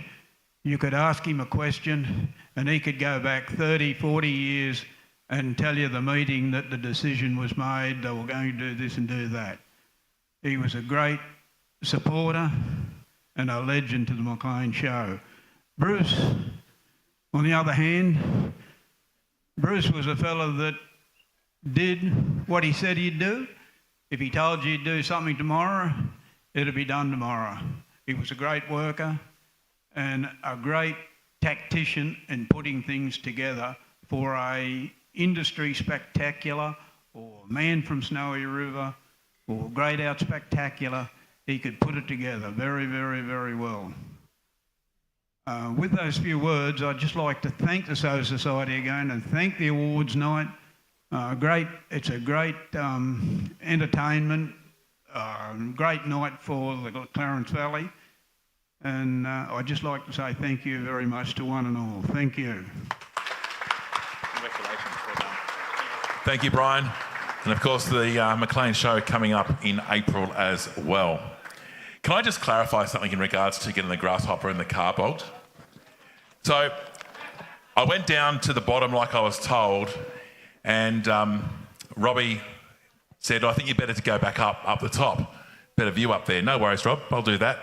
you could ask him a question and he could go back 30, 40 years and tell you the meeting that the decision was made, they were going to do this and do that. He was a great supporter and a legend to the McLean Show. Bruce, on the other hand, Bruce was a fellow that did what he said he'd do. If he told you he'd do something tomorrow, it'd be done tomorrow. He was a great worker and a great tactician in putting things together for a industry spectacular or Man from Snowy River or Great Out Spectacular. He could put it together very, very, very well. With those few words, I'd just like to thank the Show Society again and thank the awards night. It's a great entertainment, great night for the Clarence Valley. And I'd just like to say thank you very much to one and all. Thank you. Congratulations. Well done. Thank you, Brian. And of course, the McLean Show coming up in April as well. Can I just clarify something in regards to getting the grasshopper in the car bogged? So I went down to the bottom like I was told, and Robbie said, I think you better to go back up the top. Better view up there. No worries, Rob, I'll do that.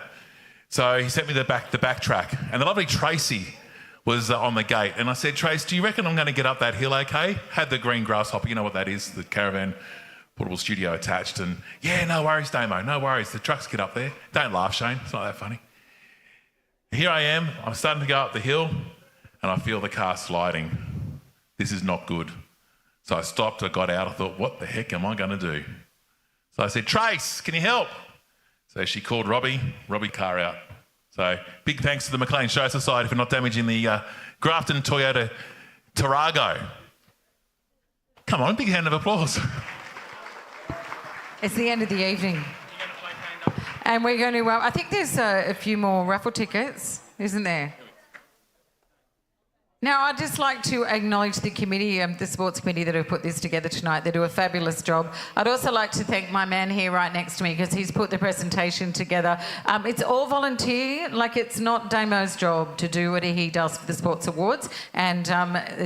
So he sent me the backtrack, and the lovely Tracy was on the gate, and I said, Trace, do you reckon I'm going to get up that hill okay? Had the green grasshopper, you know what that is, the caravan portable studio attached, and yeah, no worries, Damo, no worries, the trucks get up there. Don't laugh, Shane, it's not that funny. Here I am, I'm starting to go up the hill, and I feel the car sliding. This is not good. So I stopped, I got out, I thought, what the heck am I going to do? So I said, Trace, can you help? So she called Robbie car out. So big thanks to the McLean Show Society for not damaging the Grafton Toyota Tarago. Come on, big hand of applause. It's the end of the evening. And we're going to, I think there's a few more raffle tickets, isn't there? Now, I'd just like to acknowledge the committee, the sports committee that have put this together tonight. They do a fabulous job. I'd also like to thank my man here right next to me because he's put the presentation together. It's all volunteer, like it's not Damo's job to do what he does for the Sports Awards, and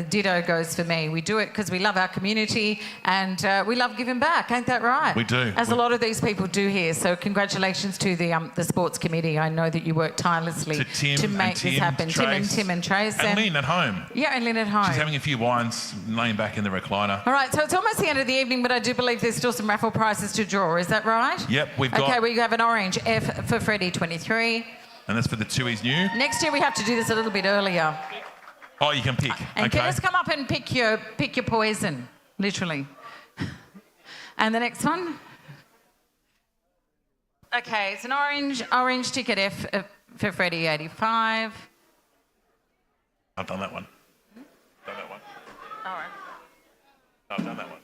ditto goes for me. We do it because we love our community and we love giving back, ain't that right? We do. As a lot of these people do here. So congratulations to the sports committee. I know that you work tirelessly to make this happen. Tim and Trace. And Lynn at home. Yeah, and Lynn at home. She's having a few wines, laying back in the recliner. All right, so it's almost the end of the evening, but I do believe there's still some raffle prizes to draw. Is that right? Yep, we've got... Okay, we have an orange F for Freddie 23. And that's for the Tui's new. Next year we have to do this a little bit earlier. Oh, you can pick. And okay. can just come up and pick your poison, literally. And the next one? Okay, it's an orange ticket F for Freddie 85. I've done that one. All right. No, I've done that one.